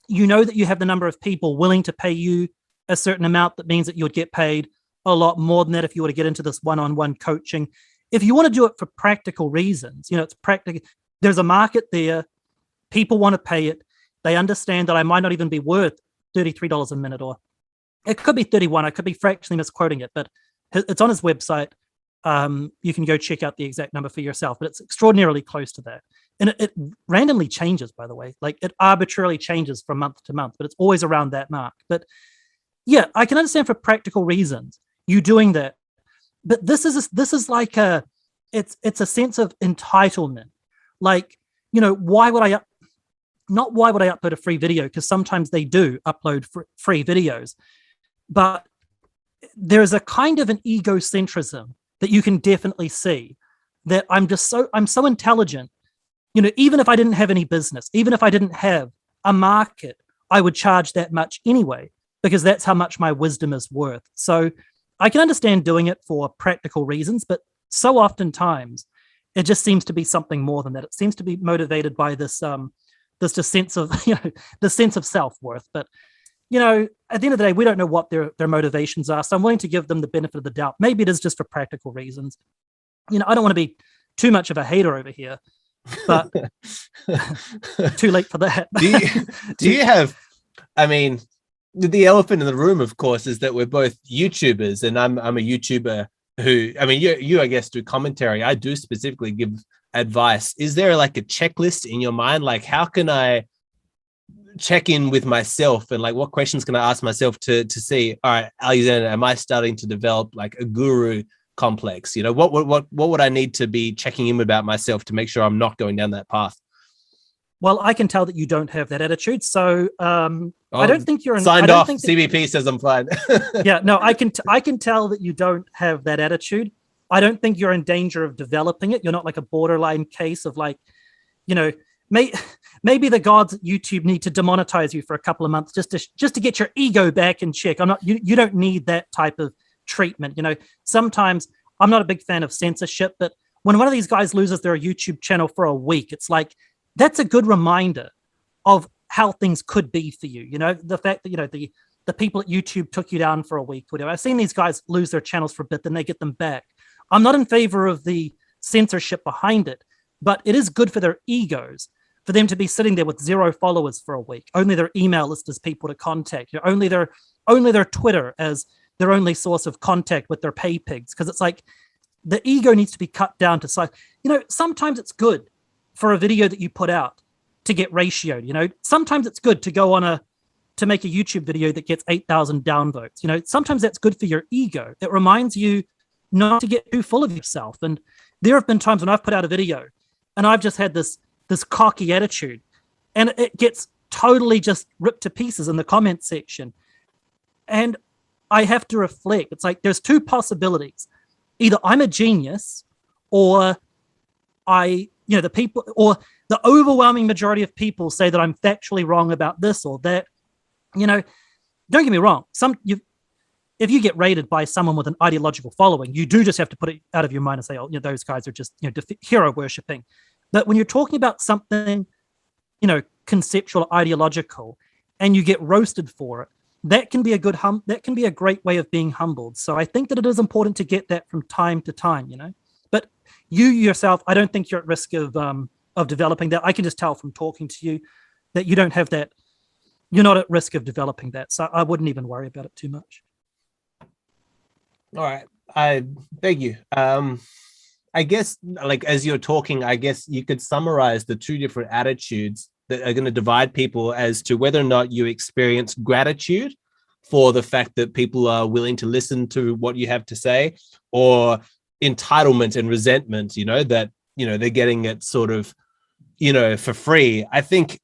Speaker 2: you know that you have the number of people willing to pay you a certain amount, that means that you would get paid a lot more than that if you were to get into this one-on-one coaching. If you want to do it for practical reasons, you know, it's practical. There's a market there. People want to pay it. They understand that I might not even be worth $33 a minute, or it could be 31. I could be fractionally misquoting it, but it's on his website. You can go check out the exact number for yourself, but it's extraordinarily close to that. And it randomly changes, by the way. Like, it arbitrarily changes from month to month, but it's always around that mark. But yeah, I can understand for practical reasons you doing that. But this is like it's a sense of entitlement. Like, you know, why would I upload a free video? Because sometimes they do upload free videos, but there's a kind of an egocentrism that you can definitely see, that I'm so intelligent. You know, even if I didn't have any business, even if I didn't have a market, I would charge that much anyway, because that's how much my wisdom is worth. So I can understand doing it for practical reasons, but so oftentimes it just seems to be something more than that. It seems to be motivated by this sense of, you know, the sense of self-worth. But, you know, at the end of the day, we don't know what their motivations are. So I'm willing to give them the benefit of the doubt. Maybe it is just for practical reasons. You know, I don't want to be too much of a hater over here, but too late for that.
Speaker 1: Do you have, I mean, the elephant in the room, of course, is that we're both YouTubers, and I'm a YouTuber who, I mean, you I guess do commentary. I do specifically give advice. Is there like a checklist in your mind? Like, how can I check in with myself, and like, what questions can I ask myself to see, all right, Alexander, am I starting to develop like a guru complex? You know, what would I need to be checking in about myself to make sure I'm not going down that path?
Speaker 2: Well, I can tell that you don't have that attitude. So I don't think you're
Speaker 1: signed off. CBP says I'm fine.
Speaker 2: Yeah, no, I can tell that you don't have that attitude. I don't think you're in danger of developing it. You're not like a borderline case of like, you know, maybe the gods at YouTube need to demonetize you for a couple of months just to get your ego back in check. You don't need that type of treatment. You know, sometimes I'm not a big fan of censorship, but when one of these guys loses their YouTube channel for a week, it's like, that's a good reminder of how things could be for you. You know, the fact that, you know, the people at YouTube took you down for a week, whatever. I've seen these guys lose their channels for a bit, then they get them back. I'm not in favor of the censorship behind it, but it is good for their egos for them to be sitting there with 0 followers for a week, only their email list as people to contact, only their Twitter as their only source of contact with their pay pigs. Because it's like the ego needs to be cut down to size. Sometimes it's good for a video that you put out to get ratioed. Sometimes it's good to go to make a YouTube video that gets 8,000 downvotes. Sometimes that's good for your ego. It reminds you not to get too full of yourself. And there have been times when I've put out a video and I've just had this cocky attitude, and it gets totally just ripped to pieces in the comment section. And I have to reflect. It's like there's 2 possibilities. Either I'm a genius, or the people, or the overwhelming majority of people say that I'm factually wrong about this or that. Don't get me wrong. If you get rated by someone with an ideological following, you do just have to put it out of your mind and say, oh, those guys are just hero worshipping. But when you're talking about something, conceptual, ideological, and you get roasted for it, that can be a great way of being humbled. So I think that it is important to get that from time to time, But you yourself, I don't think you're at risk of developing that. I can just tell from talking to you that you don't have that. You're not at risk of developing that. So I wouldn't even worry about it too much.
Speaker 1: All right. I thank you. I guess, as you're talking, I guess you could summarize the 2 different attitudes that are going to divide people as to whether or not you experience gratitude for the fact that people are willing to listen to what you have to say, or entitlement and resentment, that, they're getting it sort of, for free. I think,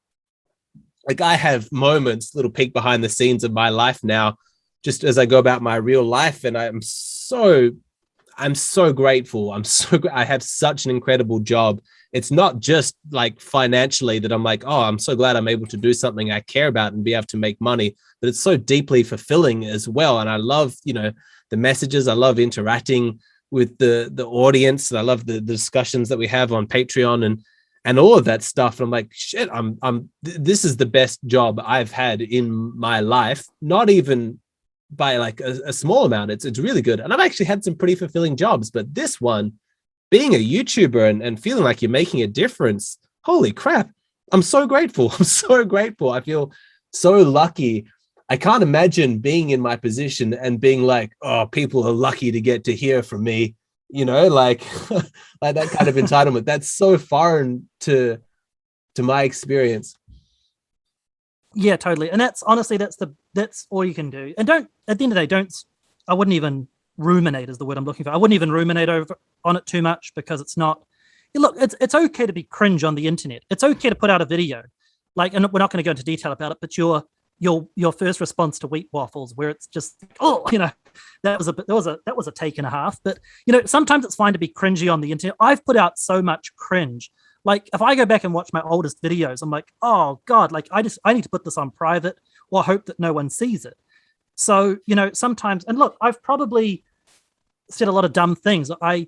Speaker 1: I have moments, little peek behind the scenes of my life now, just as I go about my real life, and I'm so grateful. I have such an incredible job. It's not just financially that I'm oh, I'm so glad I'm able to do something I care about and be able to make money, but it's so deeply fulfilling as well. And I love, the messages. I love interacting with the audience, and I love the discussions that we have on Patreon and all of that stuff. And I'm shit, this is the best job I've had in my life. Not even by a small amount. It's really good. And I've actually had some pretty fulfilling jobs, but this one, being a YouTuber and feeling like you're making a difference, holy crap, I'm so grateful. I'm so grateful. I feel so lucky. I can't imagine being in my position and being oh, people are lucky to get to hear from me, like that kind of entitlement. That's so foreign to my experience.
Speaker 2: Yeah, totally. And that's honestly, that's all you can do. And at the end of the day, I wouldn't even ruminate is the word I'm looking for. I wouldn't even ruminate on it too much, because it's not, look, it's okay to be cringe on the internet. It's okay to put out a video, and we're not going to go into detail about it, but your first response to wheat waffles, where it's just, oh, that was a take and a half. But sometimes it's fine to be cringy on the internet. I've put out so much cringe. If I go back and watch my oldest videos, I'm oh God, I need to put this on private, or hope that no one sees it. So, sometimes, and look, I've probably said a lot of dumb things. I've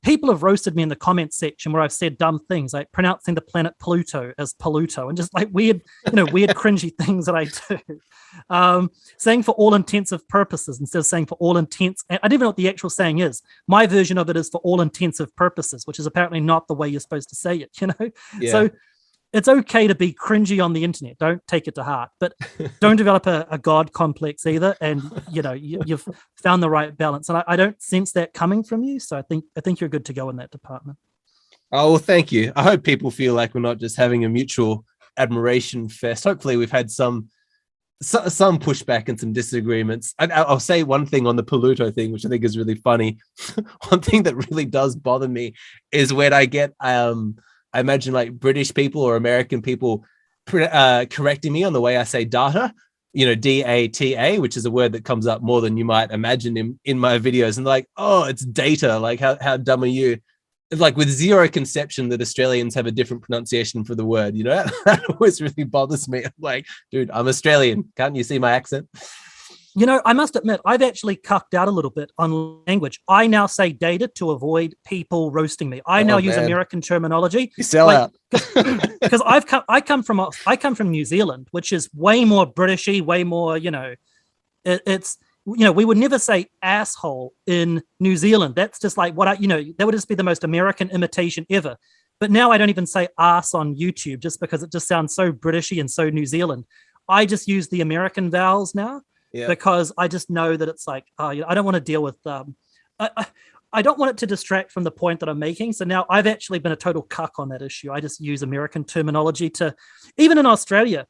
Speaker 2: people have roasted me in the comments section where I've said dumb things, like pronouncing the planet Pluto as Paluto, and just weird, weird cringy things that I do. Saying for all intensive purposes instead of saying for all intents. I don't even know what the actual saying is. My version of it is for all intensive purposes, which is apparently not the way you're supposed to say it,
Speaker 1: Yeah.
Speaker 2: So it's okay to be cringy on the internet. Don't take it to heart, but don't develop a God complex either. And you've found the right balance, and I don't sense that coming from you. So I think you're good to go in that department.
Speaker 1: Oh, well, thank you. I hope people feel like we're not just having a mutual admiration fest. Hopefully, we've had some pushback and some disagreements. I'll say one thing on the Paluto thing, which I think is really funny. One thing that really does bother me is when I get I imagine British people or American people correcting me on the way I say data, DATA, which is a word that comes up more than you might imagine in my videos. And oh, it's data. How dumb are you? It's with zero conception that Australians have a different pronunciation for the word, that always really bothers me. I'm dude, I'm Australian. Can't you see my accent?
Speaker 2: I must admit, I've actually cucked out a little bit on language. I now say data to avoid people roasting me. I now use American terminology.
Speaker 1: You sell out.
Speaker 2: Because I come from New Zealand, which is way more Britishy, way more, it's we would never say asshole in New Zealand. That's just like that would just be the most American imitation ever. But now I don't even say ass on YouTube just because it just sounds so Britishy and so New Zealand. I just use the American vowels now because I just know that it's like, I don't want to deal with, I don't want it to distract from the point that I'm making. So now I've actually been a total cuck on that issue. I just use American terminology even in Australia,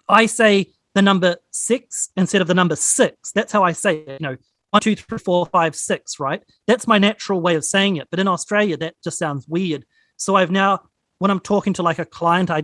Speaker 2: I say the number 6 instead of the number 6. That's how I say it, 1, 2, 3, 4, 5, 6, right? That's my natural way of saying it. But in Australia, that just sounds weird. So I've now, when I'm talking to like a client, I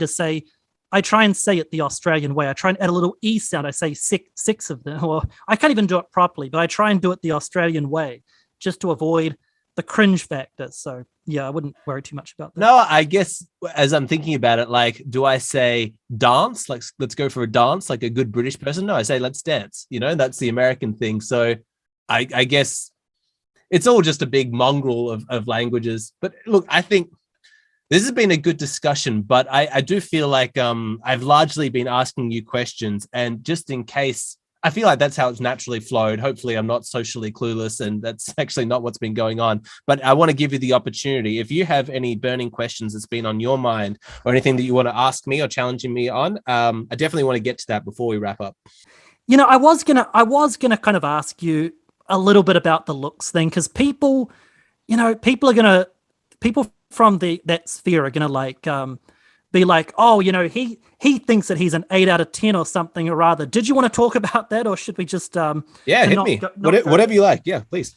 Speaker 2: try and say it the Australian way. I try and add a little E sound. I say six of them, or I can't even do it properly, but I try and do it the Australian way just to avoid the cringe factor. So yeah, I wouldn't worry too much about that.
Speaker 1: No, I guess as I'm thinking about it, like, do I say dance? Like, let's go for a dance, like a good British person? No, I say let's dance. That's the American thing. So I guess it's all just a big mongrel of languages. But look, I think this has been a good discussion, but I do feel like I've largely been asking you questions, and just in case, I feel like that's how it's naturally flowed. Hopefully I'm not socially clueless, and that's actually not what's been going on. But I want to give you the opportunity. If you have any burning questions that's been on your mind or anything that you want to ask me or challenging me on, I definitely want to get to that before we wrap up.
Speaker 2: I was gonna kind of ask you a little bit about the looks thing, because people from that sphere are gonna be like, oh, he thinks that he's an 8 out of 10 or something or rather. Did you want to talk about that, or should we just
Speaker 1: hit me? Whatever you like. Yeah, please.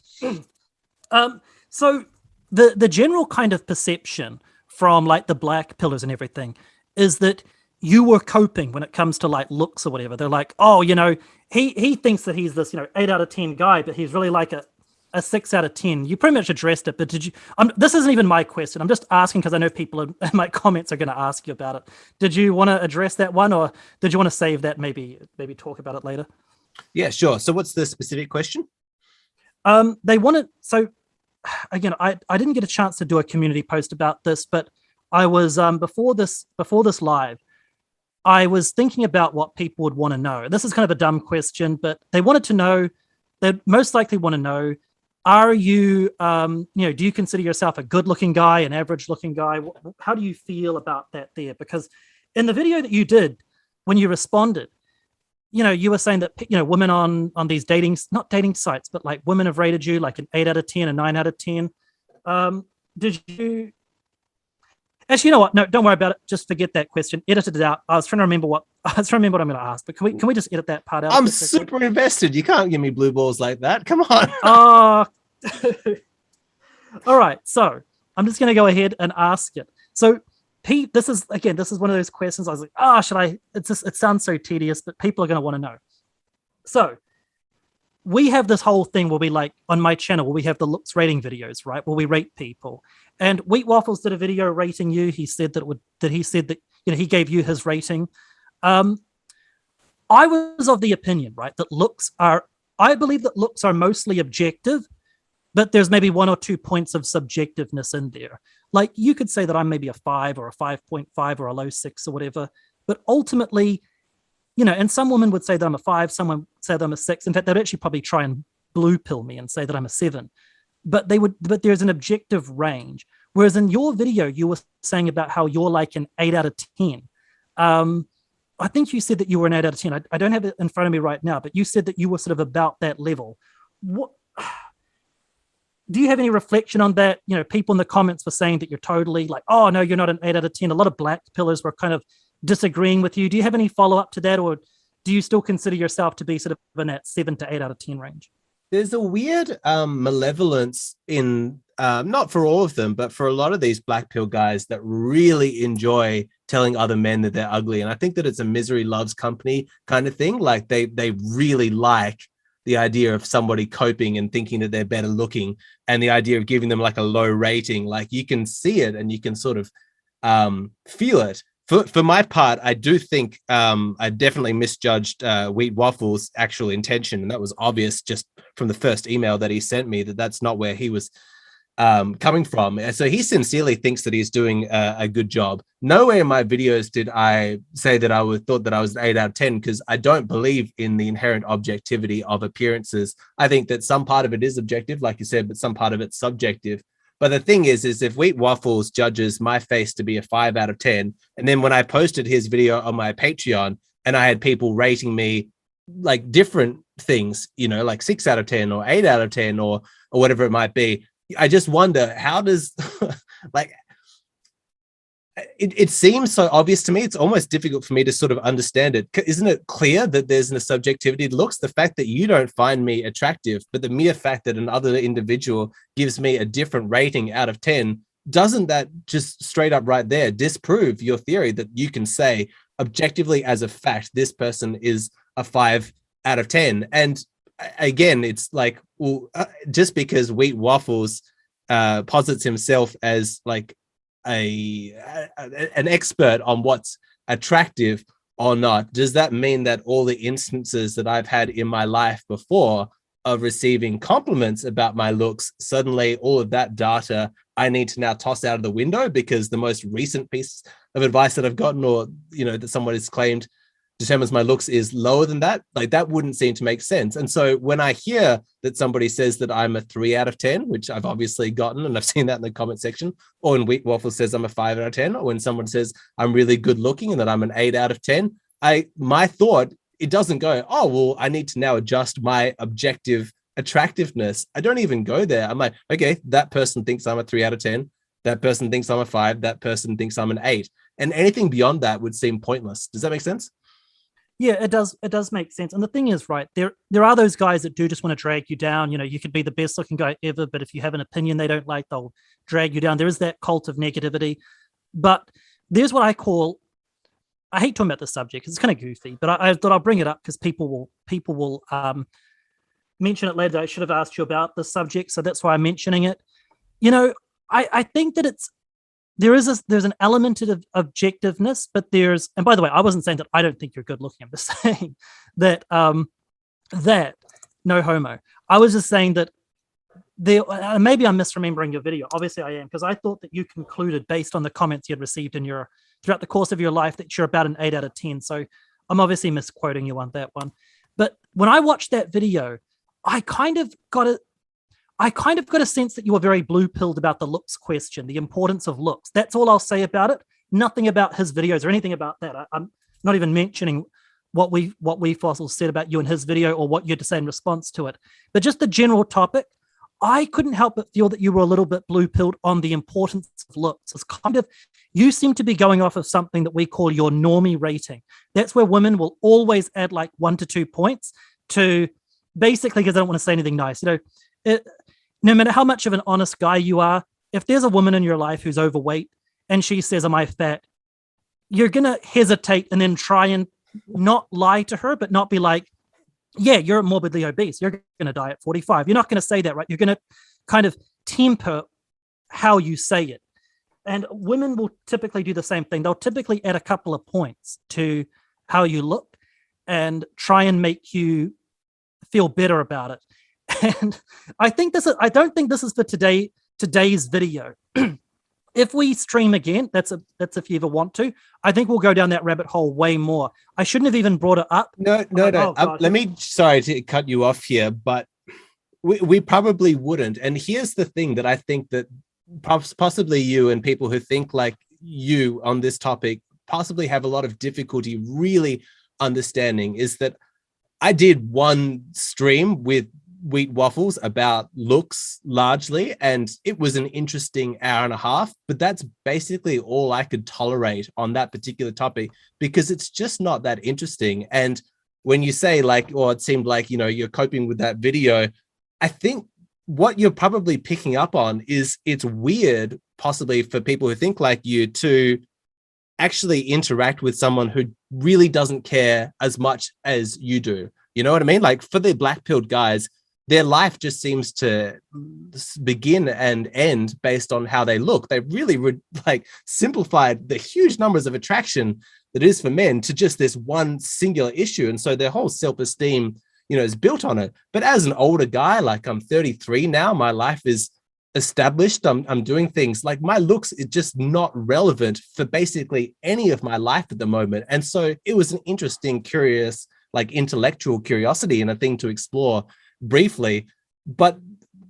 Speaker 2: So the general kind of perception from like the black pillars and everything is that you were coping when it comes to like looks or whatever. They're like, oh, he thinks that he's this 8 out of 10 guy, but he's really like a 6 out of 10. You pretty much addressed it, but did you? This isn't even my question. I'm just asking because I know people in my comments are going to ask you about it. Did you want to address that one, or did you want to save that? Maybe talk about it later.
Speaker 1: Yeah, sure. So, what's the specific question?
Speaker 2: They wanted. So, again, I didn't get a chance to do a community post about this, but I was before this live, I was thinking about what people would want to know. This is kind of a dumb question, but they wanted to know. They'd most likely want to know. Are you, do you consider yourself a good-looking guy, an average-looking guy? How do you feel about that there? Because in the video that you did, when you responded, you were saying that, women on these not dating sites, but like women have rated you like an 8 out of 10, a 9 out of 10. Did you? Actually, you know what? No, don't worry about it. Just forget that question. Edit it out. I was trying to remember what I'm going to ask, but can we just edit that part out?
Speaker 1: I'm super invested. You can't give me blue balls like that. Come on.
Speaker 2: All right. So I'm just going to go ahead and ask it. So Pete, this is one of those questions. I was like, should I? It sounds so tedious, but people are going to want to know. So we have this whole thing where we, like, on my channel, where we have the looks rating videos, right? Where we rate people. And Wheat Waffles did a video rating you. He said that he gave you his rating. I was of the opinion, right, that I believe that looks are mostly objective, but there's maybe 1 or 2 points of subjectiveness in there. Like, you could say that I'm maybe a 5 or a 5.5 or a low 6 or whatever, but ultimately, and some women would say that I'm a 5, someone would say that I'm a 6. In fact, they'd actually probably try and blue pill me and say that I'm a 7. But there's an objective range. Whereas in your video, you were saying about how you're like an 8 out of 10. I think you said that you were an 8 out of 10. I don't have it in front of me right now, but you said that you were sort of about that level. What do you have any reflection on that? People in the comments were saying that you're totally like, oh no, you're not an 8 out of 10. A lot of black pillars were kind of disagreeing with you. Do you have any follow-up to that, or do you still consider yourself to be sort of in that 7 to 8 out of 10 range?
Speaker 1: There's a weird malevolence in, not for all of them, but for a lot of these black pill guys that really enjoy telling other men that they're ugly. And I think that it's a misery loves company kind of thing. Like they really like the idea of somebody coping and thinking that they're better looking, and the idea of giving them like a low rating. Like, you can see it and you can sort of feel it. For my part, I do think I definitely misjudged Wheat Waffles' actual intention, and that was obvious just from the first email that he sent me, that's not where he was coming from. So he sincerely thinks that he's doing a good job. Nowhere in my videos did I say that thought that I was an 8 out of 10, because I don't believe in the inherent objectivity of appearances. I think that some part of it is objective, like you said, but some part of it's subjective. But the thing is if Wheat Waffles judges my face to be a 5 out of 10, and then when I posted his video on my Patreon and I had people rating me like different things, like 6 out of 10 or 8 out of 10 or whatever it might be, I just wonder, how does like it seems so obvious to me. It's almost difficult for me to sort of understand it. Isn't it clear that there's a subjectivity to looks? The fact that you don't find me attractive, but the mere fact that another individual gives me a different rating out of 10, doesn't that just straight up right there disprove your theory that you can say objectively as a fact this person is a 5 out of 10? And again, it's like, well, just because Wheat Waffles posits himself as like an expert on what's attractive or not, does that mean that all the instances that I've had in my life before of receiving compliments about my looks, suddenly all of that data I need to now toss out of the window because the most recent piece of advice that I've gotten, or that someone has claimed determines my looks, is lower than that? Like, that wouldn't seem to make sense. And so when I hear that somebody says that I'm a 3 out of 10, which I've obviously gotten, and I've seen that in the comment section, or when Wheat Waffle says I'm a 5 out of 10, or when someone says I'm really good looking and that I'm an 8 out of 10, my thought, it doesn't go, oh, well, I need to now adjust my objective attractiveness. I don't even go there. I'm like, okay, that person thinks I'm a 3 out of 10. That person thinks I'm a 5. That person thinks I'm an 8. And anything beyond that would seem pointless. Does that make sense?
Speaker 2: Yeah, it does. It does make sense. And the thing is, right, there are those guys that do just want to drag you down. You could be the best looking guy ever, but if you have an opinion they don't like, they'll drag you down. There is that cult of negativity. But there's what I hate talking about this subject because it's kind of goofy, but I thought I'll bring it up because people will mention it later. I should have asked you about this subject, so that's why I'm mentioning it. I think that there's an element of objectiveness, but and by the way, I wasn't saying that I don't think you're good looking. I'm just saying that that no homo. I was just saying that maybe I'm misremembering your video. Obviously I am, because I thought that you concluded based on the comments you had received throughout the course of your life that you're about an 8 out of 10. So I'm obviously misquoting you on that one. But when I watched that video, I kind of got a sense that you were very blue-pilled about the looks question, the importance of looks. That's all I'll say about it. Nothing about his videos or anything about that. I'm not even mentioning what we fossils said about you in his video or what you had to say in response to it. But just the general topic, I couldn't help but feel that you were a little bit blue-pilled on the importance of looks. It's kind of, you seem to be going off of something that we call your normie rating. That's where women will always add like 1 to 2 points to, basically, because I don't want to say anything nice. No matter how much of an honest guy you are, if there's a woman in your life who's overweight and she says, am I fat? You're going to hesitate and then try and not lie to her, but not be like, yeah, you're morbidly obese. You're going to die at 45. You're not going to say that, right? You're going to kind of temper how you say it. And women will typically do the same thing. They'll typically add a couple of points to how you look and try and make you feel better about it. And I don't think this is for today's video. If we stream again, that's if you ever want to, I think we'll go down that rabbit hole way more. I shouldn't have even brought it up.
Speaker 1: No. Sorry to cut you off here, but we probably wouldn't. And here's the thing that I think that possibly you and people who think like you on this topic possibly have a lot of difficulty really understanding, is that I did one stream with Wheat Waffles about looks largely, and it was an interesting hour and a half, but that's basically all I could tolerate on that particular topic because it's just not that interesting. And when you say like, or it seemed like, you're coping with that video, I think what you're probably picking up on is it's weird possibly for people who think like you to actually interact with someone who really doesn't care as much as you do. You know what I mean? Like for the black-pilled guys, their life just seems to begin and end based on how they look. They really simplified the huge numbers of attraction that is for men to just this one singular issue. And so their whole self-esteem, is built on it. But as an older guy, like I'm 33 now, my life is established. I'm doing things like my looks is just not relevant for basically any of my life at the moment. And so it was an interesting, curious, like intellectual curiosity and a thing to explore briefly. But,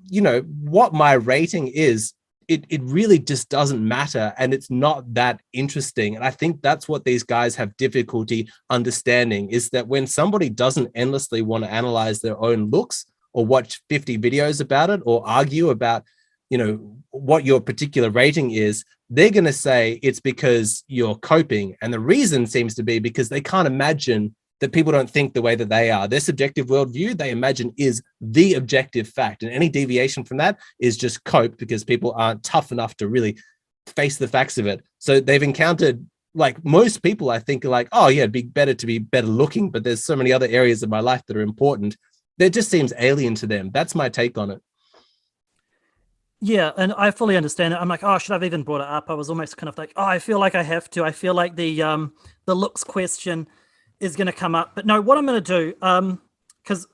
Speaker 1: you know, what my rating is, it really just doesn't matter. And it's not that interesting. And I think that's what these guys have difficulty understanding, is that when somebody doesn't endlessly want to analyze their own looks or watch 50 videos about it or argue about, you know, what your particular rating is, they're going to say it's because you're coping. And the reason seems to be because they can't imagine that people don't think the way that they are. Their subjective worldview, they imagine, is the objective fact. And any deviation from that is just cope, because people aren't tough enough to really face the facts of it. So they've encountered, like most people, I think, are like, oh yeah, it'd be better to be better looking, but there's so many other areas of my life that are important. That just seems alien to them. That's my take on it.
Speaker 2: Yeah, and I fully understand it. I'm like, oh, should I have even brought it up? I was almost kind of like, oh, I feel like I have to. I feel like the looks question is going to come up. But no, what I'm going to do, because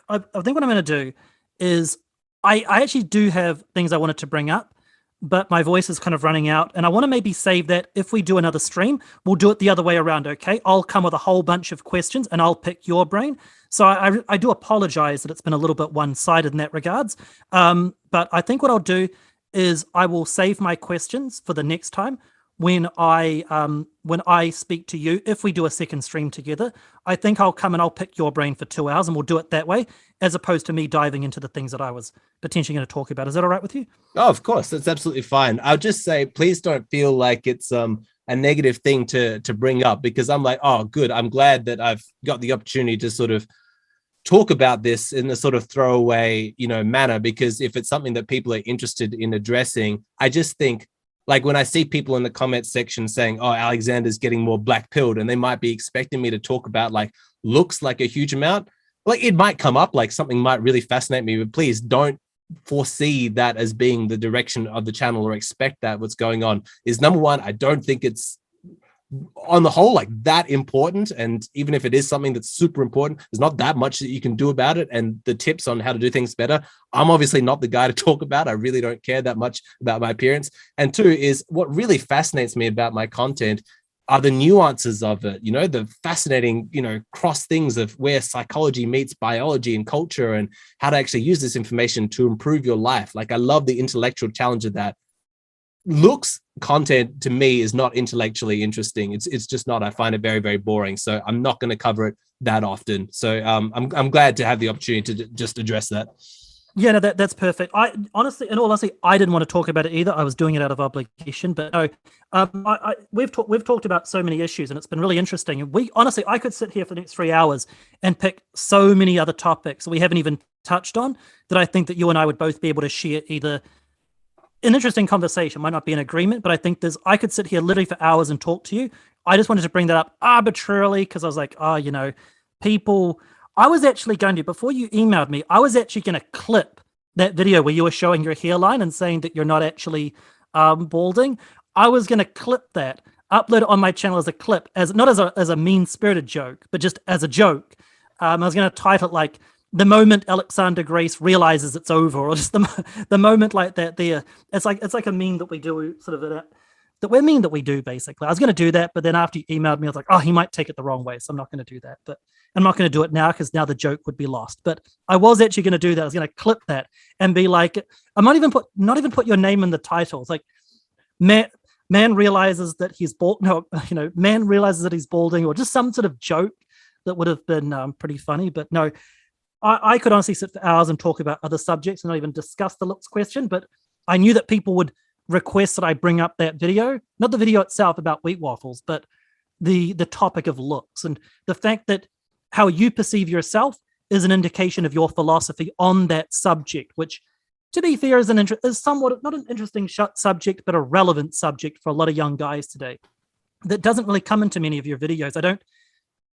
Speaker 2: I think what I'm going to do is I actually do have things I wanted to bring up, but my voice is kind of running out. And I want to maybe save that. If we do another stream, we'll do it the other way around, okay? I'll come with a whole bunch of questions and I'll pick your brain. So I do apologize that it's been a little bit one-sided in that regards. But I think what I'll do is I will save my questions for the next time when I speak to you. If we do a second stream together, I think I'll come and I'll pick your brain for 2 hours and we'll do it that way, as opposed to me diving into the things that I was potentially going to talk about. Is that all right with you?
Speaker 1: Oh, of course. That's absolutely fine. I'll just say, please don't feel like it's a negative thing to bring up, because I'm like, oh, good. I'm glad that I've got the opportunity to sort of talk about this in a sort of throwaway, you know, manner, because if it's something that people are interested in addressing, I just think, like when I see people in the comments section saying, oh, Alexander's getting more black pilled, and they might be expecting me to talk about like looks like a huge amount, like it might come up, like something might really fascinate me, but please don't foresee that as being the direction of the channel or expect that. What's going on is, number one, I don't think it's on the whole like that important, and even if it is something that's super important, there's not that much that you can do about it. And the tips on how to do things better, I'm obviously not the guy to talk about. I really don't care that much about my appearance. And two is, what really fascinates me about my content are the nuances of it, you know, the fascinating, you know, cross things of where psychology meets biology and culture, and how to actually use this information to improve your life. Like, I love the intellectual challenge of that. Looks content to me is not intellectually interesting. It's just not. I find it very, very boring. So I'm not going to cover it that often. So I'm glad to have the opportunity to just address that.
Speaker 2: Yeah, no, that's perfect. I honestly, in all honesty, I didn't want to talk about it either. I was doing it out of obligation. But no, we've talked about so many issues, and it's been really interesting. And I could sit here for the next 3 hours and pick so many other topics that we haven't even touched on, that I think that you and I would both be able to share either an interesting conversation. Might not be an agreement, but I think I could sit here literally for hours and talk to you. I just wanted to bring that up arbitrarily because I was like, oh, you know, people. I was actually going to, before you emailed me, I was actually going to clip that video where you were showing your hairline and saying that you're not actually balding. I was going to clip that, upload it on my channel as a clip, not as a mean-spirited joke, but just as a joke. I was going to title it like, the moment Alexander Grace realizes it's over, or just the moment like that. It's like a meme that we do, sort of that we do basically. I was going to do that, but then after you emailed me, I was like, oh, he might take it the wrong way, so I'm not going to do that. But I'm not going to do it now, because now the joke would be lost. But I was actually going to do that. I was going to clip that and be like, I might even put your name in the title. It's like, man realizes that he's bald. No, you know, man realizes that he's balding, or just some sort of joke that would have been pretty funny. But no. I could honestly sit for hours and talk about other subjects and not even discuss the looks question, but I knew that people would request that I bring up that video, not the video itself about wheat waffles, but the topic of looks, and the fact that how you perceive yourself is an indication of your philosophy on that subject, which, to be fair, is somewhat not an interesting subject, but a relevant subject for a lot of young guys today that doesn't really come into many of your videos.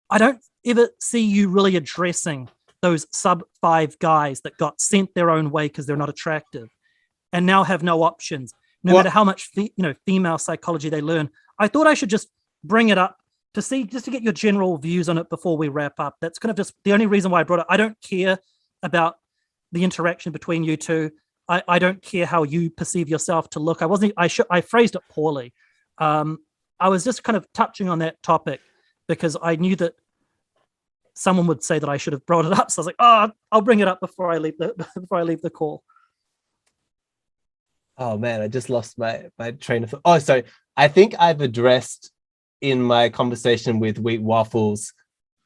Speaker 2: I don't ever see you really addressing those sub 5 guys that got sent their own way because they're not attractive and now have no options, matter how much female psychology they learn. I thought I should just bring it up just to get your general views on it before we wrap up. That's kind of just the only reason why I brought it. I don't care about the interaction between you two. I don't care how you perceive yourself to look. I phrased it poorly. I was just kind of touching on that topic because I knew that someone would say that I should have brought it up. So I was like, oh, I'll bring it up before I leave the call.
Speaker 1: Oh man, I just lost my train of thought. Oh, sorry. I think I've addressed in my conversation with Wheat Waffles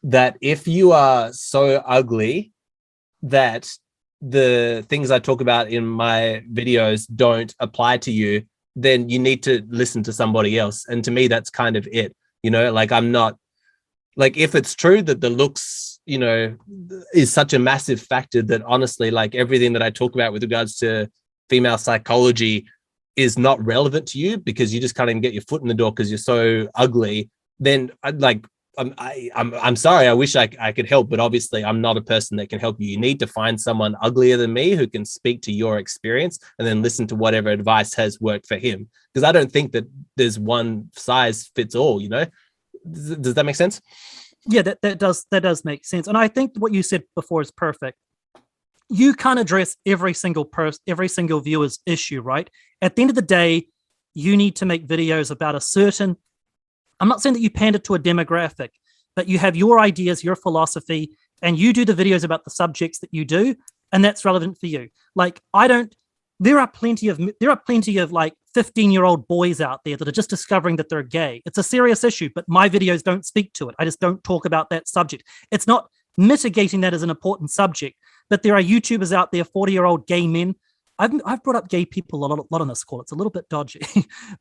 Speaker 1: that if you are so ugly that the things I talk about in my videos don't apply to you, then you need to listen to somebody else. And to me, that's kind of it. You know, like I'm not, like if it's true that the looks, you know, is such a massive factor that honestly, like everything that I talk about with regards to female psychology is not relevant to you because you just can't even get your foot in the door because you're so ugly, then I'm sorry. I wish I could help, but obviously I'm not a person that can help you. You need to find someone uglier than me who can speak to your experience and then listen to whatever advice has worked for him. Because I don't think that there's one size fits all, you know? Does that make sense?
Speaker 2: Yeah, that does make sense. And I think what you said before is perfect. You can't address every single viewer's issue, right? At the end of the day, you need to make videos about a certain, I'm not saying that you pander to a demographic, but you have your ideas, your philosophy, and you do the videos about the subjects that you do, and that's relevant for you. Like there are plenty of like 15-year-old boys out there that are just discovering that they're gay. It's a serious issue, but my videos don't speak to it. I just don't talk about that subject. It's not mitigating that as an important subject, but there are YouTubers out there, 40-year-old gay men. I've brought up gay people a lot on this call. It's a little bit dodgy,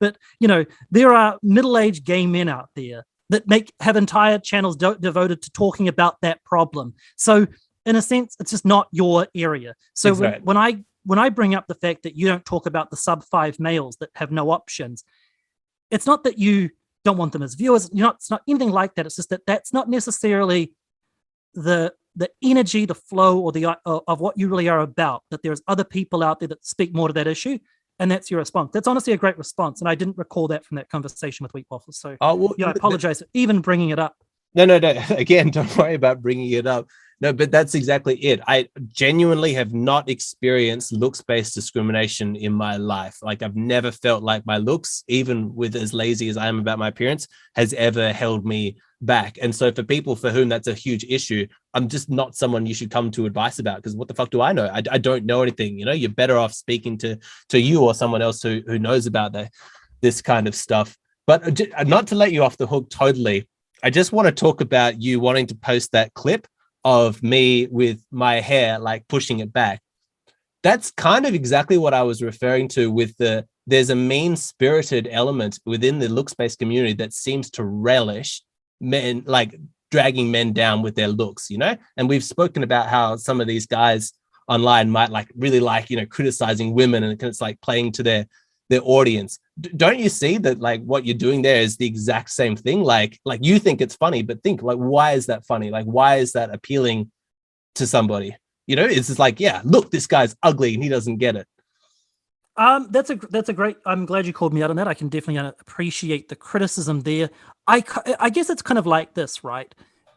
Speaker 2: but you know, there are middle-aged gay men out there that have entire channels devoted to talking about that problem. So in a sense, it's just not your area. So exactly. when I bring up the fact that you don't talk about the sub-5 males that have no options, it's not that you don't want them as viewers. It's not anything like that. It's just that that's not necessarily the energy, the flow, or of what you really are about. That there's other people out there that speak more to that issue, and that's your response. That's honestly a great response, and I didn't recall that from that conversation with Wheat Waffles. So I apologize for even bringing it up.
Speaker 1: No. Again, don't worry about bringing it up. No, but that's exactly it. I genuinely have not experienced looks-based discrimination in my life. Like I've never felt like my looks, even with as lazy as I am about my appearance, has ever held me back. And so for people for whom that's a huge issue, I'm just not someone you should come to advice about, because what the fuck do I know? I don't know anything. You know, you're better off speaking to you or someone else who knows about this kind of stuff. But not to let you off the hook totally, I just want to talk about you wanting to post that clip of me with my hair like pushing it back. That's kind of exactly what I was referring to with there's a mean-spirited element within the looks-based community that seems to relish men, like dragging men down with their looks, you know? And we've spoken about how some of these guys online might like really like, you know, criticizing women, and it's like playing to their audience. Don't you see that like what you're doing there is the exact same thing? Like you think it's funny, but think like, why is that funny? Like, why is that appealing to somebody? You know, it's just like, yeah, look, this guy's ugly and he doesn't get it.
Speaker 2: That's a great, I'm glad you called me out on that. I can definitely appreciate the criticism there. I guess it's kind of like this, right?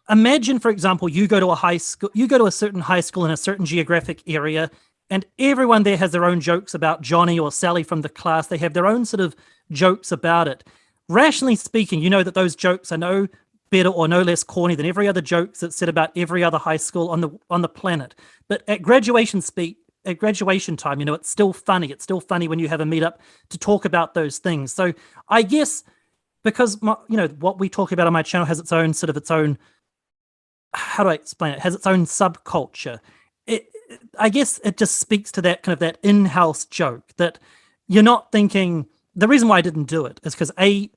Speaker 2: Imagine, for example, you go to a certain high school in a certain geographic area, and everyone there has their own jokes about Johnny or Sally from the class. They have their own sort of jokes about it. Rationally speaking, you know that those jokes are no better or no less corny than every other jokes that's said about every other high school on the planet. But at graduation time, you know, it's still funny. It's still funny when you have a meetup to talk about those things. So I guess because what we talk about on my channel has its own, how do I explain it? Has its own subculture. I guess it just speaks to that kind of that in-house joke that you're not thinking. The reason why I didn't do it is because I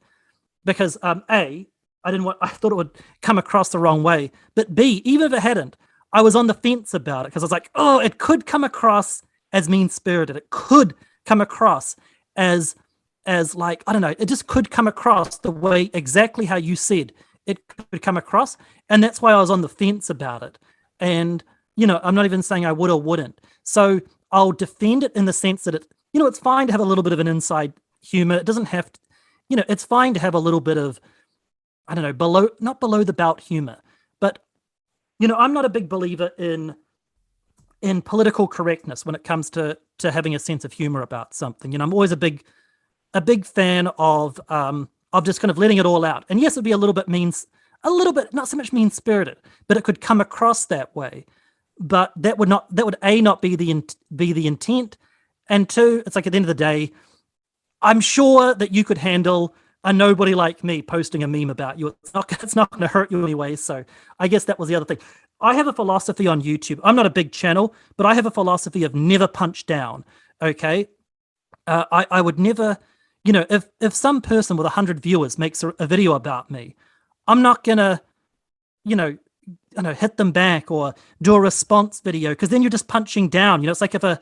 Speaker 2: thought it would come across the wrong way. But B, even if it hadn't, I was on the fence about it because I was like, oh, it could come across as mean-spirited. It could come across as like, I don't know, it just could come across the way exactly how you said it could come across. And that's why I was on the fence about it. And you know, I'm not even saying I would or wouldn't. So I'll defend it in the sense that it's fine to have a little bit of an inside humor. It doesn't have to, it's fine to have a little bit of, I don't know, not below the belt humor. But, I'm not a big believer in political correctness when it comes to to having a sense of humor about something. You know, I'm always a big fan of just kind of letting it all out. And yes, it'd be a little bit not so much mean spirited, but it could come across that way. But that would not be the intent, and two, it's like at the end of the day, I'm sure that you could handle a nobody like me posting a meme about you. It's not going to hurt you anyway. So I guess that was the other thing. I have a philosophy on YouTube. I'm not a big channel, but I have a philosophy of never punch down. Okay, I would never, you know, if some person with 100 viewers makes a video about me, I'm not gonna, you know, hit them back or do a response video, because then you're just punching down. You know, it's like if a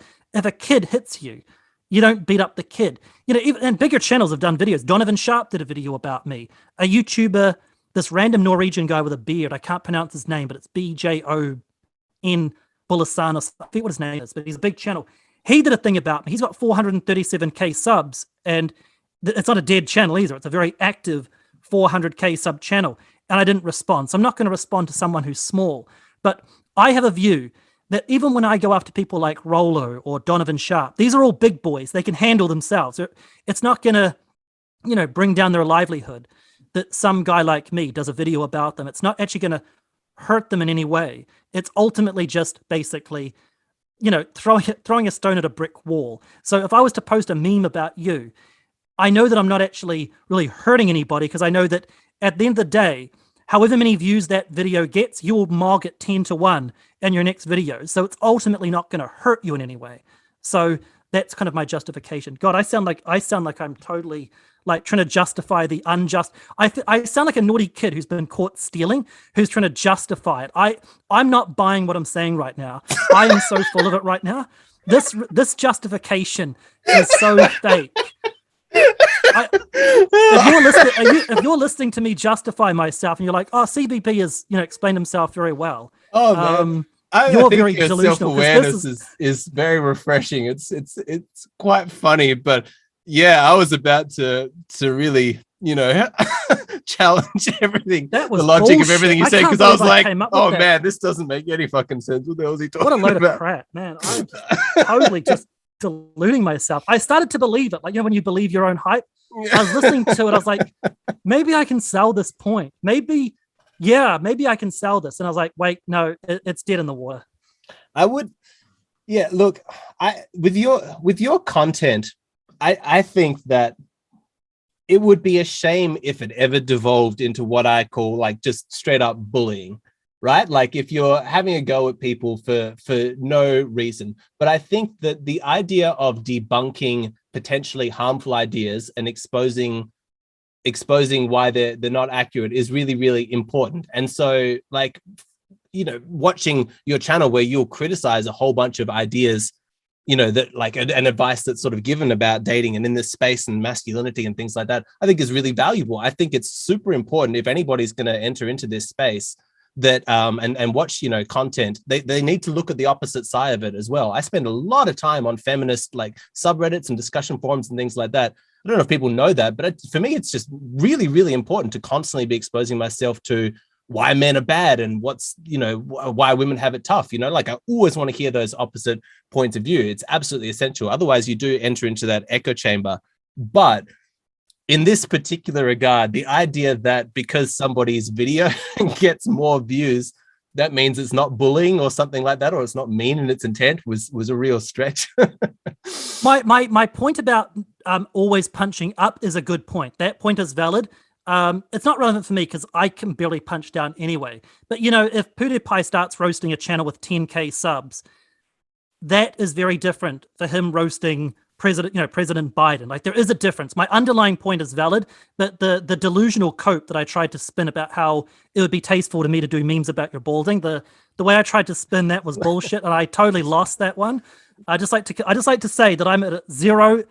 Speaker 2: kid hits you, you don't beat up the kid. You know, and bigger channels have done videos. Donovan Sharp did a video about me. A YouTuber, this random Norwegian guy with a beard, I can't pronounce his name, but it's BJON Bullasan, or I forget what his name is, but he's a big channel. He did a thing about me. He's got 437k subs, and it's not a dead channel either. It's a very active 400k sub channel, and I didn't respond. So I'm not going to respond to someone who's small. But I have a view that even when I go after people like Rolo or Donovan Sharp, these are all big boys. They can handle themselves. It's not going to, you know, bring down their livelihood that some guy like me does a video about them. It's not actually going to hurt them in any way. It's ultimately just basically, you know, throwing a stone at a brick wall. So if I was to post a meme about you, I know that I'm not actually really hurting anybody, because I know that at the end of the day, however many views that video gets, you will mog it 10-1 in your next video. So it's ultimately not going to hurt you in any way. So that's kind of my justification. God, I sound like I'm totally like trying to justify the unjust. I sound like a naughty kid who's been caught stealing, who's trying to justify it. I'm not buying what I'm saying right now. I am so full of it right now. This justification is so fake. If you're listening to me justify myself, and you're like, "Oh, CBP has, you know, explained himself very well,"
Speaker 1: oh man,
Speaker 2: you're very
Speaker 1: your
Speaker 2: delusional.
Speaker 1: Self-awareness is very refreshing. It's quite funny, but yeah, I was about to really, you know, challenge everything, the logic
Speaker 2: bullshit.
Speaker 1: of everything you said, because I was like, oh
Speaker 2: that.
Speaker 1: man, this doesn't make any fucking sense. What the hell is he talking
Speaker 2: about? What a load
Speaker 1: about?
Speaker 2: of crap, man! I'm totally just deluding myself. I started to believe it, like, you know, when you believe your own hype. I was listening to it. I was like, maybe I can sell this point. Maybe I can sell this. And I was like, wait, no, it's dead in the water.
Speaker 1: I would, yeah. Look, with your content, I think that it would be a shame if it ever devolved into what I call like just straight up bullying, right? Like if you're having a go at people for no reason. But I think that the idea of debunking potentially harmful ideas and exposing why they're not accurate is really, really important. And so, like, you know, watching your channel where you'll criticize a whole bunch of ideas, you know, that like an advice that's sort of given about dating and in this space and masculinity and things like that, I think is really valuable. I think it's super important if anybody's going to enter into this space that and watch, you know, content, they need to look at the opposite side of it as well. I spend a lot of time on feminist like subreddits and discussion forums and things like that. I don't know if people know that, but for me, it's just really, really important to constantly be exposing myself to why men are bad and what's, you know, why women have it tough. You know, like I always want to hear those opposite points of view. It's absolutely essential. Otherwise, you do enter into that echo chamber. But in this particular regard, the idea that because somebody's video gets more views, that means it's not bullying or something like that, or it's not mean in its intent was a real stretch.
Speaker 2: My point about always punching up is a good point. That point is valid. It's not relevant for me because I can barely punch down anyway. But, you know, if PewDiePie starts roasting a channel with 10k subs, that is very different for him roasting President Biden. Like, there is a difference. My underlying point is valid, but the delusional cope that I tried to spin about how it would be tasteful to me to do memes about your balding, the way I tried to spin that was bullshit, and I totally lost that one. I just like to say that I'm at 0,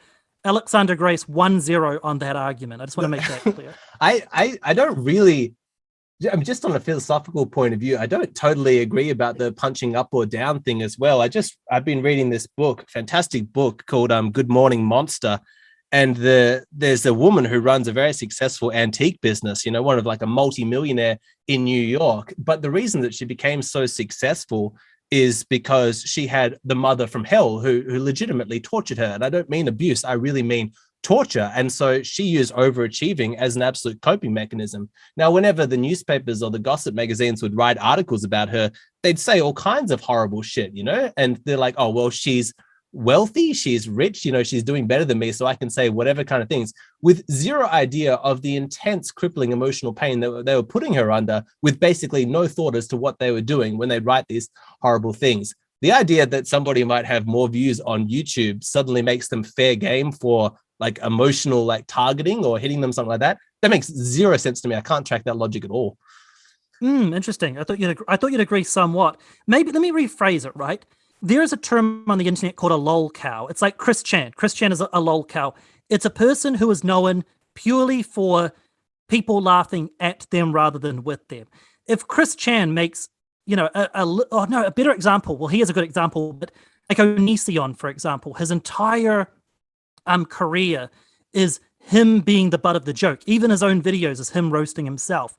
Speaker 2: Alexander Grace 1-0 on that argument. I just want to make that clear.
Speaker 1: I don't really. I'm just on a philosophical point of view. I don't totally agree about the punching up or down thing as well. I've been reading this book, fantastic book called Good Morning Monster. And there's a woman who runs a very successful antique business, you know, one of like a multi-millionaire in New York. But the reason that she became so successful is because she had the mother from hell who legitimately tortured her. And I don't mean abuse, I really mean torture. And so she used overachieving as an absolute coping mechanism. Now, whenever the newspapers or the gossip magazines would write articles about her, they'd say all kinds of horrible shit, you know, and they're like, oh, well, she's wealthy, she's rich, you know, she's doing better than me, so I can say whatever kind of things, with zero idea of the intense crippling emotional pain that they were putting her under, with basically no thought as to what they were doing when they write these horrible things. The idea that somebody might have more views on YouTube suddenly makes them fair game for like emotional like targeting or hitting them, something like that. That makes zero sense to me. I can't track that logic at all.
Speaker 2: Interesting. I thought you'd agree somewhat. Maybe let me rephrase it, right? There is a term on the internet called a lol cow. It's like Chris Chan. Chris Chan is a lol cow. It's a person who is known purely for people laughing at them rather than with them. If Chris Chan makes, you know, a better example. Well, he is a good example, but like Onision, for example, his entire career is him being the butt of the joke. Even his own videos is him roasting himself.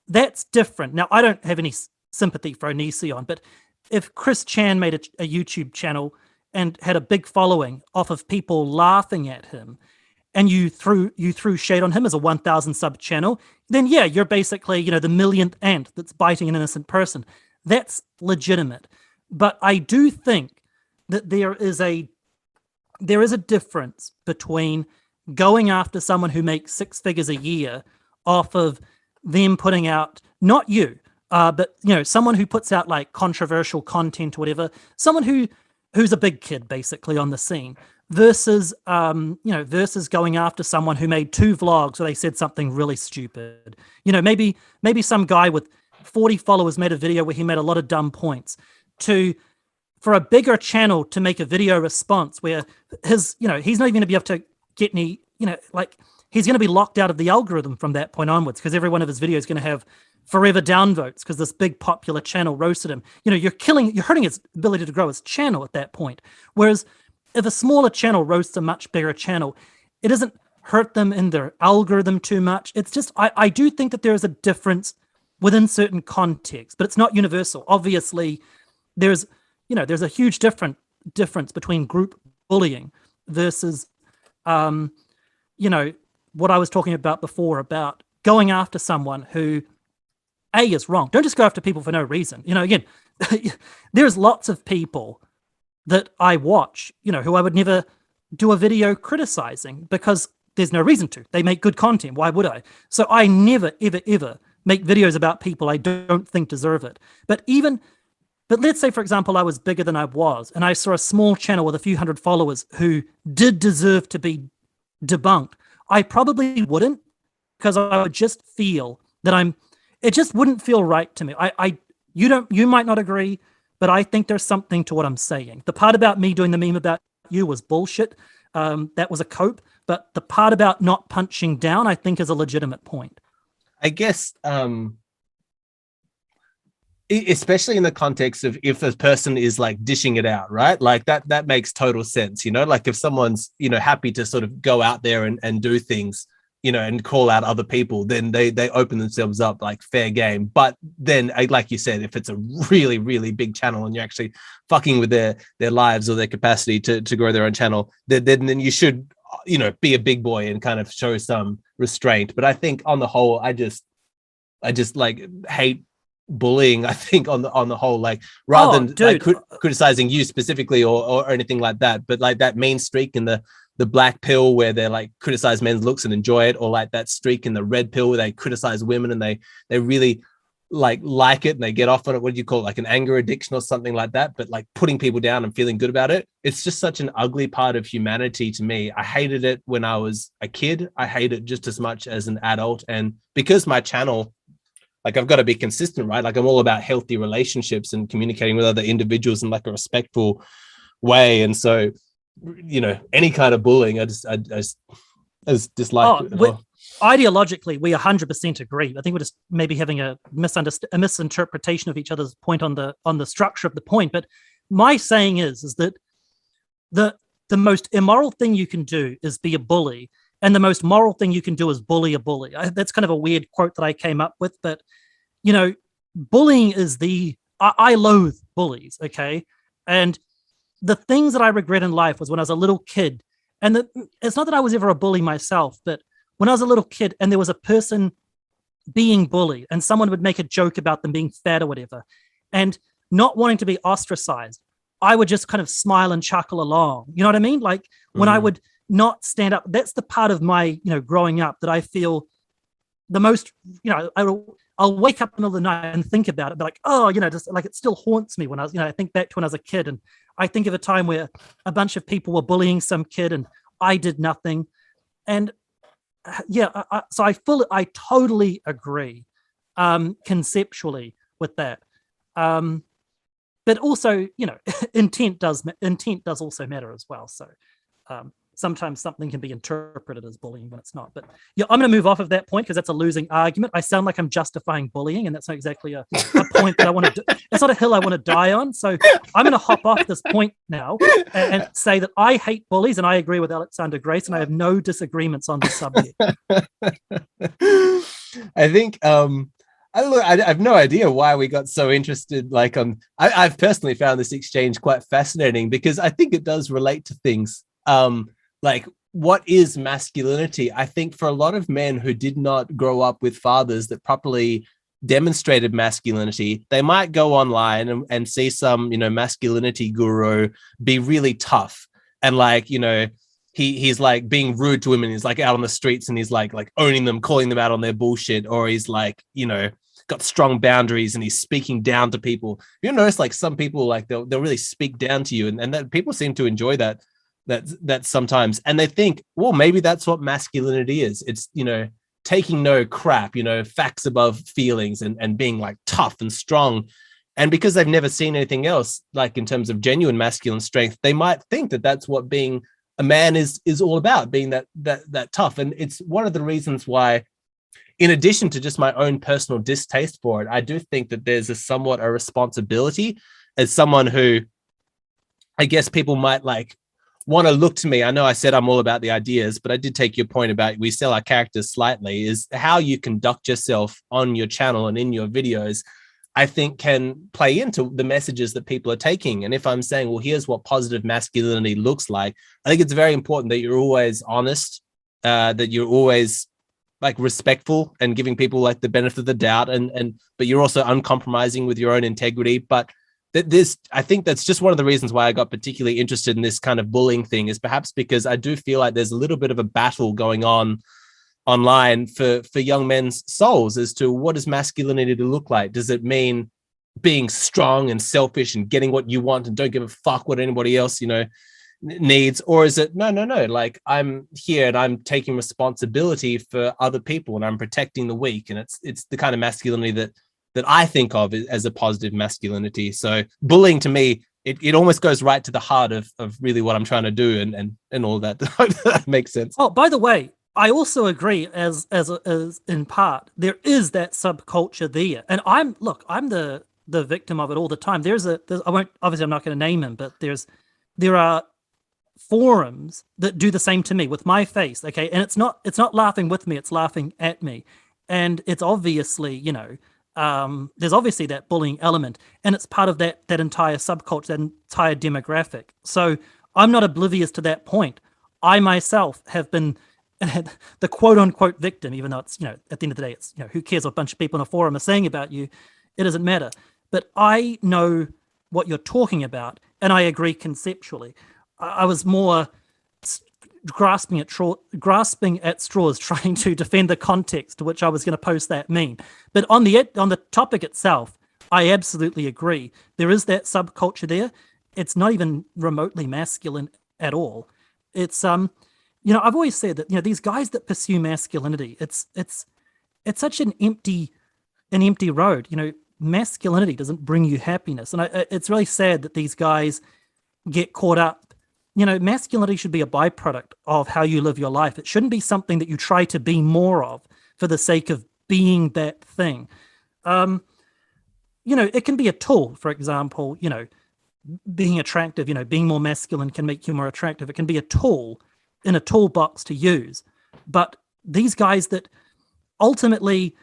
Speaker 2: That's different. Now, I don't have any sympathy for Onision, but if Chris Chan made a YouTube channel and had a big following off of people laughing at him, and you threw shade on him as a 1,000 sub channel, then yeah, you're basically, you know, the millionth ant that's biting an innocent person. That's legitimate. But I do think that there is a difference between going after someone who makes six figures a year off of them putting out, not you, but you know, someone who puts out like controversial content or whatever, someone who's a big kid basically on the scene, versus versus going after someone who made 2 vlogs where they said something really stupid. You know, maybe some guy with 40 followers made a video where he made a lot of dumb points, for a bigger channel to make a video response where his, you know, he's not even going to be able to get any, you know, like he's going to be locked out of the algorithm from that point onwards, because every one of his videos is going to have forever downvotes because this big popular channel roasted him. You know, you're hurting his ability to grow his channel at that point. Whereas if a smaller channel roasts a much bigger channel, it doesn't hurt them in their algorithm too much. It's just, I do think that there is a difference within certain contexts, but it's not universal. Obviously, there's a huge difference between group bullying versus, what I was talking about before about going after someone who, A, is wrong. Don't just go after people for no reason. You know, again, there's lots of people that I watch, you know, who I would never do a video criticizing because there's no reason to. They make good content. Why would I? So I never, ever, ever make videos about people I don't think deserve it. But let's say, for example, I was bigger than I was, and I saw a small channel with a few hundred followers who did deserve to be debunked. I probably wouldn't, because I would just feel that it just wouldn't feel right to me. You might not agree, but I think there's something to what I'm saying. The part about me doing the meme about you was bullshit. That was a cope. But the part about not punching down, I think, is a legitimate point.
Speaker 1: I guess, especially in the context of if a person is like dishing it out, right? Like that makes total sense, you know, like if someone's, you know, happy to sort of go out there and do things, you know, and call out other people, then they open themselves up, like fair game. But then, like you said, if it's a really, really big channel and you're actually fucking with their lives or their capacity to grow their own channel, then you should, you know, be a big boy and kind of show some restraint. But I think on the whole, I just like hate bullying. I think on the whole, like rather than like, criticizing you specifically or anything like that, but like that mean streak in the black pill where they like criticize men's looks and enjoy it, or like that streak in the red pill where they criticize women and they really like it and they get off on it. What do you call it? Like an anger addiction or something like that, but like putting people down and feeling good about it. It's just such an ugly part of humanity to me. I hated it when I was a kid. I hate it just as much as an adult. And because my channel, like I've got to be consistent, right? Like I'm all about healthy relationships and communicating with other individuals in like a respectful way. And so, you know, any kind of bullying, I just dislike it.
Speaker 2: Ideologically, we 100% agree. I think we're just maybe having a misinterpretation of each other's point on the structure of the point. But my saying is that the most immoral thing you can do is be a bully, and the most moral thing you can do is bully a bully. That's kind of a weird quote that I came up with, but you know, bullying is I loathe bullies, okay? And the things that I regret in life was when I was a little kid, and it's not that I was ever a bully myself, but when I was a little kid and there was a person being bullied and someone would make a joke about them being fat or whatever, and not wanting to be ostracized, I would just kind of smile and chuckle along. You know what I mean? Like when I would not stand up, that's the part of my, growing up that I feel the most, I'll wake up in the middle of the night and think about it, but like, just like it still haunts me when I was, I think back to when I was a kid, and I think of a time where a bunch of people were bullying some kid and I did nothing. And so I totally agree conceptually with that. But also, intent does also matter as well. So sometimes something can be interpreted as bullying when it's not. But I'm going to move off of that point because that's a losing argument. I sound like I'm justifying bullying, and that's not exactly a point that I want to do. It's not a hill I want to die on. So I'm going to hop off this point now and say that I hate bullies, and I agree with Alexander Grace, and I have no disagreements on this subject.
Speaker 1: I think I have no idea why we got so interested. Like, I've personally found this exchange quite fascinating because I think it does relate to things. Like, what is masculinity? I think for a lot of men who did not grow up with fathers that properly demonstrated masculinity, they might go online and see some, masculinity guru be really tough and like, he's like being rude to women. He's like out on the streets and he's like owning them, calling them out on their bullshit, or he's like, got strong boundaries and he's speaking down to people. You notice like some people like they'll really speak down to you, and that people seem to enjoy that sometimes, and they think, well, maybe that's what masculinity is. It's taking no crap, facts above feelings, and being like tough and strong. And because they've never seen anything else, like in terms of genuine masculine strength, they might think that that's what being a man is all about, being that tough. And it's one of the reasons why, in addition to just my own personal distaste for it, I do think that there's somewhat a responsibility as someone who, I guess people might like want to look to me. I know I said I'm all about the ideas, but I did take your point about we sell our characters slightly, is how you conduct yourself on your channel and in your videos, I think can play into the messages that people are taking. And if I'm saying, well, here's what positive masculinity looks like, I think it's very important that you're always honest, that you're always like respectful and giving people like the benefit of the doubt, but you're also uncompromising with your own integrity. But I think that's just one of the reasons why I got particularly interested in this kind of bullying thing, is perhaps because I do feel like there's a little bit of a battle going on online for young men's souls as to what does masculinity to look like. Does it mean being strong and selfish and getting what you want and don't give a fuck what anybody else, needs? Or is it, no, like I'm here and I'm taking responsibility for other people and I'm protecting the weak? And it's the kind of masculinity that I think of as a positive masculinity. So bullying to me, it almost goes right to the heart of really what I'm trying to do and all that. That makes sense.
Speaker 2: Oh, by the way, I also agree as in part, there is that subculture there. And I'm the victim of it all the time. I'm not going to name him, but there are forums that do the same to me with my face. Okay. And it's not laughing with me, it's laughing at me. And it's obviously, there's obviously that bullying element, and it's part of that entire subculture, that entire demographic. So I'm not oblivious to that point. I myself have been the quote unquote victim, even though it's, at the end of the day, it's, who cares what a bunch of people in a forum are saying about you? It doesn't matter. But I know what you're talking about, and I agree conceptually. I was more grasping at straws, trying to defend the context to which I was going to post that meme. But on the topic itself, I absolutely agree. There is that subculture there. It's not even remotely masculine at all. It's I've always said that these guys that pursue masculinity, it's such an empty road. Masculinity doesn't bring you happiness, and it's really sad that these guys get caught up. Masculinity should be a byproduct of how you live your life. It shouldn't be something that you try to be more of for the sake of being that thing. It can be a tool. For example, being attractive, being more masculine can make you more attractive. It can be a tool in a toolbox to use. But these guys that ultimately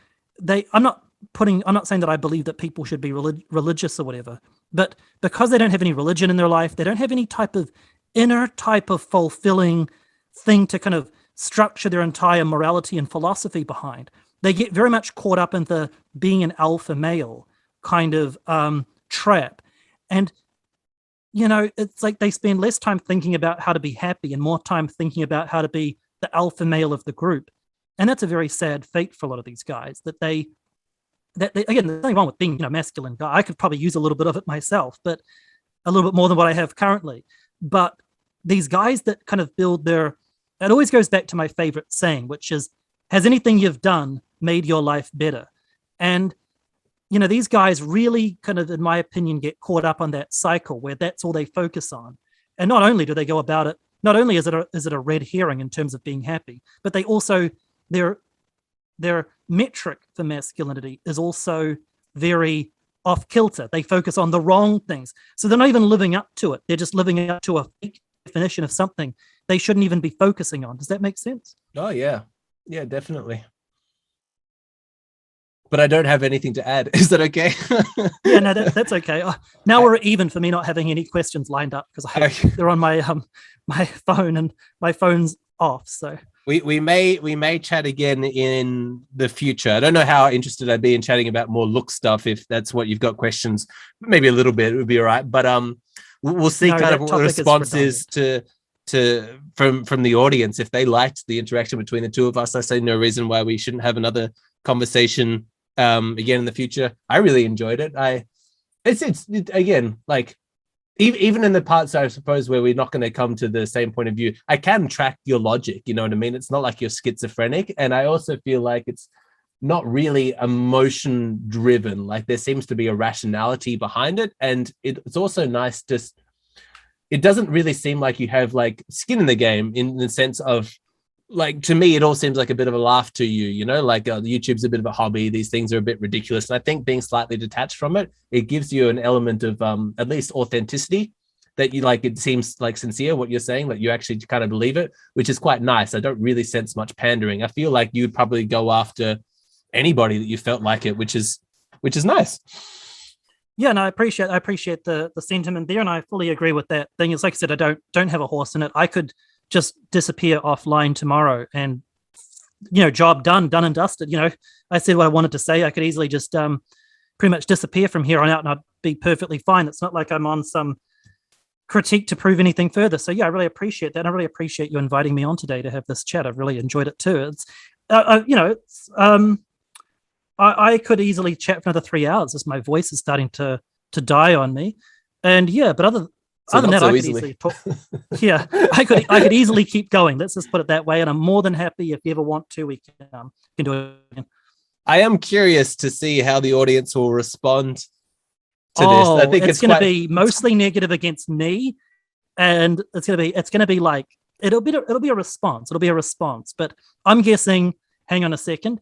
Speaker 2: I'm not saying that I believe that people should be religious or whatever, But because they don't have any religion in their life, they don't have any type of inner type of fulfilling thing to kind of structure their entire morality and philosophy behind. They get very much caught up in the being an alpha male kind of trap. And, you know, it's like they spend less time thinking about how to be happy and more time thinking about how to be the alpha male of the group. And that's a very sad fate for a lot of these guys, that they again, there's nothing wrong with being, you know, masculine guy. I could probably use a little bit of it myself, but a little bit more than what I have currently. But these guys that kind of build their, it always goes back to my favorite saying, which is, has anything you've done made your life better? And, you know, these guys really kind of, in my opinion, get caught up on that cycle where that's all they focus on. And not only do they go about it, not only is it a red herring in terms of being happy, but they also, their metric for masculinity is also very off kilter. They focus on the wrong things. So they're not even living up to it. They're just living up to a fake definition of something they shouldn't even be focusing on. Does that make sense?
Speaker 1: Oh, yeah. Yeah, definitely. But I don't have anything to add. Is that okay?
Speaker 2: Yeah, no, that's okay. Now we're even for me not having any questions lined up because they're on my my phone and my phone's off. So
Speaker 1: we may chat again in the future. I don't know how interested I'd be in chatting about more look stuff. If that's what you've got questions, maybe a little bit, it would be all right. But we'll see kind of what responses from the audience. If they liked the interaction between the two of us, I see no reason why we shouldn't have another conversation again in the future. I really enjoyed it. It's again, like, even in the parts, I suppose, where we're not going to come to the same point of view, I can track your logic. You know what I mean? It's not like you're schizophrenic. And I also feel like it's not really emotion driven. Like, there seems to be a rationality behind it. And it's also nice it doesn't really seem like you have like skin in the game, in the sense of, like, to me, it all seems like a bit of a laugh to you, you know, like YouTube's a bit of a hobby. These things are a bit ridiculous. And I think being slightly detached from it, it gives you an element of at least authenticity, that you like, it seems like sincere what you're saying, like you actually kind of believe it, which is quite nice. I don't really sense much pandering. I feel like you'd probably go after anybody that you felt like it, which is nice.
Speaker 2: Yeah, no, I appreciate the sentiment there, and I fully agree with that thing. It's like I said, I don't have a horse in it. I could just disappear offline tomorrow and, you know, job done and dusted. You know, I said what I wanted to say. I could easily just pretty much disappear from here on out and I'd be perfectly fine. It's not like I'm on some critique to prove anything further. So yeah, I really appreciate that. And I really appreciate you inviting me on today to have this chat. I've really enjoyed it too. It's, you know, it's, I could easily chat for another 3 hours as my voice is starting to die on me. And yeah, but other than that, I could easily talk. Yeah, I could easily keep going. Let's just put it that way. And I'm more than happy, if you ever want to, we can do it again.
Speaker 1: I am curious to see how the audience will respond to this. I think
Speaker 2: it's going to be mostly negative against me, and it's going to be like it'll be a response. It'll be a response. But I'm guessing. Hang on a second.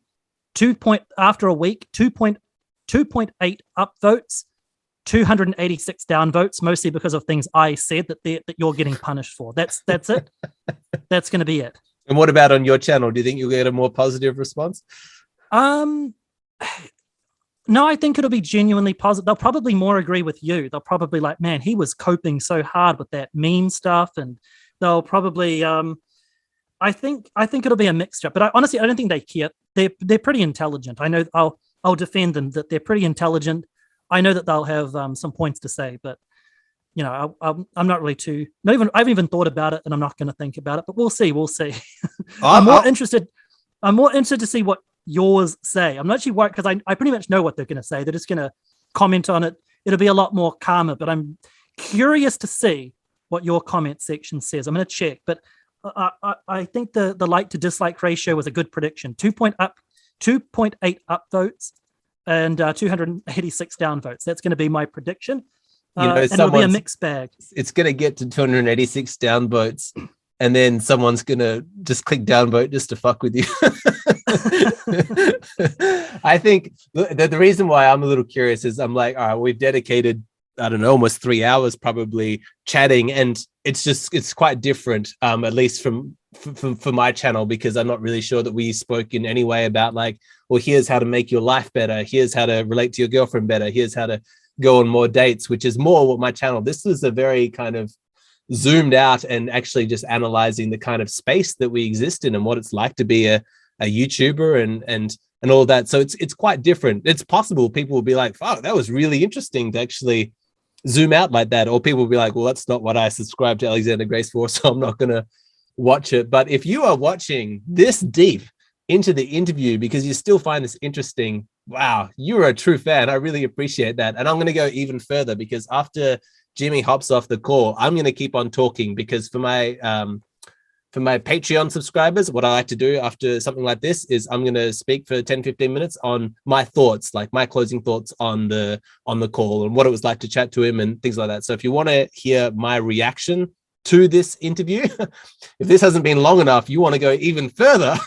Speaker 2: After a week, 2.8 upvotes. 286 downvotes, mostly because of things I said that you're getting punished for. That's it. That's going to be it.
Speaker 1: And what about on your channel? Do you think you'll get a more positive response?
Speaker 2: No, I think it'll be genuinely positive. They'll probably more agree with you. They'll probably like, man, he was coping so hard with that meme stuff, and they'll probably I think it'll be a mixture. But honestly, I don't think they care. They're pretty intelligent. I know I'll defend them that they're pretty intelligent. I know that they'll have some points to say, but you know, I'm not really I haven't even thought about it, and I'm not going to think about it. But we'll see. I'm more interested to see what yours say. I'm not actually worried because I pretty much know what they're going to say. They're just going to comment on it. It'll be a lot more calmer. But I'm curious to see what your comment section says. I'm going to check, but I think the like to dislike ratio was a good prediction. 2.8 upvotes. And 286 downvotes. That's going to be my prediction. And it'll be a mixed bag. It's
Speaker 1: going to get to 286 downvotes, and then someone's going to just click downvote just to fuck with you. I think the reason why I'm a little curious is I'm like, all right, we've dedicated, I don't know, almost 3 hours probably chatting, and it's quite different, at least for my channel, because I'm not really sure that we spoke in any way about like, well, here's how to make your life better, here's how to relate to your girlfriend better, here's how to go on more dates, which is more what my channel. This was a very kind of zoomed out and actually just analyzing the kind of space that we exist in and what it's like to be a YouTuber and all that. So it's quite different. It's possible people will be like, "Wow, that was really interesting to actually zoom out like that," or people will be like, "Well, that's not what I subscribe to Alexander Grace for, so I'm not gonna watch it." But if you are watching this deep into the interview because you still find this interesting, wow, you're a true fan. I really appreciate that. And I'm going to go even further, because after Jimmy hops off the call, I'm going to keep on talking, because for my Patreon subscribers, what I like to do after something like this is I'm going to speak for 10-15 minutes on my thoughts, like my closing thoughts on the call and what it was like to chat to him and things like that. So if you want to hear my reaction to this interview, if this hasn't been long enough, you want to go even further,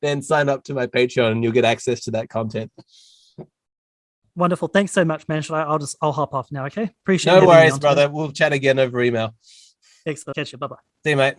Speaker 1: then sign up to my Patreon and you'll get access to that content.
Speaker 2: Wonderful. Thanks so much, man. I'll hop off now. Okay. Appreciate it.
Speaker 1: No worries, brother. We'll chat again over email.
Speaker 2: Excellent. Catch you. Bye-bye.
Speaker 1: See you, mate.